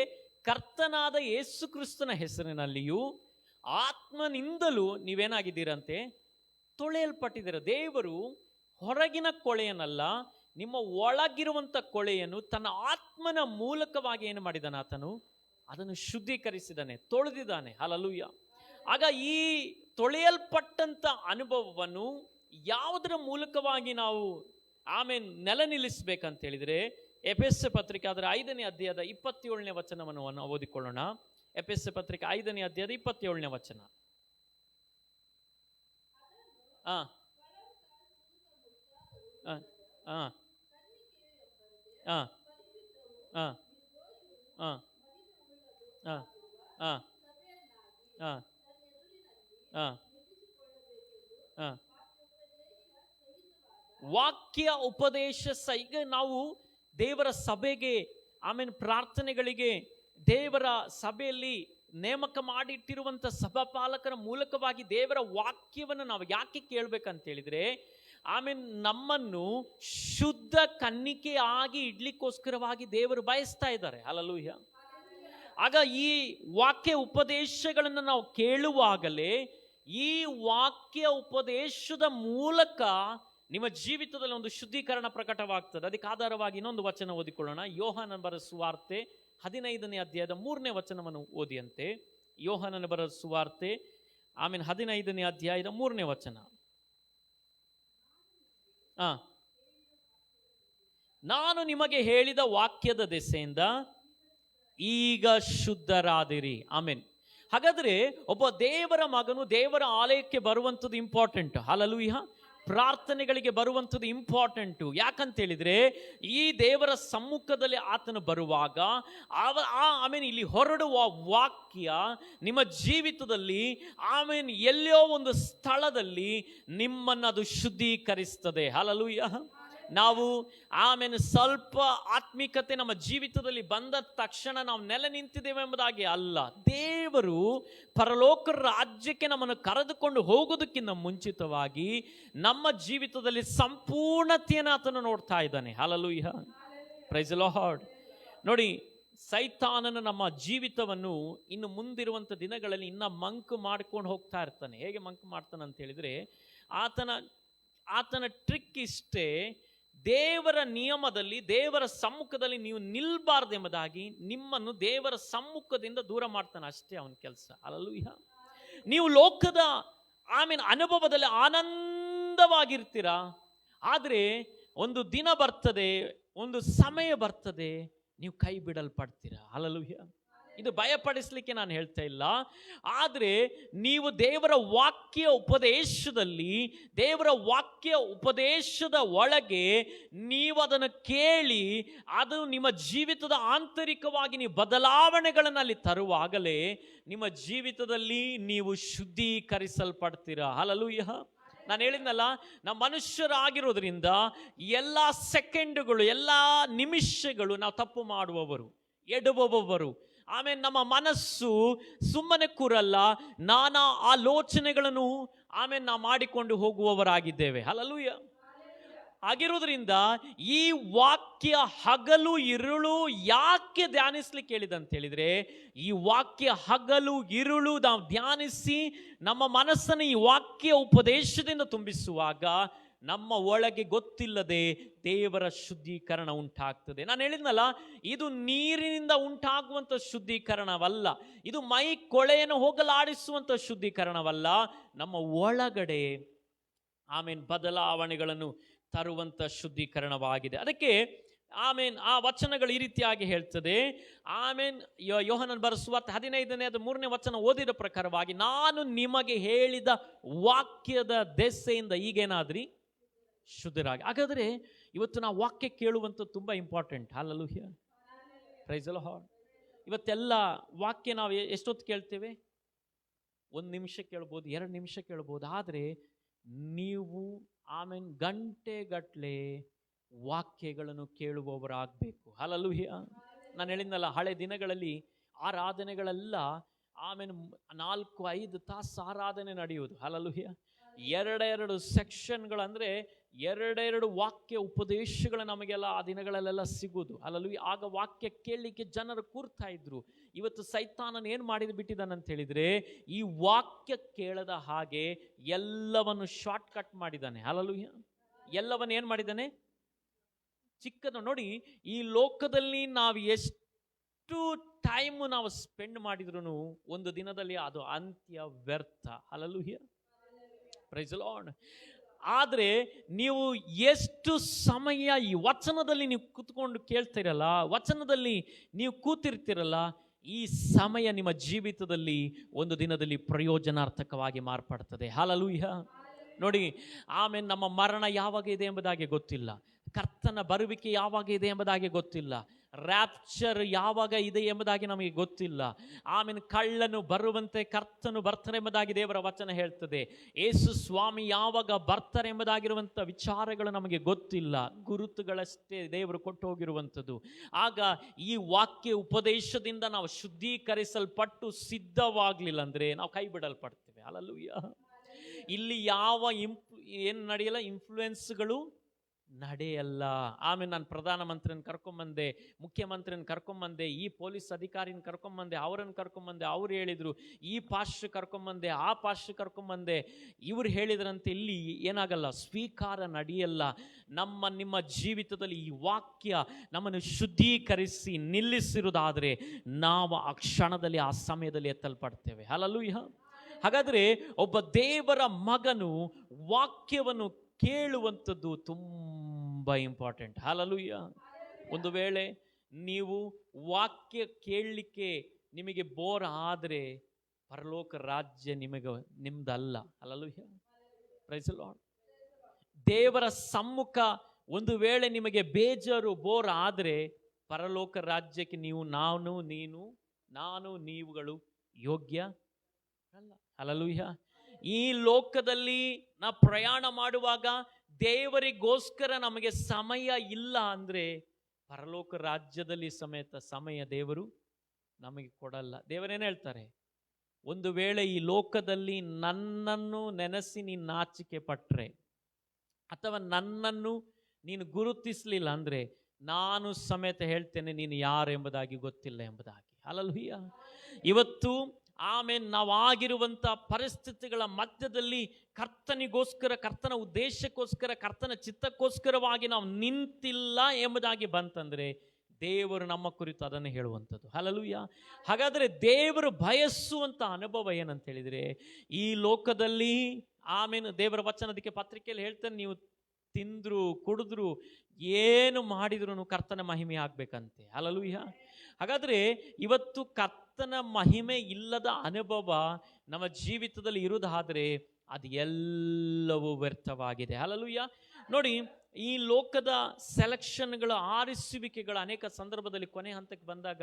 ಕರ್ತನಾದ ಯೇಸು ಕ್ರಿಸ್ತನ ಹೆಸರಿನಲ್ಲಿಯೂ ಆತ್ಮನಿಂದಲೂ ನೀವೇನಾಗಿದ್ದೀರಂತೆ? ತೊಳೆಯಲ್ಪಟ್ಟಿದ್ದೀರ. ದೇವರು ಹೊರಗಿನ ಕೊಳೆಯನ್ನಲ್ಲ, ನಿಮ್ಮ ಒಳಗಿರುವಂಥ ಕೊಳೆಯನ್ನು ತನ್ನ ಆತ್ಮನ ಮೂಲಕವಾಗಿ ಏನು ಮಾಡಿದಾನೆ? ಆತನು ಅದನ್ನು ಶುದ್ಧೀಕರಿಸಿದಾನೆ, ತೊಳೆದಿದ್ದಾನೆ. ಹಲ್ಲೆಲೂಯಾ. ಆಗ ಈ ತೊಳೆಯಲ್ಪಟ್ಟಂತ ಅನುಭವವನ್ನು ಯಾವುದರ ಮೂಲಕವಾಗಿ ನಾವು ನೆಲೆ ನಿಲ್ಲಿಸಬೇಕಂತ ಹೇಳಿದ್ರೆ, ಎಫೆಸ ಪತ್ರಿಕೆ ಅದರ 5ನೇ ಅಧ್ಯಾಯದ 27ನೇ ವಚನವನ್ನು ಓದಿಕೊಳ್ಳೋಣ. ಎಫೆಸ ಪತ್ರಿಕೆ 5ನೇ ಅಧ್ಯಾಯದ 27ನೇ ವಚನ. ವಾಕ್ಯ ಉಪದೇಶ ಈಗ ನಾವು ದೇವರ ಸಭೆಗೆ, ಪ್ರಾರ್ಥನೆಗಳಿಗೆ, ದೇವರ ಸಭೆಯಲ್ಲಿ ನೇಮಕ ಮಾಡಿಟ್ಟಿರುವಂಥ ಸಭಾಪಾಲಕರ ಮೂಲಕವಾಗಿ ದೇವರ ವಾಕ್ಯವನ್ನು ನಾವು ಯಾಕೆ ಕೇಳಬೇಕಂತ ಹೇಳಿದ್ರೆ, ನಮ್ಮನ್ನು ಶುದ್ಧ ಕನ್ನಿಕೆ ಆಗಿ ಇಡ್ಲಿಕ್ಕೋಸ್ಕರವಾಗಿ ದೇವರು ಬಯಸ್ತಾ ಇದ್ದಾರೆ. ಹಲ್ಲೆಲೂಯಾ. ಆಗ ಈ ವಾಕ್ಯ ಉಪದೇಶಗಳನ್ನು ನಾವು ಕೇಳುವಾಗಲೇ ಈ ವಾಕ್ಯ ಉಪದೇಶದ ಮೂಲಕ ನಿಮ್ಮ ಜೀವಿತದಲ್ಲಿ ಒಂದು ಶುದ್ಧೀಕರಣ ಪ್ರಕಟವಾಗ್ತದೆ. ಅದಕ್ಕೆ ಆಧಾರವಾಗಿ ಇನ್ನೊಂದು ವಚನ ಓದಿಕೊಳ್ಳೋಣ. ಯೋಹಾನನ ಬರೆದ ಸುವಾರ್ತೆ 15ನೇ ಅಧ್ಯಾಯದ 3ನೇ ವಚನವನ್ನು ಓದಿಯಂತೆ. ಯೋಹಾನನ ಬರೆದ ಸುವಾರ್ತೆ 15ನೇ ಅಧ್ಯಾಯದ 3ನೇ ವಚನ. ನಾನು ನಿಮಗೆ ಹೇಳಿದ ವಾಕ್ಯದ ದೆಸೆಯಿಂದ ಈಗ ಶುದ್ಧರಾದಿರಿ. ಆಮೆನ್. ಹಾಗಾದ್ರೆ ಒಬ್ಬ ದೇವರ ಮಗನು ದೇವರ ಆಲಯಕ್ಕೆ ಬರುವಂಥದ್ದು ಇಂಪಾರ್ಟೆಂಟ್. ಹಲ್ಲೆಲೂಯಾ. ಪ್ರಾರ್ಥನೆಗಳಿಗೆ ಬರುವಂಥದ್ದು ಇಂಪಾರ್ಟೆಂಟು. ಯಾಕಂತ ಹೇಳಿದ್ರೆ ಈ ದೇವರ ಸಮ್ಮುಖದಲ್ಲಿ ಆತನು ಬರುವಾಗ ಇಲ್ಲಿ ಹೊರಡುವ ವಾಕ್ಯ ನಿಮ್ಮ ಜೀವಿತದಲ್ಲಿ ಎಲ್ಲೋ ಒಂದು ಸ್ಥಳದಲ್ಲಿ ನಿಮ್ಮನ್ನು ಅದು ಶುದ್ಧೀಕರಿಸ್ತದೆ. ಹಲ್ಲೆಲೂಯಾ. ನಾವು ಸ್ವಲ್ಪ ಆತ್ಮಿಕತೆ ನಮ್ಮ ಜೀವಿತದಲ್ಲಿ ಬಂದ ತಕ್ಷಣ ನಾವು ನೆಲೆ ನಿಂತಿದ್ದೇವೆ ಎಂಬುದಾಗಿ ಅಲ್ಲ. ದೇವರು ಪರಲೋಕ ರಾಜ್ಯಕ್ಕೆ ನಮ್ಮನ್ನು ಕರೆದುಕೊಂಡು ಹೋಗೋದಕ್ಕಿಂತ ಮುಂಚಿತವಾಗಿ ನಮ್ಮ ಜೀವಿತದಲ್ಲಿ ಸಂಪೂರ್ಣತೆಯನ್ನು ಆತನು ನೋಡ್ತಾ ಇದ್ದಾನೆ. ಹಲ್ಲೆಲೂಯಾ. Praise the Lord. ನೋಡಿ, ಸೈತಾನನ ನಮ್ಮ ಜೀವಿತವನ್ನು ಇನ್ನು ಮುಂದಿರುವಂಥ ದಿನಗಳಲ್ಲಿ ಇನ್ನ ಮಂಕು ಮಾಡ್ಕೊಂಡು ಹೋಗ್ತಾ ಇರ್ತಾನೆ. ಹೇಗೆ ಮಂಕು ಮಾಡ್ತಾನೆ ಅಂತ ಹೇಳಿದ್ರೆ, ಆತನ ಟ್ರಿಕ್ ಇಷ್ಟೇ, ದೇವರ ನಿಯಮದಲ್ಲಿ ದೇವರ ಸಮ್ಮುಖದಲ್ಲಿ ನೀವು ನಿಲ್ಬಾರ್ದೆಂಬುದಾಗಿ ನಿಮ್ಮನ್ನು ದೇವರ ಸಮ್ಮುಖದಿಂದ ದೂರ ಮಾಡ್ತಾನೆ. ಅಷ್ಟೇ ಅವನ ಕೆಲಸ. ಹಲ್ಲೆಲೂಯಾ. ನೀವು ಲೋಕದ ಅನುಭವದಲ್ಲಿ ಆನಂದವಾಗಿರ್ತೀರಾ. ಆದರೆ ಒಂದು ದಿನ ಬರ್ತದೆ, ಒಂದು ಸಮಯ ಬರ್ತದೆ, ನೀವು ಕೈ ಬಿಡಲ್ಪಡ್ತೀರಾ. ಹಲ್ಲೆಲೂಯಾ. ಇದು ಭಯಪಡಿಸ್ಲಿಕ್ಕೆ ನಾನು ಹೇಳ್ತಾ ಇಲ್ಲ, ಆದರೆ ನೀವು ದೇವರ ವಾಕ್ಯ ಉಪದೇಶದಲ್ಲಿ, ದೇವರ ವಾಕ್ಯ ಉಪದೇಶದ ಒಳಗೆ ನೀವು ಅದನ್ನು ಕೇಳಿ ಅದು ನಿಮ್ಮ ಜೀವಿತದ ಆಂತರಿಕವಾಗಿ ನೀವು ಬದಲಾವಣೆಗಳನ್ನು ಅಲ್ಲಿ ತರುವಾಗಲೇ ನಿಮ್ಮ ಜೀವಿತದಲ್ಲಿ ನೀವು ಶುದ್ಧೀಕರಿಸಲ್ಪಡ್ತೀರಾ. ಹಲ್ಲೆಲೂಯಾ. ನಾನು ಹೇಳಿದ್ನಲ್ಲ, ನಾವು ಮನುಷ್ಯರಾಗಿರೋದ್ರಿಂದ ಎಲ್ಲ ಸೆಕೆಂಡುಗಳು, ಎಲ್ಲ ನಿಮಿಷಗಳು ನಾವು ತಪ್ಪು ಮಾಡುವವರು, ಎಡುವವರು. ಆಮೇಲೆ ನಮ್ಮ ಮನಸ್ಸು ಸುಮ್ಮನೆ ಕೂರಲ್ಲ, ನಾನಾ ಆಲೋಚನೆಗಳನ್ನು ನಾವು ಮಾಡಿಕೊಂಡು ಹೋಗುವವರಾಗಿದ್ದೇವೆ. ಹಲ್ಲೆಲೂಯಾ. ಆಗಿರೋದ್ರಿಂದ ಈ ವಾಕ್ಯ ಹಗಲು ಇರುಳು ಯಾಕೆ ಧ್ಯಾನಿಸ್ಲಿಕ್ಕೆ ಹೇಳಿದಂತ ಹೇಳಿದ್ರೆ, ಈ ವಾಕ್ಯ ಹಗಲು ಇರುಳು ನಾವು ಧ್ಯಾನಿಸಿ ನಮ್ಮ ಮನಸ್ಸನ್ನು ಈ ವಾಕ್ಯ ಉಪದೇಶದಿಂದ ತುಂಬಿಸುವಾಗ ನಮ್ಮ ಒಳಗೆ ಗೊತ್ತಿಲ್ಲದೆ ದೇವರ ಶುದ್ಧೀಕರಣ ಉಂಟಾಗ್ತದೆ. ನಾನು ಹೇಳಿದ್ನಲ್ಲ, ಇದು ನೀರಿನಿಂದ ಉಂಟಾಗುವಂಥ ಶುದ್ಧೀಕರಣವಲ್ಲ, ಇದು ಮೈ ಕೊಳೆಯನ್ನು ಹೋಗಲಾಡಿಸುವಂಥ ಶುದ್ಧೀಕರಣವಲ್ಲ, ನಮ್ಮ ಒಳಗಡೆ ಬದಲಾವಣೆಗಳನ್ನು ತರುವಂಥ ಶುದ್ಧೀಕರಣವಾಗಿದೆ. ಅದಕ್ಕೆ ಆ ವಚನಗಳು ಈ ರೀತಿಯಾಗಿ ಹೇಳ್ತದೆ. ಯೋಹನನ್ ಬರೆಸುವ 15ನೇ ವಚನ ಓದಿದ ಪ್ರಕಾರವಾಗಿ, ನಾನು ನಿಮಗೆ ಹೇಳಿದ ವಾಕ್ಯದ ದೆಸೆಯಿಂದ ಈಗೇನಾದ್ರಿ ಶುದ್ಧರಾಗಿ. ಹಾಗಾದರೆ ಇವತ್ತು ನಾವು ವಾಕ್ಯ ಕೇಳುವಂಥದ್ದು ತುಂಬ important. Hallelujah. Praise the Lord. ಇವತ್ತೆಲ್ಲ ವಾಕ್ಯ ನಾವು ಎಷ್ಟೊತ್ತು ಕೇಳ್ತೇವೆ? 1 ನಿಮಿಷ ಕೇಳ್ಬೋದು, 2 ನಿಮಿಷ ಕೇಳ್ಬೋದು. ಆದರೆ ನೀವು ಗಂಟೆಗಟ್ಟಲೆ ವಾಕ್ಯಗಳನ್ನು ಕೇಳುವವರಾಗಬೇಕು. ಹಲ್ಲೆಲೂಯಾ. ನಾನು ಹೇಳಿದ್ನಲ್ಲ, ಹಳೆ ದಿನಗಳಲ್ಲಿ ಆರಾಧನೆಗಳೆಲ್ಲ 4-5 ತಾಸು ಆರಾಧನೆ ನಡೆಯುವುದು. ಹಲ್ಲೆಲೂಯಾ. 2 ಸೆಕ್ಷನ್ಗಳು, ಅಂದರೆ 2 ವಾಕ್ಯ ಉಪದೇಶಗಳು ನಮಗೆಲ್ಲ ಆ ದಿನಗಳಲ್ಲೆಲ್ಲ ಸಿಗುವುದು. ಹಲ್ಲೆಲೂಯಾ. ಆಗ ವಾಕ್ಯ ಕೇಳಲಿಕ್ಕೆ ಜನರು ಕೂರ್ತಾ ಇದ್ರು. ಇವತ್ತು ಸೈತಾನನ್ ಏನು ಮಾಡಿದ್ ಬಿಟ್ಟಿದ್ದಾನಂತ ಹೇಳಿದ್ರೆ, ಈ ವಾಕ್ಯ ಕೇಳದ ಹಾಗೆ ಎಲ್ಲವನ್ನು ಶಾರ್ಟ್ ಕಟ್ ಮಾಡಿದ್ದಾನೆ. ಹಲ್ಲೆಲೂಯಾ. ಎಲ್ಲವನ್ನು ಏನು ಮಾಡಿದ್ದಾನೆ? ಚಿಕ್ಕದ. ನೋಡಿ, ಈ ಲೋಕದಲ್ಲಿ ನಾವು ಎಷ್ಟು ಟೈಮ್ ನಾವು ಸ್ಪೆಂಡ್ ಮಾಡಿದ್ರು ಒಂದು ದಿನದಲ್ಲಿ ಅದು ಅಂತ್ಯ ವ್ಯರ್ಥ. ಹಲ್ಲೆಲೂಯಾ. Praise the Lord. ಆದರೆ ನೀವು ಎಷ್ಟು ಸಮಯ ಈ ವಚನದಲ್ಲಿ ನೀವು ಕೂತ್ಕೊಂಡು ಕೇಳ್ತಿರಲ್ಲ, ವಚನದಲ್ಲಿ ನೀವು ಕೂತಿರ್ತಿರಲ್ಲ, ಈ ಸಮಯ ನಿಮ್ಮ ಜೀವಿತದಲ್ಲಿ ಒಂದು ದಿನದಲ್ಲಿ ಪ್ರಯೋಜನಾರ್ಥಕವಾಗಿ ಮಾರ್ಪಡ್ತದೆ. ಹಲ್ಲೆಲೂಯಾ. ನೋಡಿ, ನಮ್ಮ ಮರಣ ಯಾವಾಗ ಇದೆ ಎಂಬುದಾಗಿ ಗೊತ್ತಿಲ್ಲ, ಕರ್ತನ ಬರುವಿಕೆ ಯಾವಾಗ ಇದೆ ಎಂಬುದಾಗಿ ಗೊತ್ತಿಲ್ಲ, ರ್ಯಾಪ್ಚರ್ ಯಾವಾಗ ಇದೆ ಎಂಬುದಾಗಿ ನಮಗೆ ಗೊತ್ತಿಲ್ಲ. ಕಳ್ಳನು ಬರುವಂತೆ ಕರ್ತನು ಬರ್ತಾರೆ ಎಂಬುದಾಗಿ ದೇವರ ವಚನ ಹೇಳ್ತದೆ. ಯೇಸು ಸ್ವಾಮಿ ಯಾವಾಗ ಬರ್ತಾರೆ ಎಂಬುದಾಗಿರುವಂಥ ವಿಚಾರಗಳು ನಮಗೆ ಗೊತ್ತಿಲ್ಲ, ಗುರುತುಗಳಷ್ಟೇ ದೇವರು ಕೊಟ್ಟು ಹೋಗಿರುವಂಥದ್ದು. ಆಗ ಈ ವಾಕ್ಯ ಉಪದೇಶದಿಂದ ನಾವು ಶುದ್ಧೀಕರಿಸಲ್ಪಟ್ಟು ಸಿದ್ಧವಾಗಲಿಲ್ಲ ಅಂದರೆ ನಾವು ಕೈ ಬಿಡಲ್ಪಡ್ತೇವೆ. ಹಲ್ಲೆಲೂಯಾ. ಇಲ್ಲಿ ಏನು ನಡೆಯಲ್ಲ, ಇನ್ಫ್ಲುಯೆನ್ಸ್ಗಳು ನಡೆಯಲ್ಲ. ನಾನು ಪ್ರಧಾನಮಂತ್ರಿನ ಕರ್ಕೊಂಬಂದೆ, ಮುಖ್ಯಮಂತ್ರಿನ ಕರ್ಕೊಂಬಂದೆ, ಈ ಪೊಲೀಸ್ ಅಧಿಕಾರಿನ ಕರ್ಕೊಂಬಂದೆ, ಅವರನ್ನು ಕರ್ಕೊಂಬಂದೆ, ಅವ್ರು ಹೇಳಿದ್ರು, ಈ ಪಾಸ್ಟ್ರು ಕರ್ಕೊಂಬಂದೆ, ಆ ಪಾಸ್ಟ್ರು ಕರ್ಕೊಂಬಂದೆ, ಇವ್ರು ಹೇಳಿದ್ರಂತೆ. ಇಲ್ಲಿ ಏನಾಗಲ್ಲ, ಸ್ವೀಕಾರ ನಡೆಯಲ್ಲ. ನಿಮ್ಮ ಜೀವಿತದಲ್ಲಿ ಈ ವಾಕ್ಯ ನಮ್ಮನ್ನು ಶುದ್ಧೀಕರಿಸಿ ನಿಲ್ಲಿಸಿರುವುದಾದರೆ ನಾವು ಆ ಕ್ಷಣದಲ್ಲಿ, ಆ ಸಮಯದಲ್ಲಿ ಎತ್ತಲ್ಪಡ್ತೇವೆ. ಹಲ್ಲೆಲೂಯಾ. ಹಾಗಾದರೆ ಒಬ್ಬ ದೇವರ ಮಗನು ವಾಕ್ಯವನ್ನು ಕೇಳುವಂಥದ್ದು ತುಂಬ ಇಂಪಾರ್ಟೆಂಟ್. ಹಲ್ಲೆಲೂಯಾ. ಒಂದು ವೇಳೆ ನೀವು ವಾಕ್ಯ ಕೇಳಲಿಕ್ಕೆ ನಿಮಗೆ ಬೋರ್ ಆದರೆ ಪರಲೋಕ ರಾಜ್ಯ ನಿಮ್ದಲ್ಲ. ಹಲ್ಲೆಲೂಯಾ. Praise the Lord. ದೇವರ ಸಮ್ಮುಖ ಒಂದು ವೇಳೆ ನಿಮಗೆ ಬೇಜಾರು, ಬೋರ್ ಆದರೆ ಪರಲೋಕ ರಾಜ್ಯಕ್ಕೆ ನಾನು ನೀವುಗಳು ಯೋಗ್ಯ ಅಲ್ಲ. ಹಲ್ಲೆಲೂಯಾ. ಈ ಲೋಕದಲ್ಲಿ ನಾವು ಪ್ರಯಾಣ ಮಾಡುವಾಗ ದೇವರಿಗೋಸ್ಕರ ನಮಗೆ ಸಮಯ ಇಲ್ಲ ಅಂದರೆ ಪರಲೋಕ ರಾಜ್ಯದಲ್ಲಿ ಸಮೇತ ಸಮಯ ದೇವರು ನಮಗೆ ಕೊಡಲ್ಲ. ದೇವರೇನು ಹೇಳ್ತಾರೆ? ಒಂದು ವೇಳೆ ಈ ಲೋಕದಲ್ಲಿ ನನ್ನನ್ನು ನೆನೆಸಿ ನೀನು ನಾಚಿಕೆ ಪಟ್ಟರೆ, ಅಥವಾ ನನ್ನನ್ನು ನೀನು ಗುರುತಿಸಲಿಲ್ಲ ಅಂದರೆ ನಾನು ಸಮೇತ ಹೇಳ್ತೇನೆ ನೀನು ಯಾರು ಎಂಬುದಾಗಿ ಗೊತ್ತಿಲ್ಲ ಎಂಬುದಾಗಿ. ಹಲ್ಲೆಲೂಯಾ. ಇವತ್ತು ನಾವಾಗಿರುವಂಥ ಪರಿಸ್ಥಿತಿಗಳ ಮಧ್ಯದಲ್ಲಿ ಕರ್ತನಿಗೋಸ್ಕರ, ಕರ್ತನ ಉದ್ದೇಶಕ್ಕೋಸ್ಕರ, ಕರ್ತನ ಚಿತ್ತಕ್ಕೋಸ್ಕರವಾಗಿ ನಾವು ನಿಂತಿಲ್ಲ ಎಂಬುದಾಗಿ ಬಂತಂದರೆ ದೇವರು ನಮ್ಮ ಕುರಿತು ಅದನ್ನು ಹೇಳುವಂಥದ್ದು. ಹಲ್ಲೆಲೂಯಾ. ಹಾಗಾದರೆ ದೇವರು ಬಯಸುವಂಥ ಅನುಭವ ಏನಂತ ಹೇಳಿದರೆ, ಈ ಲೋಕದಲ್ಲಿ ದೇವರ ವಚನ ಅದಕ್ಕೆ ಪತ್ರಿಕೆಯಲ್ಲಿ ಹೇಳ್ತಾನೆ, ನೀವು ತಿಂದ್ರು ಕುಡಿದ್ರು ಏನು ಮಾಡಿದ್ರು ಕರ್ತನ ಮಹಿಮೆ ಆಗ್ಬೇಕಂತೆ. ಹಲ್ಲೆಲೂಯಾ. ಹಾಗಾದರೆ ಇವತ್ತು ಕರ್ತನ ಮಹಿಮೆ ಇಲ್ಲದ ಅನುಭವ ನಮ್ಮ ಜೀವಿತದಲ್ಲಿ ಇರುವುದಾದರೆ ಅದು ಎಲ್ಲವೂ ವ್ಯರ್ಥವಾಗಿದೆ. ಹಲ್ಲೆಲೂಯಾ. ನೋಡಿ, ಈ ಲೋಕದ ಸೆಲೆಕ್ಷನ್ಗಳ ಆರಿಸುವಿಕೆಗಳ ಅನೇಕ ಸಂದರ್ಭದಲ್ಲಿ ಕೊನೆ ಹಂತಕ್ಕೆ ಬಂದಾಗ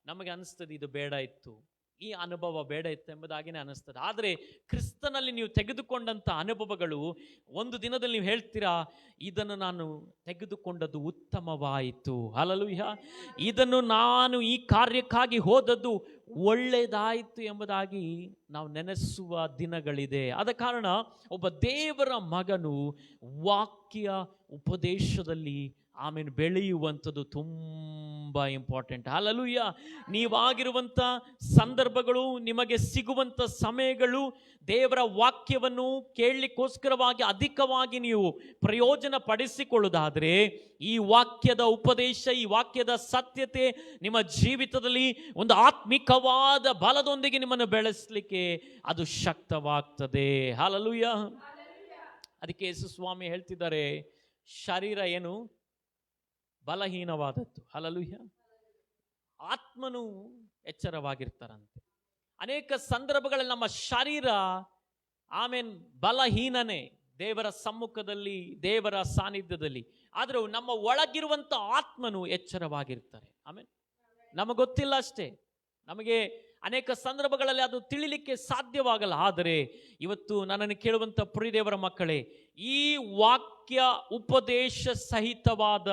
ನಮಗೆ ಅನಿಸ್ತದೆ ಇದು ಬೇಡ ಇತ್ತು, ಈ ಅನುಭವ ಬೇಡ ಇತ್ತು ಎಂಬುದಾಗಿನೇ ಅನಿಸ್ತದೆ. ಆದರೆ ಕ್ರಿಸ್ತನಲ್ಲಿ ನೀವು ತೆಗೆದುಕೊಂಡಂಥ ಅನುಭವಗಳು ಒಂದು ದಿನದಲ್ಲಿ ನೀವು ಹೇಳ್ತೀರಾ, ಇದನ್ನು ನಾನು ತೆಗೆದುಕೊಂಡದ್ದು ಉತ್ತಮವಾಯಿತು. ಹಲ್ಲೆಲೂಯಾ. ಇದನ್ನು ನಾನು ಈ ಕಾರ್ಯಕ್ಕಾಗಿ ಹೋದದ್ದು ಒಳ್ಳೆಯದಾಯಿತು ಎಂಬುದಾಗಿ ನಾವು ನೆನೆಸುವ ದಿನಗಳಿದೆ. ಆದ ಕಾರಣ ಒಬ್ಬ ದೇವರ ಮಗನು ವಾಕ್ಯ ಉಪದೇಶದಲ್ಲಿ ಬೆಳೆಯುವಂಥದ್ದು ತುಂಬ ಇಂಪಾರ್ಟೆಂಟ್. ಹಲ್ಲೆಲೂಯಾ. ನೀವಾಗಿರುವಂಥ ಸಂದರ್ಭಗಳು, ನಿಮಗೆ ಸಿಗುವಂಥ ಸಮಯಗಳು, ದೇವರ ವಾಕ್ಯವನ್ನು ಕೇಳಲಿಕ್ಕೋಸ್ಕರವಾಗಿ ಅಧಿಕವಾಗಿ ನೀವು ಪ್ರಯೋಜನ ಪಡಿಸಿಕೊಳ್ಳುವುದಾದರೆ ಈ ವಾಕ್ಯದ ಉಪದೇಶ, ಈ ವಾಕ್ಯದ ಸತ್ಯತೆ ನಿಮ್ಮ ಜೀವಿತದಲ್ಲಿ ಒಂದು ಆತ್ಮಿಕವಾದ ಬಲದೊಂದಿಗೆ ನಿಮ್ಮನ್ನು ಬೆಳೆಸಲಿಕ್ಕೆ ಅದು ಶಕ್ತವಾಗ್ತದೆ. ಹಲ್ಲೆಲೂಯಾ. ಅದಕ್ಕೆ ಯೇಸು ಸ್ವಾಮಿ ಹೇಳ್ತಿದ್ದಾರೆ, ಶರೀರ ಏನು ಬಲಹೀನವಾದದ್ದು. ಹಲ್ಲೆಲೂಯಾ. ಆತ್ಮನು ಎಚ್ಚರವಾಗಿರ್ತಾರಂತೆ. ಅನೇಕ ಸಂದರ್ಭಗಳಲ್ಲಿ ನಮ್ಮ ಶರೀರ ಬಲಹೀನನೇ ದೇವರ ಸಮ್ಮುಖದಲ್ಲಿ, ದೇವರ ಸಾನ್ನಿಧ್ಯದಲ್ಲಿ. ಆದರೂ ನಮ್ಮ ಒಳಗಿರುವಂಥ ಆತ್ಮನು ಎಚ್ಚರವಾಗಿರ್ತಾರೆ. ನಮಗೆ ಗೊತ್ತಿಲ್ಲ ಅಷ್ಟೇ, ನಮಗೆ ಅನೇಕ ಸಂದರ್ಭಗಳಲ್ಲಿ ಅದು ತಿಳಿಲಿಕ್ಕೆ ಸಾಧ್ಯವಾಗಲ್ಲ. ಆದರೆ ಇವತ್ತು ನನ್ನನ್ನು ಕೇಳುವಂಥ ಪ್ರಿಯ ದೇವರ ಮಕ್ಕಳೇ, ಈ ವಾಕ್ಯ ಉಪದೇಶ ಸಹಿತವಾದ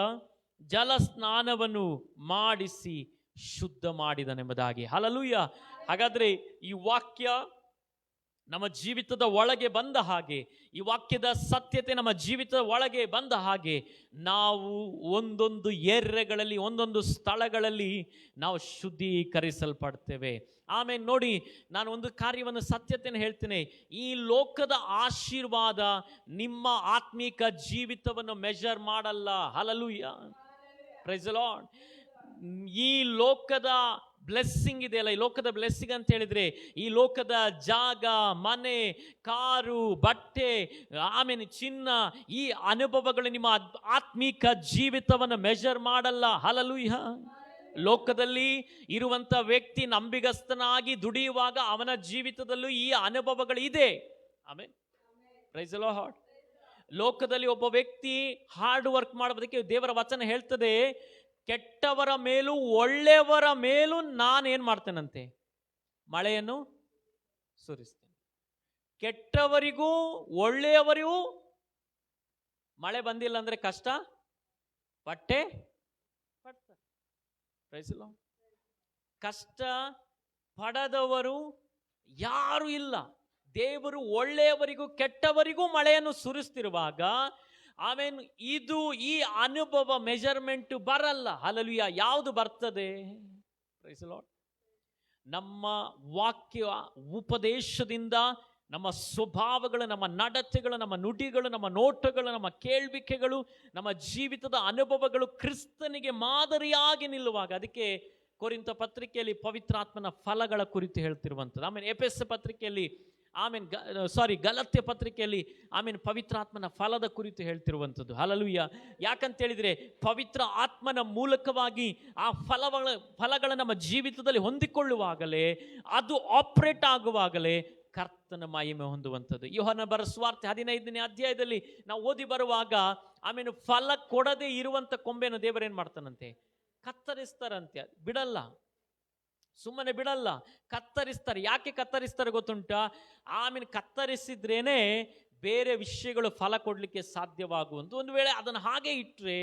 ಜಲ ಸ್ನಾನವನ್ನು ಮಾಡಿಸಿ ಶುದ್ಧ ಮಾಡಿದನೆಂಬುದಾಗಿ. ಹಲ್ಲೆಲೂಯಾ. ಹಾಗಾದರೆ ಈ ವಾಕ್ಯ ನಮ್ಮ ಜೀವಿತದ ಒಳಗೆ ಬಂದ ಹಾಗೆ, ಈ ವಾಕ್ಯದ ಸತ್ಯತೆ ನಮ್ಮ ಜೀವಿತದ ಒಳಗೆ ಬಂದ ಹಾಗೆ, ನಾವು ಒಂದೊಂದು ಏರಿಯಾಗಳಲ್ಲಿ, ಒಂದೊಂದು ಸ್ಥಳಗಳಲ್ಲಿ ನಾವು ಶುದ್ಧೀಕರಿಸಲ್ಪಡ್ತೇವೆ. ಆಮೇಲೆ ನೋಡಿ, ನಾನು ಒಂದು ಕಾರ್ಯವನ್ನು, ಸತ್ಯತೆಯನ್ನು ಹೇಳ್ತೇನೆ. ಈ ಲೋಕದ ಆಶೀರ್ವಾದ ನಿಮ್ಮ ಆತ್ಮಿಕ ಜೀವಿತವನ್ನು ಮೆಜರ್ ಮಾಡಲ್ಲ. ಹಲ್ಲೆಲೂಯಾ. Praise the Lord. ಈ ಲೋಕದ ಬ್ಲೆಸ್ಸಿಂಗ್ ಇದೆಯಲ್ಲ, ಈ ಲೋಕದ ಬ್ಲೆಸ್ಸಿಂಗ್ ಅಂತ ಹೇಳಿದ್ರೆ ಈ ಲೋಕದ ಜಾಗ, ಮನೆ, ಕಾರು, ಬಟ್ಟೆ, ಚಿನ್ನ, ಈ ಅನುಭವಗಳು ನಿಮ್ಮ ಆತ್ಮಿಕ ಜೀವಿತವನ್ನು ಮೆಜರ್ ಮಾಡಲ್ಲ. ಹಲ್ಲೆಲೂಯಾ. ಲೋಕದಲ್ಲಿ ಇರುವಂತ ವ್ಯಕ್ತಿ ನಂಬಿಗಸ್ತನಾಗಿ ದುಡಿಯುವಾಗ ಅವನ ಜೀವಿತದಲ್ಲೂ ಈ ಅನುಭವಗಳು ಇದೆ. Praise the Lord. ಲೋಕದಲ್ಲಿ ಒಬ್ಬ ವ್ಯಕ್ತಿ ಹಾರ್ಡ್ ವರ್ಕ್ ಮಾಡೋದಕ್ಕೆ ದೇವರ ವಚನ ಹೇಳ್ತದೆ, ಕೆಟ್ಟವರ ಮೇಲೂ ಒಳ್ಳೆಯವರ ಮೇಲೂ ನಾನೇನ್ ಮಾಡ್ತೇನಂತೆ, ಮಳೆಯನ್ನು ಸುರಿಸ್ತೇನೆ. ಕೆಟ್ಟವರಿಗೂ ಒಳ್ಳೆಯವರಿಗೂ ಮಳೆ ಬಂದಿಲ್ಲ ಅಂದ್ರೆ ಕಷ್ಟ ಪಟ್ಟೆ ಪಡ್ತಾರೆ. Praise the Lord. ಕಷ್ಟ ಪಡದವರು ಯಾರು ಇಲ್ಲ. ದೇವರು ಒಳ್ಳೆಯವರಿಗೂ ಕೆಟ್ಟವರಿಗೂ ಮಳೆಯನ್ನು ಸುರಿಸ್ತಿರುವಾಗ ಇದು ಈ ಅನುಭವ ಮೆಜರ್ಮೆಂಟ್ ಬರಲ್ಲ. ಹಲ್ಲೆಲೂಯಾ. ಯಾವುದು ಬರ್ತದೆ? Praise the Lord. ನಮ್ಮ ವಾಕ್ಯ ಉಪದೇಶದಿಂದ ನಮ್ಮ ಸ್ವಭಾವಗಳು, ನಮ್ಮ ನಡತೆಗಳು, ನಮ್ಮ ನುಡಿಗಳು, ನಮ್ಮ ನೋಟಗಳು, ನಮ್ಮ ಕೇಳ್ವಿಕೆಗಳು, ನಮ್ಮ ಜೀವಿತದ ಅನುಭವಗಳು ಕ್ರಿಸ್ತನಿಗೆ ಮಾದರಿಯಾಗಿ ನಿಲ್ಲುವಾಗ, ಅದಕ್ಕೆ ಕೊರಿಂಥ ಪತ್ರಿಕೆಯಲ್ಲಿ ಪವಿತ್ರಾತ್ಮನ ಫಲಗಳ ಕುರಿತು ಹೇಳ್ತಿರುವಂಥದ್ದು. ಎಫೆಸ ಪತ್ರಿಕೆಯಲ್ಲಿ ಗಲಾತ್ಯ ಪತ್ರಿಕೆಯಲ್ಲಿ ಪವಿತ್ರಾತ್ಮನ ಫಲದ ಕುರಿತು ಹೇಳ್ತಿರುವಂಥದ್ದು. ಹಲ್ಲೆಲೂಯಾ. ಯಾಕಂತ ಹೇಳಿದ್ರೆ ಪವಿತ್ರ ಆತ್ಮನ ಮೂಲಕವಾಗಿ ಆ ಫಲಗಳ ನಮ್ಮ ಜೀವಿತದಲ್ಲಿ ಹೊಂದಿಕೊಳ್ಳುವಾಗಲೇ, ಅದು ಆಪರೇಟ್ ಆಗುವಾಗಲೇ ಕರ್ತನ ಮಹಿಮೆ ಹೊಂದುವಂಥದ್ದು. ಯೋಹನ ಬರೆದ ಸುವಾರ್ತೆ 15ನೇ ಅಧ್ಯಾಯದಲ್ಲಿ ನಾವು ಓದಿ ಬರುವಾಗ ಫಲ ಕೊಡದೆ ಇರುವಂತ ಕೊಂಬೆಯನ್ನು ದೇವರೇನ್ ಮಾಡ್ತಾನಂತೆ, ಕತ್ತರಿಸ್ತಾರಂತೆ. ಬಿಡಲ್ಲ, ಸುಮ್ಮನೆ ಬಿಡಲ್ಲ, ಕತ್ತರಿಸ್ತಾರೆ. ಯಾಕೆ ಕತ್ತರಿಸ್ತಾರೆ ಗೊತ್ತುಂಟಾ? ಕತ್ತರಿಸಿದ್ರೇನೆ ಬೇರೆ ವಿಷಯಗಳು ಫಲ ಕೊಡಲಿಕ್ಕೆ ಸಾಧ್ಯವಾಗುವಂಥ. ಒಂದು ವೇಳೆ ಅದನ್ನು ಹಾಗೆ ಇಟ್ಟರೆ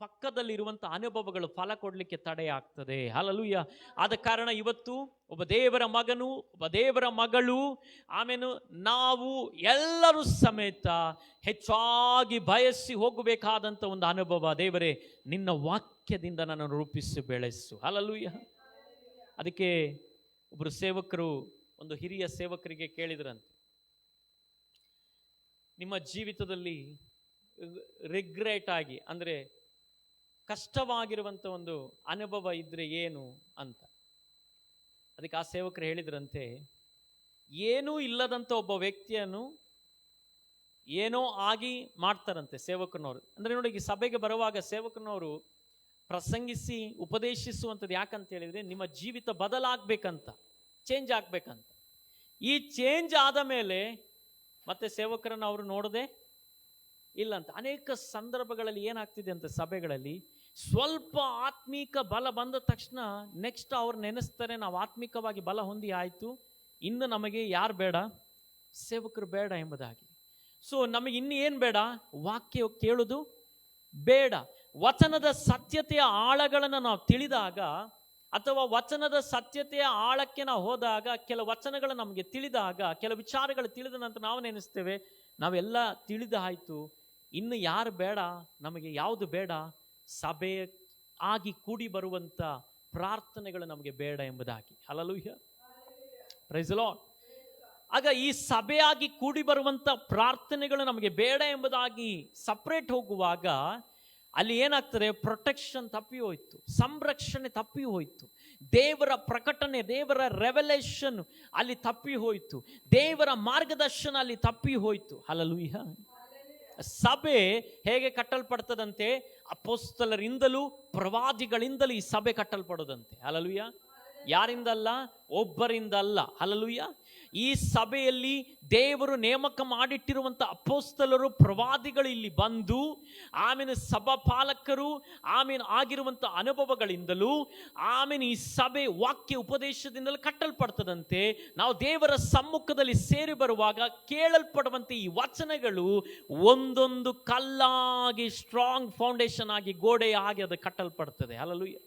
ಪಕ್ಕದಲ್ಲಿರುವಂಥ ಅನುಭವಗಳು ಫಲ ಕೊಡಲಿಕ್ಕೆ ತಡೆ ಆಗ್ತದೆ. ಹಲ್ಲೆಲೂಯಾ. ಆದ ಕಾರಣ ಇವತ್ತು ಒಬ್ಬ ದೇವರ ಮಗನು, ಒಬ್ಬ ದೇವರ ಮಗಳು, ನಾವು ಎಲ್ಲರೂ ಸಮೇತ ಹೆಚ್ಚಾಗಿ ಬಯಸಿ ಹೋಗಬೇಕಾದಂಥ ಒಂದು ಅನುಭವ, ದೇವರೇ ನಿನ್ನ ವಾಕ್ಯದಿಂದ ನನ್ನನ್ನು ರೂಪಿಸಿ ಬೆಳೆಸು. ಹಲ್ಲೆಲೂಯಾ. ಅದಕ್ಕೆ ಒಬ್ಬರು ಸೇವಕರು ಒಂದು ಹಿರಿಯ ಸೇವಕರಿಗೆ ಕೇಳಿದ್ರಂತೆ, ನಿಮ್ಮ ಜೀವಿತದಲ್ಲಿ ರಿಗ್ರೆಟ್ ಆಗಿ, ಅಂದರೆ ಕಷ್ಟವಾಗಿರುವಂಥ ಒಂದು ಅನುಭವ ಇದ್ರೆ ಏನು ಅಂತ. ಅದಕ್ಕೆ ಆ ಸೇವಕರು ಹೇಳಿದ್ರಂತೆ, ಏನೂ ಇಲ್ಲದಂಥ ಒಬ್ಬ ವ್ಯಕ್ತಿಯನ್ನು ಏನೋ ಆಗಿ ಮಾಡ್ತಾರಂತೆ ಸೇವಕನವರು. ಅಂದರೆ ನೋಡಿ, ಈ ಸಭೆಗೆ ಬರುವಾಗ ಸೇವಕನವರು ಪ್ರಸಂಗಿಸಿ ಉಪದೇಶಿಸುವಂಥದ್ದು ಯಾಕಂತ ಹೇಳಿದರೆ, ನಿಮ್ಮ ಜೀವಿತ ಬದಲಾಗಬೇಕಂತ, ಚೇಂಜ್ ಆಗಬೇಕಂತ. ಈ ಚೇಂಜ್ ಆದ ಮೇಲೆ ಮತ್ತೆ ಸೇವಕರನ್ನು ಅವರು ನೋಡದೆ ಇಲ್ಲಂತ. ಅನೇಕ ಸಂದರ್ಭಗಳಲ್ಲಿ ಏನಾಗ್ತಿದೆ ಅಂತ, ಸಭೆಗಳಲ್ಲಿ ಸ್ವಲ್ಪ ಆತ್ಮೀಕ ಬಲ ಬಂದ ತಕ್ಷಣ ನೆಕ್ಸ್ಟ್ ಅವ್ರು ನೆನೆಸ್ತಾರೆ, ನಾವು ಆತ್ಮಿಕವಾಗಿ ಬಲ ಹೊಂದಿ ಆಯಿತು, ಇನ್ನು ನಮಗೆ ಯಾರು ಬೇಡ, ಸೇವಕರು ಬೇಡ ಎಂಬುದಾಗಿ. ಸೊ ನಮಗೆ ಇನ್ನು ಏನು ಬೇಡ, ವಾಕ್ಯ ಕೇಳೋದು ಬೇಡ. ವಚನದ ಸತ್ಯತೆಯ ಆಳಗಳನ್ನು ನಾವು ತಿಳಿದಾಗ, ಅಥವಾ ವಚನದ ಸತ್ಯತೆಯ ಆಳಕ್ಕೆ ನಾವು ಹೋದಾಗ, ಕೆಲವು ವಚನಗಳು ನಮಗೆ ತಿಳಿದಾಗ, ಕೆಲವು ವಿಚಾರಗಳು ತಿಳಿದ ನಂತರ ನಾವು ನೆನೆಸ್ತೇವೆ, ನಾವೆಲ್ಲ ತಿಳಿದಾಯಿತು, ಇನ್ನು ಯಾರು ಬೇಡ, ನಮಗೆ ಯಾವುದು ಬೇಡ, ಸಭೆ ಆಗಿ ಕೂಡಿ ಬರುವಂಥ ಪ್ರಾರ್ಥನೆಗಳು ನಮಗೆ ಬೇಡ ಎಂಬುದಾಗಿ. Hallelujah, praise the Lord. ಆಗ ಈ ಸಭೆಯಾಗಿ ಕೂಡಿ ಬರುವಂಥ ಪ್ರಾರ್ಥನೆಗಳು ನಮಗೆ ಬೇಡ ಎಂಬುದಾಗಿ ಸಪ್ರೇಟ್ ಹೋಗುವಾಗ ಅಲ್ಲಿ ಏನಾಗ್ತದೆ, ಪ್ರೊಟೆಕ್ಷನ್ ತಪ್ಪಿ ಹೋಯ್ತು, ಸಂರಕ್ಷಣೆ ತಪ್ಪಿ ಹೋಯ್ತು, ದೇವರ ಪ್ರಕಟಣೆ, ದೇವರ ರೆವೆಲೇಷನ್ ಅಲ್ಲಿ ತಪ್ಪಿ ಹೋಯ್ತು, ದೇವರ ಮಾರ್ಗದರ್ಶನ ಅಲ್ಲಿ ತಪ್ಪಿ ಹೋಯ್ತು. ಹಲ್ಲೆಲೂಯಾ. ಸಭೆ ಹೇಗೆ ಕಟ್ಟಲ್ಪಡ್ತದಂತೆ, ಅಪೊಸ್ತಲರಿಂದಲೂ ಪ್ರವಾದಿಗಳಿಂದಲೂ ಈ ಸಭೆ ಕಟ್ಟಲ್ಪಡೋದಂತೆ. ಹಲ್ಲೆಲೂಯಾ. ಯಾರಿಂದಲ್ಲ, ಒಬ್ಬರಿಂದಲ್ಲ. ಹಲ್ಲೆಲೂಯಾ. ಈ ಸಭೆಯಲ್ಲಿ ದೇವರು ನೇಮಕ ಮಾಡಿಟ್ಟಿರುವಂಥ ಅಪೊಸ್ತಲರು, ಪ್ರವಾದಿಗಳು ಇಲ್ಲಿ ಬಂದು, ಆಮೇಲೆ ಸಭಾಪಾಲಕರು, ಆಮೇಲೆ ಆಗಿರುವಂಥ ಅನುಭವಗಳಿಂದಲೂ, ಆಮೇಲೆ ಈ ಸಭೆ ವಾಕ್ಯ ಉಪದೇಶದಿಂದಲೂ ಕಟ್ಟಲ್ಪಡ್ತದಂತೆ. ನಾವು ದೇವರ ಸಮ್ಮುಖದಲ್ಲಿ ಸೇರಿ ಬರುವಾಗ ಕೇಳಲ್ಪಡುವಂಥ ಈ ವಚನಗಳು ಒಂದೊಂದು ಕಲ್ಲಾಗಿ, ಸ್ಟ್ರಾಂಗ್ ಫೌಂಡೇಶನ್ ಆಗಿ, ಗೋಡೆ ಆಗಿ ಅದು ಕಟ್ಟಲ್ಪಡ್ತದೆ. ಹಲ್ಲೆಲೂಯಾ.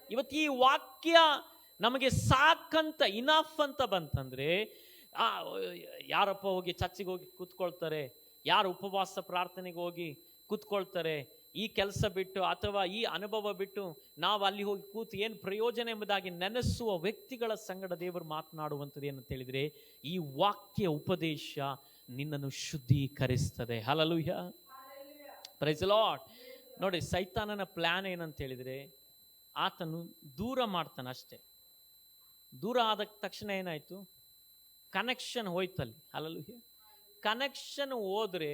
ಇವತ್ತು ಈ ವಾಕ್ಯ ನಮಗೆ ಸಾಕಂತ, ಇನಫ್ ಅಂತ ಬಂತಂದ್ರೆ, ಯಾರಪ್ಪ ಹೋಗಿ ಚರ್ಚಿಗೆ ಹೋಗಿ ಕೂತ್ಕೊಳ್ತಾರೆ, ಯಾರು ಉಪವಾಸ ಪ್ರಾರ್ಥನೆಗೆ ಹೋಗಿ ಕೂತ್ಕೊಳ್ತಾರೆ, ಈ ಕೆಲಸ ಬಿಟ್ಟು ಅಥವಾ ಈ ಅನುಭವ ಬಿಟ್ಟು ನಾವು ಅಲ್ಲಿ ಹೋಗಿ ಕೂತು ಏನು ಪ್ರಯೋಜನ ಎಂಬುದಾಗಿ ನೆನೆಸುವ ವ್ಯಕ್ತಿಗಳ ಸಂಗಡ ದೇವರು ಮಾತನಾಡುವಂಥದ್ದು ಏನಂತ ಹೇಳಿದರೆ, ಈ ವಾಕ್ಯ ಉಪದೇಶ ನಿನ್ನನ್ನು ಶುದ್ಧೀಕರಿಸ್ತದೆ. Hallelujah, praise the Lord. ನೋಡಿ, ಸೈತಾನನ ಪ್ಲಾನ್ ಏನಂತ ಹೇಳಿದರೆ, ಆತನು ದೂರ ಮಾಡ್ತಾನೆ ಅಷ್ಟೇ. ದೂರ ಆದ ತಕ್ಷಣ ಏನಾಯಿತು, ಕನೆಕ್ಷನ್ ಹೋಯ್ತಲ್ಲಿ. ಹಲ್ಲೆಲೂಯಾ. ಕನೆಕ್ಷನ್ ಹೋದ್ರೆ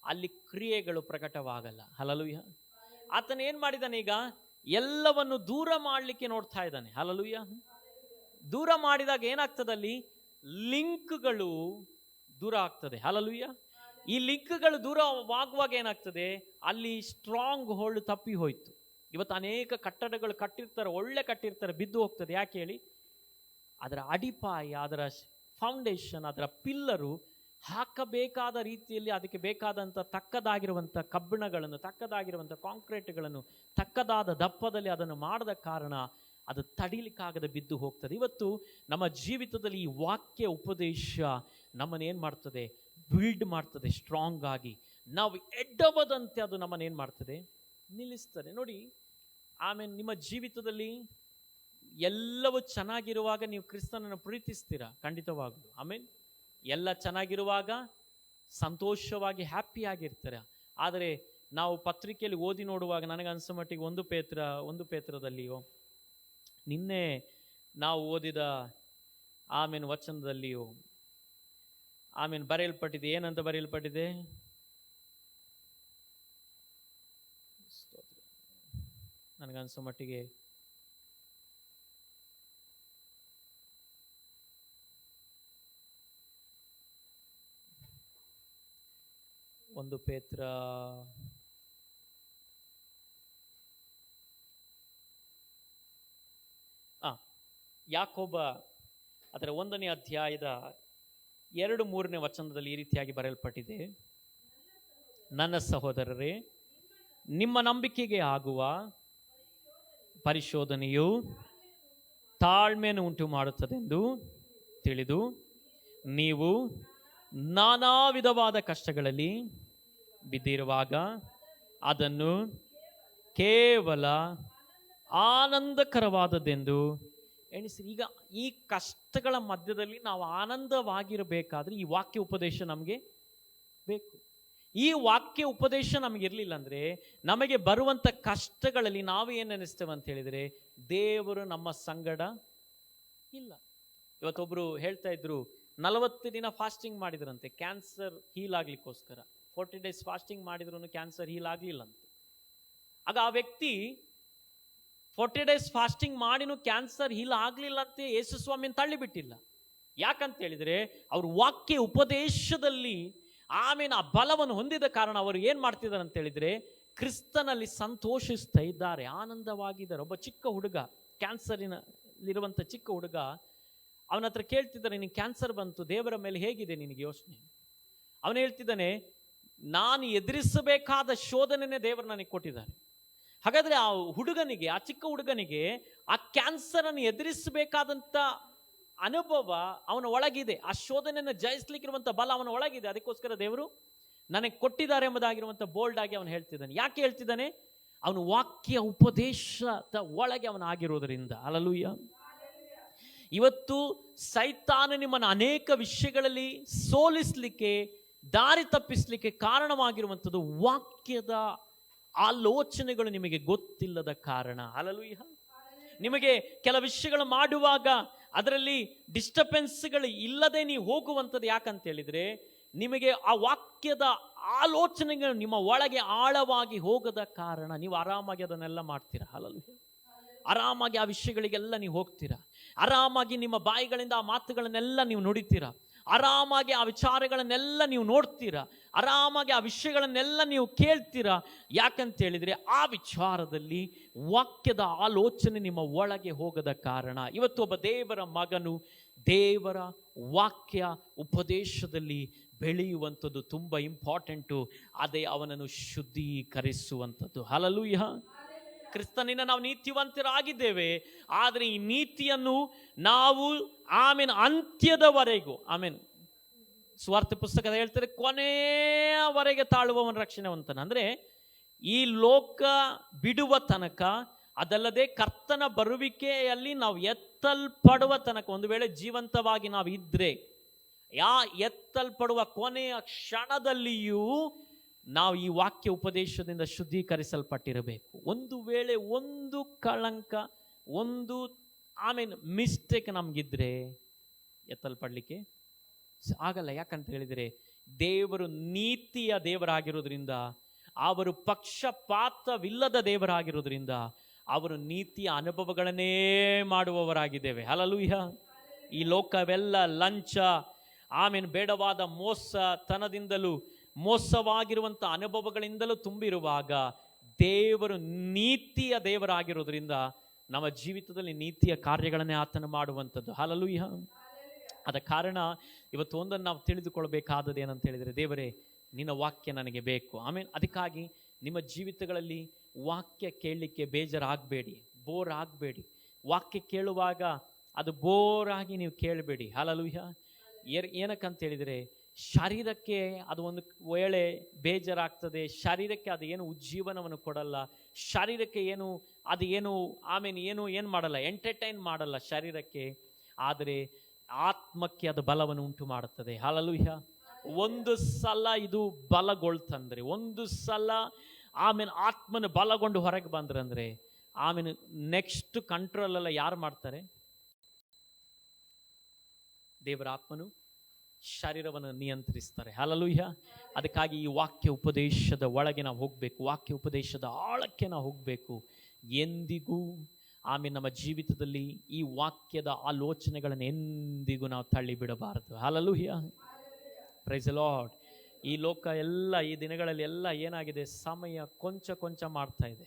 ಅಲ್ಲಿ ಕ್ರಿಯೆಗಳು ಪ್ರಕಟವಾಗಲ್ಲ. ಹಲ್ಲೆಲೂಯಾ. ಆತನ ಏನು ಮಾಡಿದಾನೆ, ಈಗ ಎಲ್ಲವನ್ನು ದೂರ ಮಾಡಲಿಕ್ಕೆ ನೋಡ್ತಾ ಇದ್ದಾನೆ. ಹಲ್ಲೆಲೂಯಾ. ದೂರ ಮಾಡಿದಾಗ ಏನಾಗ್ತದಲ್ಲಿ, ಲಿಂಕ್ಗಳು ದೂರ ಆಗ್ತದೆ. ಹಲ್ಲೆಲೂಯಾ. ಈ ಲಿಂಕ್ಗಳು ದೂರವಾಗುವಾಗ ಏನಾಗ್ತದೆ, ಅಲ್ಲಿ ಸ್ಟ್ರಾಂಗ್ ಹೋಲ್ಡ್ ತಪ್ಪಿ ಹೋಯ್ತು. ಇವತ್ತು ಅನೇಕ ಕಟ್ಟಡಗಳು ಕಟ್ಟಿರ್ತಾರೆ, ಒಳ್ಳೆ ಕಟ್ಟಿರ್ತಾರೆ, ಬಿದ್ದು ಹೋಗ್ತದೆ. ಯಾಕೆ ಹೇಳಿ, ಅದರ ಅಡಿಪಾಯ, ಅದರ ಫೌಂಡೇಶನ್, ಅದರ ಪಿಲ್ಲರು ಹಾಕಬೇಕಾದ ರೀತಿಯಲ್ಲಿ ಅದಕ್ಕೆ ಬೇಕಾದಂಥ ತಕ್ಕದಾಗಿರುವಂಥ ಕಬ್ಬಿಣಗಳನ್ನು, ತಕ್ಕದಾಗಿರುವಂಥ ಕಾಂಕ್ರೀಟ್ಗಳನ್ನು ತಕ್ಕದಾದ ದಪ್ಪದಲ್ಲಿ ಅದನ್ನು ಮಾಡದ ಕಾರಣ ಅದು ತಡಿಲಿಕ್ಕಾಗದೆ ಬಿದ್ದು ಹೋಗ್ತದೆ. ಇವತ್ತು ನಮ್ಮ ಜೀವಿತದಲ್ಲಿ ಈ ವಾಕ್ಯ ಉಪದೇಶ ನಮ್ಮನ್ನೇನು ಮಾಡ್ತದೆ, ಬಿಲ್ಡ್ ಮಾಡ್ತದೆ ಸ್ಟ್ರಾಂಗ್ ಆಗಿ. ನಾವು ಎಡ್ಡವದಂತೆ ಅದು ನಮ್ಮನ್ನೇನು ಮಾಡ್ತದೆ, ನಿಲ್ಲಿಸ್ತದೆ. ನೋಡಿ, ಆಮೇಲೆ ನಿಮ್ಮ ಜೀವಿತದಲ್ಲಿ ಎಲ್ಲವೂ ಚೆನ್ನಾಗಿರುವಾಗ ನೀವು ಕ್ರಿಸ್ತನನ್ನು ಪ್ರೀತಿಸ್ತೀರಾ, ಖಂಡಿತವಾಗಲು. ಆಮೇಲೆ ಎಲ್ಲ ಚೆನ್ನಾಗಿರುವಾಗ ಸಂತೋಷವಾಗಿ ಹ್ಯಾಪಿಯಾಗಿರ್ತೀರ. ಆದರೆ ನಾವು ಪತ್ರಿಕೆಯಲ್ಲಿ ಓದಿ ನೋಡುವಾಗ ನನಗನ್ಸೋ ಮಟ್ಟಿಗೆ ಒಂದು ಪೇತ್ರದಲ್ಲಿಯೋ, ನಿನ್ನೆ ನಾವು ಓದಿದ ಆಮೇಲೆ ವಚನದಲ್ಲಿಯೋ ಆಮೇಲೆ ಬರೆಯಲ್ಪಟ್ಟಿದೆ. ಏನಂತ ಬರೆಯಲ್ಪಟ್ಟಿದೆ, ನನಗನ್ಸೋ ಮಟ್ಟಿಗೆ ಒಂದು ಪೇತ್ರ ಯಾಕೋಬ ಅದರ 1ನೇ ಅಧ್ಯಾಯದ 2-3ನೇ ವಚನದಲ್ಲಿ ಈ ರೀತಿಯಾಗಿ ಬರೆಯಲ್ಪಟ್ಟಿದೆ, ನನ್ನ ಸಹೋದರರೇ, ನಿಮ್ಮ ನಂಬಿಕೆಗೆ ಆಗುವ ಪರಿಶೋಧನೆಯು ತಾಳ್ಮೆಯನ್ನು ಉಂಟು ಮಾಡುತ್ತದೆಂದು ತಿಳಿದು ನೀವು ನಾನಾ ವಿಧವಾದ ಕಷ್ಟಗಳಲ್ಲಿ ಬಿದ್ದಿರುವಾಗ ಅದನ್ನು ಕೇವಲ ಆನಂದಕರವಾದದ್ದೆಂದು ಎಣಿಸಿರಿ. ಈಗ ಈ ಕಷ್ಟಗಳ ಮಧ್ಯದಲ್ಲಿ ನಾವು ಆನಂದವಾಗಿರಬೇಕಾದ್ರೆ ಈ ವಾಕ್ಯ ಉಪದೇಶ ನಮಗೆ ಬೇಕು. ಈ ವಾಕ್ಯ ಉಪದೇಶ ನಮಗಿರ್ಲಿಲ್ಲ ಅಂದ್ರೆ ನಮಗೆ ಬರುವಂತ ಕಷ್ಟಗಳಲ್ಲಿ ನಾವು ಏನು ನೆನೆಸ್ತೇವೆ ಅಂತ ಹೇಳಿದ್ರೆ, ದೇವರು ನಮ್ಮ ಸಂಗಡ ಇಲ್ಲ. ಇವತ್ತೊಬ್ರು ಹೇಳ್ತಾ ಇದ್ರು, 40 ದಿನ ಫಾಸ್ಟಿಂಗ್ ಮಾಡಿದ್ರಂತೆ ಕ್ಯಾನ್ಸರ್ ಹೀಲ್ ಆಗ್ಲಿಕ್ಕೋಸ್ಕರ. 40 days ಫಾಸ್ಟಿಂಗ್ ಮಾಡಿದ್ರು ಕ್ಯಾನ್ಸರ್ ಹೀಲ್ ಆಗ್ಲಿಲ್ಲ ಅಂತ. ಆಗ ಆ ವ್ಯಕ್ತಿ 40 days ಫಾಸ್ಟಿಂಗ್ ಮಾಡಿನೂ ಕ್ಯಾನ್ಸರ್ ಹೀಲ್ ಆಗ್ಲಿಲ್ಲ ಅಂತ ಯೇಸು ಸ್ವಾಮಿಯನ್ನು ತಳ್ಳಿಬಿಟ್ಟಿಲ್ಲ. ಯಾಕಂತ ಹೇಳಿದ್ರೆ ಅವ್ರ ವಾಕ್ಯ ಉಪದೇಶದಲ್ಲಿ ಆಮೇಲೆ ಆ ಬಲವನ್ನು ಹೊಂದಿದ ಕಾರಣ ಅವರು ಏನ್ ಮಾಡ್ತಿದ್ದಾರೆ ಅಂತ ಹೇಳಿದ್ರೆ, ಕ್ರಿಸ್ತನಲ್ಲಿ ಸಂತೋಷಿಸ್ತಾ ಇದ್ದಾರೆ, ಆನಂದವಾಗಿದ್ದಾರೆ. ಒಬ್ಬ ಚಿಕ್ಕ ಹುಡುಗ, ಕ್ಯಾನ್ಸರಿನಲ್ಲಿರುವಂತ ಚಿಕ್ಕ ಹುಡುಗ, ಅವನ ಹತ್ರ ಕೇಳ್ತಿದ್ದಾನೆ, ನಿನಗೆ ಕ್ಯಾನ್ಸರ್ ಬಂತು, ದೇವರ ಮೇಲೆ ಹೇಗಿದೆ ನಿನಗೆ ಯೋಚನೆ? ಅವನು ಹೇಳ್ತಿದ್ದಾನೆ, ನಾನು ಎದುರಿಸಬೇಕಾದ ಶೋಧನೆನೇ ದೇವರು ನನಗೆ ಕೊಟ್ಟಿದ್ದಾರೆ. ಹಾಗಾದ್ರೆ ಆ ಹುಡುಗನಿಗೆ, ಆ ಚಿಕ್ಕ ಹುಡುಗನಿಗೆ ಆ ಕ್ಯಾನ್ಸರ್ ಅನ್ನು ಎದುರಿಸಬೇಕಾದಂತ ಅನುಭವ ಅವನ ಒಳಗಿದೆ. ಆ ಶೋಧನೆಯನ್ನು ಜಯಿಸ್ಲಿಕ್ಕಿರುವಂತ ಬಲ ಅವನ ಒಳಗಿದೆ. ಅದಕ್ಕೋಸ್ಕರ ದೇವರು ನನಗೆ ಕೊಟ್ಟಿದ್ದಾರೆ ಎಂಬುದಾಗಿರುವಂತ ಬೋಲ್ಡ್ ಆಗಿ ಅವನು ಹೇಳ್ತಿದ್ದಾನೆ. ಯಾಕೆ ಹೇಳ್ತಿದ್ದಾನೆ? ಅವನು ವಾಕ್ಯ ಉಪದೇಶದ ಒಳಗೆ ಅವನು ಆಗಿರೋದ್ರಿಂದ. ಹಲ್ಲೆಲೂಯಾ. ಇವತ್ತು ಸೈತಾನ ನಿಮ್ಮನ್ನು ಅನೇಕ ವಿಷಯಗಳಲ್ಲಿ ಸೋಲಿಸಲಿಕ್ಕೆ, ದಾರಿ ತಪ್ಪಿಸಲಿಕ್ಕೆ ಕಾರಣವಾಗಿರುವಂಥದ್ದು ವಾಕ್ಯದ ಆಲೋಚನೆಗಳು ನಿಮಗೆ ಗೊತ್ತಿಲ್ಲದ ಕಾರಣ. ಹಲ್ಲೆಲೂಯಾ. ನಿಮಗೆ ಕೆಲ ವಿಷಯಗಳು ಮಾಡುವಾಗ ಅದರಲ್ಲಿ ಡಿಸ್ಟರ್ಬೆನ್ಸ್ಗಳು ಇಲ್ಲದೆ ನೀವು ಹೋಗುವಂಥದ್ದು ಯಾಕಂತ ಹೇಳಿದ್ರೆ, ನಿಮಗೆ ಆ ವಾಕ್ಯದ ಆಲೋಚನೆಗಳು ನಿಮ್ಮ ಒಳಗೆ ಆಳವಾಗಿ ಹೋಗದ ಕಾರಣ. ನೀವು ಆರಾಮಾಗಿ ಅದನ್ನೆಲ್ಲ ಮಾಡ್ತೀರಾ. ಹಲ್ಲೆಲೂಯಾ. ಆರಾಮಾಗಿ ಆ ವಿಷಯಗಳಿಗೆಲ್ಲ ನೀವು ಹೋಗ್ತೀರಾ. ಆರಾಮಾಗಿ ನಿಮ್ಮ ಬಾಯಿಗಳಿಂದ ಆ ಮಾತುಗಳನ್ನೆಲ್ಲ ನೀವು ನುಡಿತೀರಾ. ಆರಾಮಾಗಿ ಆ ವಿಚಾರಗಳನ್ನೆಲ್ಲ ನೀವು ನೋಡ್ತೀರಾ. ಆರಾಮಾಗಿ ಆ ವಿಷಯಗಳನ್ನೆಲ್ಲ ನೀವು ಕೇಳ್ತೀರಾ. ಯಾಕಂತ ಹೇಳಿದ್ರೆ ಆ ವಿಚಾರದಲ್ಲಿ ವಾಕ್ಯದ ಆಲೋಚನೆ ನಿಮ್ಮ ಒಳಗೆ ಹೋಗದ ಕಾರಣ. ಇವತ್ತು ಒಬ್ಬ ದೇವರ ಮಗನು ದೇವರ ವಾಕ್ಯ ಉಪದೇಶದಲ್ಲಿ ಬೆಳೆಯುವಂಥದ್ದು ತುಂಬಾ ಇಂಪಾರ್ಟೆಂಟು. ಅದೇ ಅವನನ್ನು ಶುದ್ಧೀಕರಿಸುವಂಥದ್ದು. ಹಲ್ಲೆಲೂಯಾ. ಕ್ರಿಸ್ತನಿಂದ ನಾವು ನೀತಿವಂತರಾಗಿದ್ದೇವೆ. ಆದರೆ ಈ ನೀತಿಯನ್ನು ನಾವು ಅಂತ್ಯದವರೆಗೂ, ಸುವಾರ್ತೆ ಪುಸ್ತಕದ ಹೇಳ್ತಾರೆ, ಕೊನೆಯವರೆಗೆ ತಾಳುವವನ ರಕ್ಷಣೆವಂತನ. ಅಂದ್ರೆ ಈ ಲೋಕ ಬಿಡುವ ತನಕ, ಅದಲ್ಲದೆ ಕರ್ತನ ಬರುವಿಕೆಯಲ್ಲಿ ನಾವು ಎತ್ತಲ್ಪಡುವ ತನಕ, ಒಂದು ವೇಳೆ ಜೀವಂತವಾಗಿ ನಾವು ಇದ್ರೆ, ಎತ್ತಲ್ಪಡುವ ಕೊನೆಯ ಕ್ಷಣದಲ್ಲಿಯೂ ನಾವು ಈ ವಾಕ್ಯ ಉಪದೇಶದಿಂದ ಶುದ್ಧೀಕರಿಸಲ್ಪಟ್ಟಿರಬೇಕು. ಒಂದು ವೇಳೆ ಒಂದು ಕಳಂಕ, ಒಂದು ಮಿಸ್ಟೇಕ್ ನಮಗಿದ್ರೆ ಎತ್ತಲ್ಪಡ್ಲಿಕ್ಕೆ ಆಗಲ್ಲ. ಯಾಕಂತ ಹೇಳಿದರೆ ದೇವರು ನೀತಿಯ ದೇವರಾಗಿರೋದ್ರಿಂದ, ಅವರು ಪಕ್ಷಪಾತವಿಲ್ಲದ ದೇವರಾಗಿರೋದ್ರಿಂದ, ಅವರು ನೀತಿಯ ಅನುಭವಗಳನ್ನೇ ಮಾಡುವವರಾಗಿದ್ದೇವೆ. ಹಲ್ಲೆಲೂಯಾ. ಈ ಲೋಕವೆಲ್ಲ ಲಂಚ, ಬೇಡವಾದ ಮೋಸತನದಿಂದಲೂ ಮೋಸವಾಗಿರುವಂಥ ಅನುಭವಗಳಿಂದಲೂ ತುಂಬಿರುವಾಗ, ದೇವರು ನೀತಿಯ ದೇವರಾಗಿರೋದ್ರಿಂದ ನಮ್ಮ ಜೀವಿತದಲ್ಲಿ ನೀತಿಯ ಕಾರ್ಯಗಳನ್ನೇ ಆತನು ಮಾಡುವಂಥದ್ದು. ಹಲ್ಲೆಲೂಯಾ. ಅದ ಕಾರಣ ಇವತ್ತು ಒಂದನ್ನು ನಾವು ತಿಳಿದುಕೊಳ್ಬೇಕಾದದ್ದು ಏನಂತ ಹೇಳಿದರೆ, ದೇವರೇ ನಿನ್ನ ವಾಕ್ಯ ನನಗೆ ಬೇಕು. ಅದಕ್ಕಾಗಿ ನಿಮ್ಮ ಜೀವಿತಗಳಲ್ಲಿ ವಾಕ್ಯ ಕೇಳಲಿಕ್ಕೆ ಬೇಜಾರಾಗಬೇಡಿ, ಬೋರ್ ಆಗಬೇಡಿ. ವಾಕ್ಯ ಕೇಳುವಾಗ ಅದು ಬೋರಾಗಿ ನೀವು ಕೇಳಬೇಡಿ. ಹಲ್ಲೆಲೂಯಾ. ಏನಕ್ಕಂತ ಹೇಳಿದರೆ, ಶರೀರಕ್ಕೆ ಅದು ಒಂದು ವೇಳೆ ಬೇಜಾರಾಗ್ತದೆ, ಶರೀರಕ್ಕೆ ಅದು ಏನು ಉಜ್ಜೀವನವನ್ನು ಕೊಡಲ್ಲ, ಶರೀರಕ್ಕೆ ಏನು ಏನು ಮಾಡಲ್ಲ, ಎಂಟರ್ಟೈನ್ ಮಾಡಲ್ಲ ಶರೀರಕ್ಕೆ. ಆದರೆ ಆತ್ಮಕ್ಕೆ ಅದು ಬಲವನ್ನು ಉಂಟು ಮಾಡುತ್ತದೆ. ಹಲ್ಲೆಲೂಯಾ. ಒಂದು ಸಲ ಇದು ಬಲಗೊಳ್ತಂದ್ರೆ, ಒಂದು ಸಲ ಆತ್ಮನ ಬಲಗೊಂಡು ಹೊರಗೆ ಬಂದ್ರಂದ್ರೆ, ನೆಕ್ಸ್ಟ್ ಕಂಟ್ರೋಲ್ ಎಲ್ಲ ಯಾರು ಮಾಡ್ತಾರೆ? ದೇವರ ಆತ್ಮನು ಶರೀರವನ್ನು ನಿಯಂತ್ರಿಸ್ತಾರೆ. ಹಲ್ಲೆಲೂಯಾ. ಅದಕ್ಕಾಗಿ ಈ ವಾಕ್ಯ ಉಪದೇಶದ ಒಳಗೆ ನಾವು ಹೋಗಬೇಕು, ವಾಕ್ಯ ಉಪದೇಶದ ಆಳಕ್ಕೆ ನಾವು ಹೋಗಬೇಕು. ಎಂದಿಗೂ ನಮ್ಮ ಜೀವಿತದಲ್ಲಿ ಈ ವಾಕ್ಯದ ಆಲೋಚನೆಗಳನ್ನು ಎಂದಿಗೂ ನಾವು ತಳ್ಳಿ ಬಿಡಬಾರದು. ಹಲ್ಲೆಲೂಯಾ. Praise the Lord. ಈ ಲೋಕ ಎಲ್ಲ ಈ ದಿನಗಳಲ್ಲಿ ಎಲ್ಲ ಏನಾಗಿದೆ, ಸಮಯ ಕೊಂಚ ಮಾಡ್ತಾ ಇದೆ.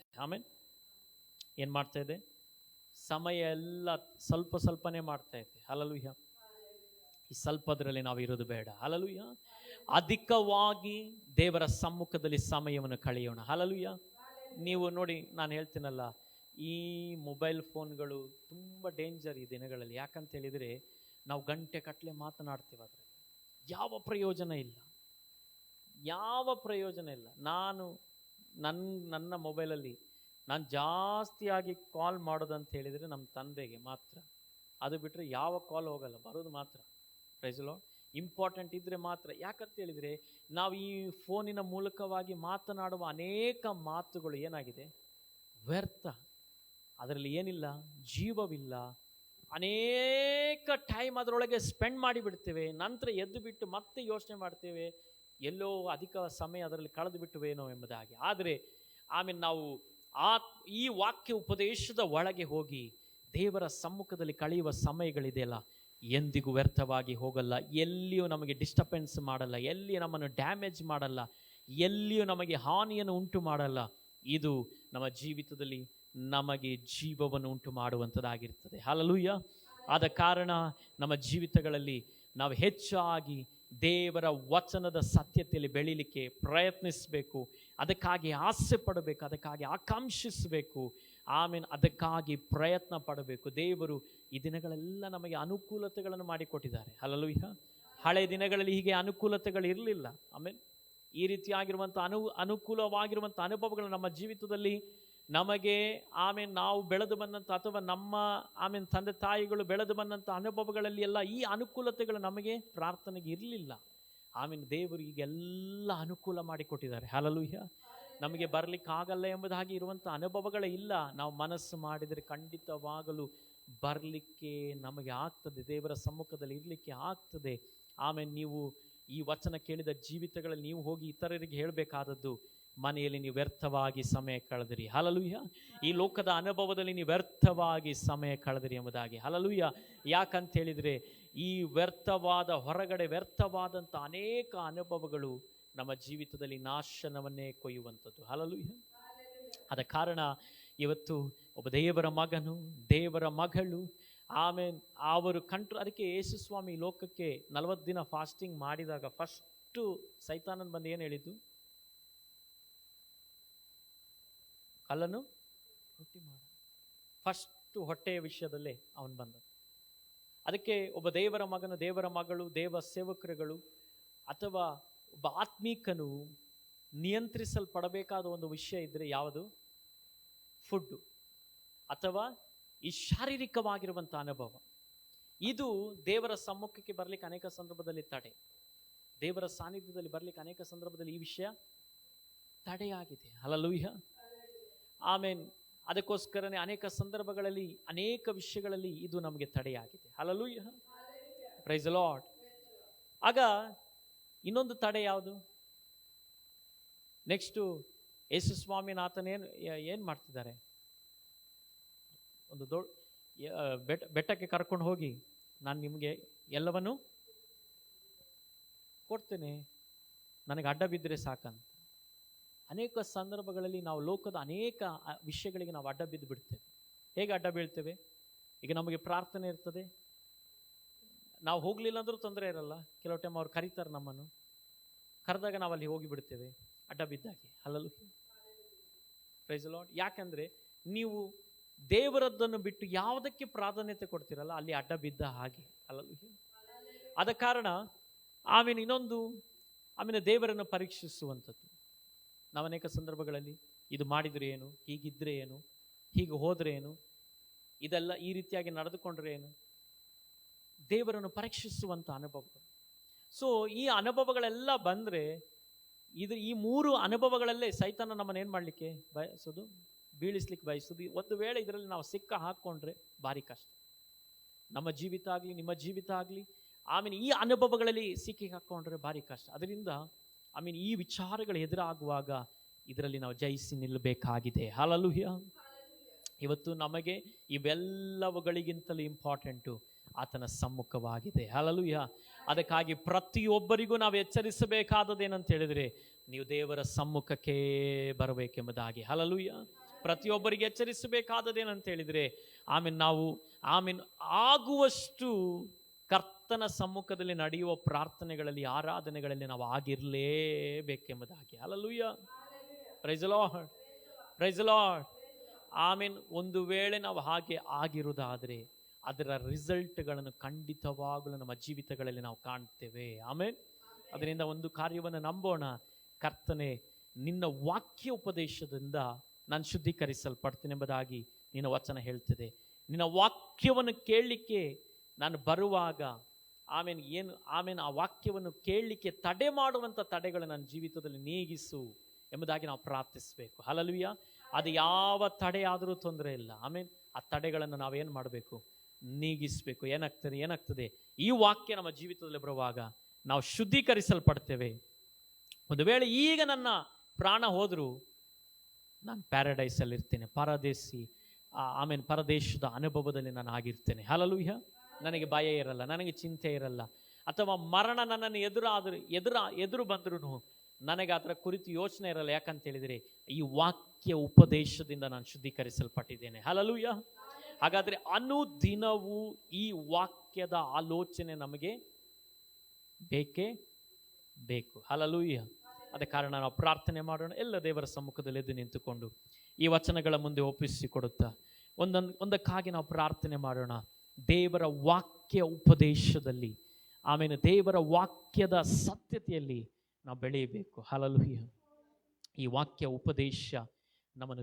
ಏನ್ ಮಾಡ್ತಾ ಇದೆ? ಸಮಯ ಎಲ್ಲ ಸ್ವಲ್ಪನೇ ಮಾಡ್ತಾ ಇದೆ. ಹಲ್ಲೆಲೂಯಾ. ಈ ಸ್ವಲ್ಪದರಲ್ಲಿ ನಾವು ಇರೋದು ಬೇಡ. ಹಲ್ಲೆಲೂಯಾ. ಅಧಿಕವಾಗಿ ದೇವರ ಸಮ್ಮುಖದಲ್ಲಿ ಸಮಯವನ್ನು ಕಳೆಯೋಣ. ಹಲ್ಲೆಲೂಯಾ. ನೀವು ನೋಡಿ, ನಾನು ಹೇಳ್ತೀನಲ್ಲ, ಈ ಮೊಬೈಲ್ ಫೋನ್ಗಳು ತುಂಬ ಡೇಂಜರ್ ಈ ದಿನಗಳಲ್ಲಿ. ಯಾಕಂತ ಹೇಳಿದರೆ, ನಾವು ಗಂಟೆ ಕಟ್ಟಲೆ ಮಾತನಾಡ್ತೀವಿ, ಆದರೆ ಯಾವ ಪ್ರಯೋಜನ ಇಲ್ಲ. ನನ್ನ ಮೊಬೈಲಲ್ಲಿ ನಾನು ಜಾಸ್ತಿಯಾಗಿ ಕಾಲ್ ಮಾಡೋದಂತ ಹೇಳಿದರೆ ನಮ್ಮ ತಂದೆಗೆ ಮಾತ್ರ. ಅದು ಬಿಟ್ಟರೆ ಯಾವ ಕಾಲ್ ಹೋಗಲ್ಲ, ಬರೋದು ಮಾತ್ರ. Price the lord. ಇಂಪಾರ್ಟೆಂಟ್ ಇದ್ದರೆ ಮಾತ್ರ. ಯಾಕಂತ ಹೇಳಿದರೆ ನಾವು ಈ ಫೋನಿನ ಮೂಲಕವಾಗಿ ಮಾತನಾಡುವ ಅನೇಕ ಮಾತುಗಳು ಏನಾಗಿದೆ, ವ್ಯರ್ಥ. ಅದರಲ್ಲಿ ಏನಿಲ್ಲ, ಜೀವವಿಲ್ಲ. ಅನೇಕ ಟೈಮ್ ಅದರೊಳಗೆ ಸ್ಪೆಂಡ್ ಮಾಡಿಬಿಡ್ತೇವೆ. ನಂತರ ಎದ್ದು ಬಿಟ್ಟು ಮತ್ತೆ ಯೋಚನೆ ಮಾಡ್ತೇವೆ, ಎಲ್ಲೋ ಅಧಿಕ ಸಮಯ ಅದರಲ್ಲಿ ಕಳೆದು ಬಿಟ್ಟುವೇನೋ ಎಂಬುದಾಗಿ. ಆದರೆ ಆಮೇಲೆ ನಾವು ಈ ವಾಕ್ಯ ಉಪದೇಶದ ಒಳಗೆ ಹೋಗಿ ದೇವರ ಸಮ್ಮುಖದಲ್ಲಿ ಕಳೆಯುವ ಸಮಯಗಳಿದೆಯಲ್ಲ, ಎಂದಿಗೂ ವ್ಯರ್ಥವಾಗಿ ಹೋಗಲ್ಲ. ಎಲ್ಲಿಯೂ ನಮಗೆ ಡಿಸ್ಟರ್ಬೆನ್ಸ್ ಮಾಡಲ್ಲ, ಎಲ್ಲಿಯೂ ನಮ್ಮನ್ನು ಡ್ಯಾಮೇಜ್ ಮಾಡಲ್ಲ, ಎಲ್ಲಿಯೂ ನಮಗೆ ಹಾನಿಯನ್ನು ಉಂಟು ಮಾಡಲ್ಲ. ಇದು ನಮ್ಮ ಜೀವಿತದಲ್ಲಿ ನಮಗೆ ಜೀವವನ್ನು ಉಂಟು ಮಾಡುವಂಥದ್ದಾಗಿರ್ತದೆ. ಹಲ್ಲೆಲೂಯಾ. ಆದ ಕಾರಣ ನಮ್ಮ ಜೀವಿತಗಳಲ್ಲಿ ನಾವು ಹೆಚ್ಚಾಗಿ ದೇವರ ವಚನದ ಸತ್ಯತೆಯಲ್ಲಿ ಬೆಳೀಲಿಕ್ಕೆ ಪ್ರಯತ್ನಿಸಬೇಕು. ಅದಕ್ಕಾಗಿ ಆಸೆ ಪಡಬೇಕು, ಅದಕ್ಕಾಗಿ ಆಕಾಂಕ್ಷಿಸಬೇಕು. ಆಮೇಲೆ ಅದಕ್ಕಾಗಿ ಪ್ರಯತ್ನ ಪಡಬೇಕು. ದೇವರು ಈ ದಿನಗಳೆಲ್ಲ ನಮಗೆ ಅನುಕೂಲತೆಗಳನ್ನು ಮಾಡಿಕೊಟ್ಟಿದ್ದಾರೆ. ಹಲ್ಲೆಲೂಯಾ. ಹಳೆ ದಿನಗಳಲ್ಲಿ ಹೀಗೆ ಅನುಕೂಲತೆಗಳು ಇರಲಿಲ್ಲ. ಆಮೇಲೆ ಈ ರೀತಿಯಾಗಿರುವಂಥ ಅನುಕೂಲವಾಗಿರುವಂಥ ಅನುಭವಗಳು ನಮ್ಮ ಜೀವಿತದಲ್ಲಿ ನಮಗೆ ಆಮೇಲೆ ನಾವು ಬೆಳೆದು ಬಂದಂಥ ಅಥವಾ ನಮ್ಮ ಆಮೇಲೆ ತಂದೆ ತಾಯಿಗಳು ಬೆಳೆದು ಬಂದಂಥ ಅನುಭವಗಳಲ್ಲಿ ಎಲ್ಲ ಈ ಅನುಕೂಲತೆಗಳು ನಮಗೆ ಪ್ರಾರ್ಥನೆಗೆ ಇರಲಿಲ್ಲ. ಆಮೇಲೆ ದೇವರು ಈಗೆಲ್ಲ ಅನುಕೂಲ ಮಾಡಿಕೊಟ್ಟಿದ್ದಾರೆ. ಹಲ್ಲೆಲೂಯಾ. ನಮಗೆ ಬರಲಿಕ್ಕಾಗಲ್ಲ ಎಂಬುದಾಗಿ ಇರುವಂಥ ಅನುಭವಗಳೇ ಇಲ್ಲ. ನಾವು ಮನಸ್ಸು ಮಾಡಿದರೆ ಖಂಡಿತವಾಗಲು ಬರಲಿಕ್ಕೆ ನಮಗೆ ಆಗ್ತದೆ, ದೇವರ ಸಮ್ಮುಖದಲ್ಲಿ ಇರಲಿಕ್ಕೆ ಆಗ್ತದೆ. ಆಮೇಲೆ ನೀವು ಈ ವಚನ ಕೇಳಿದ ಜೀವಿತಗಳಲ್ಲಿ ನೀವು ಹೋಗಿ ಇತರರಿಗೆ ಹೇಳಬೇಕಾದದ್ದು, ಮನೆಯಲ್ಲಿ ನೀವು ವ್ಯರ್ಥವಾಗಿ ಸಮಯ ಕಳೆದಿರಿ. ಹಲ್ಲೆಲೂಯಾ. ಈ ಲೋಕದ ಅನುಭವದಲ್ಲಿ ನೀವು ವ್ಯರ್ಥವಾಗಿ ಸಮಯ ಕಳೆದಿರಿ ಎಂಬುದಾಗಿ. ಹಲ್ಲೆಲೂಯಾ. ಯಾಕಂತ ಹೇಳಿದರೆ ಈ ವ್ಯರ್ಥವಾದ ಹೊರಗಡೆ ವ್ಯರ್ಥವಾದಂಥ ಅನೇಕ ಅನುಭವಗಳು ನಮ್ಮ ಜೀವಿತದಲ್ಲಿ ನಾಶನವನ್ನೇ ಕೊಯ್ಯುವಂಥದ್ದು. ಹಲ್ಲೆಲೂಯಾ. ಆದ ಕಾರಣ ಇವತ್ತು ಒಬ್ಬ ದೇವರ ಮಗನು, ದೇವರ ಮಗಳು, ಆಮೇಲೆ ಅವರು ಅದಕ್ಕೆ ಯೇಸು ಸ್ವಾಮಿ ಲೋಕಕ್ಕೆ 40 ದಿನ ಫಾಸ್ಟಿಂಗ್ ಮಾಡಿದಾಗ ಫಸ್ಟು ಸೈತಾನನ್ ಬಂದು ಏನು ಹೇಳಿದ್ದು? ಕಲ್ಲನ್ನು ರೊಟ್ಟಿ ಮಾಡ. ಫಸ್ಟು ಹೊಟ್ಟೆಯ ವಿಷಯದಲ್ಲೇ ಅವನು ಬಂದ. ಅದಕ್ಕೆ ಒಬ್ಬ ದೇವರ ಮಗನು, ದೇವರ ಮಗಳು, ದೇವ ಸೇವಕರುಗಳು ಅಥವಾ ಒಬ್ಬ ಆತ್ಮೀಕನು ನಿಯಂತ್ರಿಸಲ್ಪಡಬೇಕಾದ ಒಂದು ವಿಷಯ ಇದ್ದರೆ ಯಾವುದು? ಫುಡ್ಡು ಅಥವಾ ಈ ಶಾರೀರಿಕವಾಗಿರುವಂಥ ಅನುಭವ. ಇದು ದೇವರ ಸಮ್ಮುಖಕ್ಕೆ ಬರಲಿಕ್ಕೆ ಅನೇಕ ಸಂದರ್ಭದಲ್ಲಿ ತಡೆ, ದೇವರ ಸಾನ್ನಿಧ್ಯದಲ್ಲಿ ಬರಲಿಕ್ಕೆ ಅನೇಕ ಸಂದರ್ಭದಲ್ಲಿ ಈ ವಿಷಯ ತಡೆಯಾಗಿದೆ. ಹಲ್ಲೆಲೂಯಾ. ಆಮೇನ್. ಅದಕ್ಕೋಸ್ಕರನೇ ಅನೇಕ ಸಂದರ್ಭಗಳಲ್ಲಿ ಅನೇಕ ವಿಷಯಗಳಲ್ಲಿ ಇದು ನಮಗೆ ತಡೆಯಾಗಿದೆ. ಹಲ್ಲೆಲೂಯಾ. Praise the Lord. ಆಗ ಇನ್ನೊಂದು ತಡೆ ಯಾವುದು? ನೆಕ್ಸ್ಟು ಯೇಸು ಸ್ವಾಮಿನಾಥನ ಏನು ಮಾಡ್ತಿದ್ದಾರೆ? ಒಂದು ಬೆಟ್ಟಕ್ಕೆ ಕರ್ಕೊಂಡು ಹೋಗಿ, ನಾನು ನಿಮಗೆ ಎಲ್ಲವನ್ನು ಕೊಡ್ತೇನೆ, ನನಗೆ ಅಡ್ಡ ಬಿದ್ದರೆ ಸಾಕಂತ. ಅನೇಕ ಸಂದರ್ಭಗಳಲ್ಲಿ ನಾವು ಲೋಕದ ಅನೇಕ ವಿಷಯಗಳಿಗೆ ನಾವು ಅಡ್ಡ ಬಿದ್ದು ಬಿಡ್ತೇವೆ. ಹೇಗೆ ಅಡ್ಡ ಬೀಳ್ತೇವೆ? ಈಗ ನಮಗೆ ಪ್ರಾರ್ಥನೆ ಇರ್ತದೆ, ನಾವು ಹೋಗಲಿಲ್ಲ ಅಂದರೂ ತೊಂದರೆ ಇರಲ್ಲ. ಕೆಲವು ಟೈಮ್ ಅವ್ರು ಕರೀತಾರೆ ನಮ್ಮನ್ನು, ಕರೆದಾಗ ನಾವು ಅಲ್ಲಿ ಹೋಗಿ ಬಿಡ್ತೇವೆ ಅಡ್ಡ ಬಿದ್ದಾಗೆ. ಹಲ್ಲೆಲೂಯಾ. Praise the Lord. ಯಾಕಂದರೆ ನೀವು ದೇವರದ್ದನ್ನು ಬಿಟ್ಟು ಯಾವುದಕ್ಕೆ ಪ್ರಾಧಾನ್ಯತೆ ಕೊಡ್ತೀರಲ್ಲ, ಅಲ್ಲಿ ಅಡ್ಡ ಬಿದ್ದ ಹಾಗೆ. ಹಲ್ಲೆಲೂಯಾ. ಆದ ಕಾರಣ ಆಮೇಲೆ ಇನ್ನೊಂದು, ಆಮೇಲೆ ದೇವರನ್ನು ಪರೀಕ್ಷಿಸುವಂಥದ್ದು. ನಾವು ಅನೇಕ ಸಂದರ್ಭಗಳಲ್ಲಿ ಇದು ಮಾಡಿದರೆ ಏನು, ಹೀಗಿದ್ರೆ ಏನು, ಹೀಗೆ ಹೋದರೆ ಏನು, ಇದೆಲ್ಲ ಈ ರೀತಿಯಾಗಿ ನಡೆದುಕೊಂಡ್ರೆ ಏನು, ದೇವರನ್ನು ಪರೀಕ್ಷಿಸುವಂಥ ಅನುಭವಗಳು. ಸೊ ಈ ಅನುಭವಗಳೆಲ್ಲ ಬಂದರೆ ಈ 3 ಅನುಭವಗಳಲ್ಲೇ ಸೈತಾನ ನಮ್ಮನ್ನು ಏನು ಮಾಡಲಿಕ್ಕೆ ಬಯಸೋದು? ಬೀಳಿಸ್ಲಿಕ್ಕೆ ಬಯಸೋದು. ಒಂದು ವೇಳೆ ಇದರಲ್ಲಿ ನಾವು ಸಿಕ್ಕ ಹಾಕ್ಕೊಂಡ್ರೆ ಭಾರಿ ಕಷ್ಟ. ನಮ್ಮ ಜೀವಿತ ಆಗಲಿ, ನಿಮ್ಮ ಜೀವಿತ ಆಗಲಿ, ಆಮೇಲೆ ಈ ಅನುಭವಗಳಲ್ಲಿ ಸಿಕ್ಕಿ ಹಾಕ್ಕೊಂಡ್ರೆ ಭಾರಿ ಕಷ್ಟ. ಅದರಿಂದ ಈ ವಿಚಾರಗಳು ಎದುರಾಗುವಾಗ ಇದರಲ್ಲಿ ನಾವು ಜಯಿಸಿ ನಿಲ್ಲಬೇಕಾಗಿದೆ. ಹಲ್ಲೆಲೂಯಾ. ಇವತ್ತು ನಮಗೆ ಇವೆಲ್ಲವುಗಳಿಗಿಂತಲೂ ಇಂಪಾರ್ಟೆಂಟು ಆತನ ಸಮ್ಮುಖವಾಗಿದೆ. ಹಲ್ಲೆಲೂಯಾ. ಅದಕ್ಕಾಗಿ ಪ್ರತಿಯೊಬ್ಬರಿಗೂ ನಾವು ಎಚ್ಚರಿಸಬೇಕಾದದೇನಂತ ಹೇಳಿದರೆ, ನೀವು ದೇವರ ಸಮ್ಮುಖಕ್ಕೆ ಬರಬೇಕೆಂಬುದಾಗಿ. ಹಲ್ಲೆಲೂಯಾ. ಪ್ರತಿಯೊಬ್ಬರಿಗೆ ಎಚ್ಚರಿಸಬೇಕಾದದೇನಂತ ಹೇಳಿದರೆ, ನಾವು ಆಗುವಷ್ಟು ಕರ್ತನ ಸಮ್ಮುಖದಲ್ಲಿ ನಡೆಯುವ ಪ್ರಾರ್ಥನೆಗಳಲ್ಲಿ, ಆರಾಧನೆಗಳಲ್ಲಿ ನಾವು ಆಗಿರಲೇಬೇಕೆಂಬುದಾಗಿ. Hallelujah. Praise the Lord. Praise the Lord. ಒಂದು ವೇಳೆ ನಾವು ಹಾಗೆ ಆಗಿರುವುದಾದರೆ ಅದರ ರಿಸಲ್ಟ್ಗಳನ್ನು ಖಂಡಿತವಾಗಲೂ ನಮ್ಮ ಜೀವಿತಗಳಲ್ಲಿ ನಾವು ಕಾಣ್ತೇವೆ. ಆಮೇನ್. ಅದರಿಂದ ಒಂದು ಕಾರ್ಯವನ್ನು ನಂಬೋಣ. ಕರ್ತನೆ, ನಿನ್ನ ವಾಕ್ಯ ಉಪದೇಶದಿಂದ ನಾನು ಶುದ್ಧೀಕರಿಸಲ್ಪಡ್ತೇನೆ ಎಂಬುದಾಗಿ ನಿನ್ನ ವಚನ ಹೇಳ್ತದೆ. ನಿನ್ನ ವಾಕ್ಯವನ್ನು ಕೇಳಲಿಕ್ಕೆ ನಾನು ಬರುವಾಗ ಆಮೇಲೆ ಆ ವಾಕ್ಯವನ್ನು ಕೇಳಲಿಕ್ಕೆ ತಡೆ ಮಾಡುವಂಥ ತಡೆಗಳು ನನ್ನ ಜೀವಿತದಲ್ಲಿ ನೀಗಿಸು ಎಂಬುದಾಗಿ ನಾವು ಪ್ರಾರ್ಥಿಸಬೇಕು. ಹಲ್ಲೆಲೂಯ. ಅದು ಯಾವ ತಡೆ ಆದರೂ ತೊಂದರೆ ಇಲ್ಲ. ಆ ತಡೆಗಳನ್ನು ನಾವೇನು ಮಾಡಬೇಕು? ನೀಗಿಸಬೇಕು. ಏನಾಗ್ತದೆ ಈ ವಾಕ್ಯ ನಮ್ಮ ಜೀವಿತದಲ್ಲಿ ಬರುವಾಗ ನಾವು ಶುದ್ಧೀಕರಿಸಲ್ಪಡ್ತೇವೆ. ಒಂದು ವೇಳೆ ಈಗ ನನ್ನ ಪ್ರಾಣ ಹೋದರೂ ನಾನು ಪ್ಯಾರಡೈಸಲ್ಲಿ ಇರ್ತೇನೆ, ಪರದೇಶದ ಅನುಭವದಲ್ಲಿ ನಾನು ಆಗಿರ್ತೇನೆ. ಹಲ್ಲೆಲೂಯ. ನನಗೆ ಭಯ ಇರಲ್ಲ, ನನಗೆ ಚಿಂತೆ ಇರಲ್ಲ, ಅಥವಾ ಮರಣ ನನ್ನನ್ನು ಎದುರು ಬಂದ್ರೂ ನನಗೆ ಅದರ ಕುರಿತು ಯೋಚನೆ ಇರಲ್ಲ. ಯಾಕಂತ ಹೇಳಿದರೆ ಈ ವಾಕ್ಯ ಉಪದೇಶದಿಂದ ನಾನು ಶುದ್ಧೀಕರಿಸಲ್ಪಟ್ಟಿದ್ದೇನೆ. ಹಲ್ಲೆಲೂಯ. ಹಾಗಾದರೆ ಅನುದಿನವೂ ಈ ವಾಕ್ಯದ ಆಲೋಚನೆ ನಮಗೆ ಬೇಕೇ ಬೇಕು. ಹಲ್ಲೆಲೂಯ. ಅದ ಕಾರಣ ನಾವು ಪ್ರಾರ್ಥನೆ ಮಾಡೋಣ. ಎಲ್ಲ ದೇವರ ಸಮ್ಮುಖದಲ್ಲಿ ಎದ್ದು ನಿಂತುಕೊಂಡು ಈ ವಚನಗಳ ಮುಂದೆ ಒಪ್ಪಿಸಿಕೊಡುತ್ತಾ ಒಂದಕ್ಕಾಗಿ ನಾವು ಪ್ರಾರ್ಥನೆ ಮಾಡೋಣ. ದೇವರ ವಾಕ್ಯ ಉಪದೇಶದಲ್ಲಿ, ದೇವರ ವಾಕ್ಯದ ಸತ್ಯತೆಯಲ್ಲಿ ನಾವು ಬೆಳೆಯಬೇಕು. ಹಲ್ಲೆಲೂಯ. ಈ ವಾಕ್ಯ ಉಪದೇಶ ನಮ್ಮನ್ನು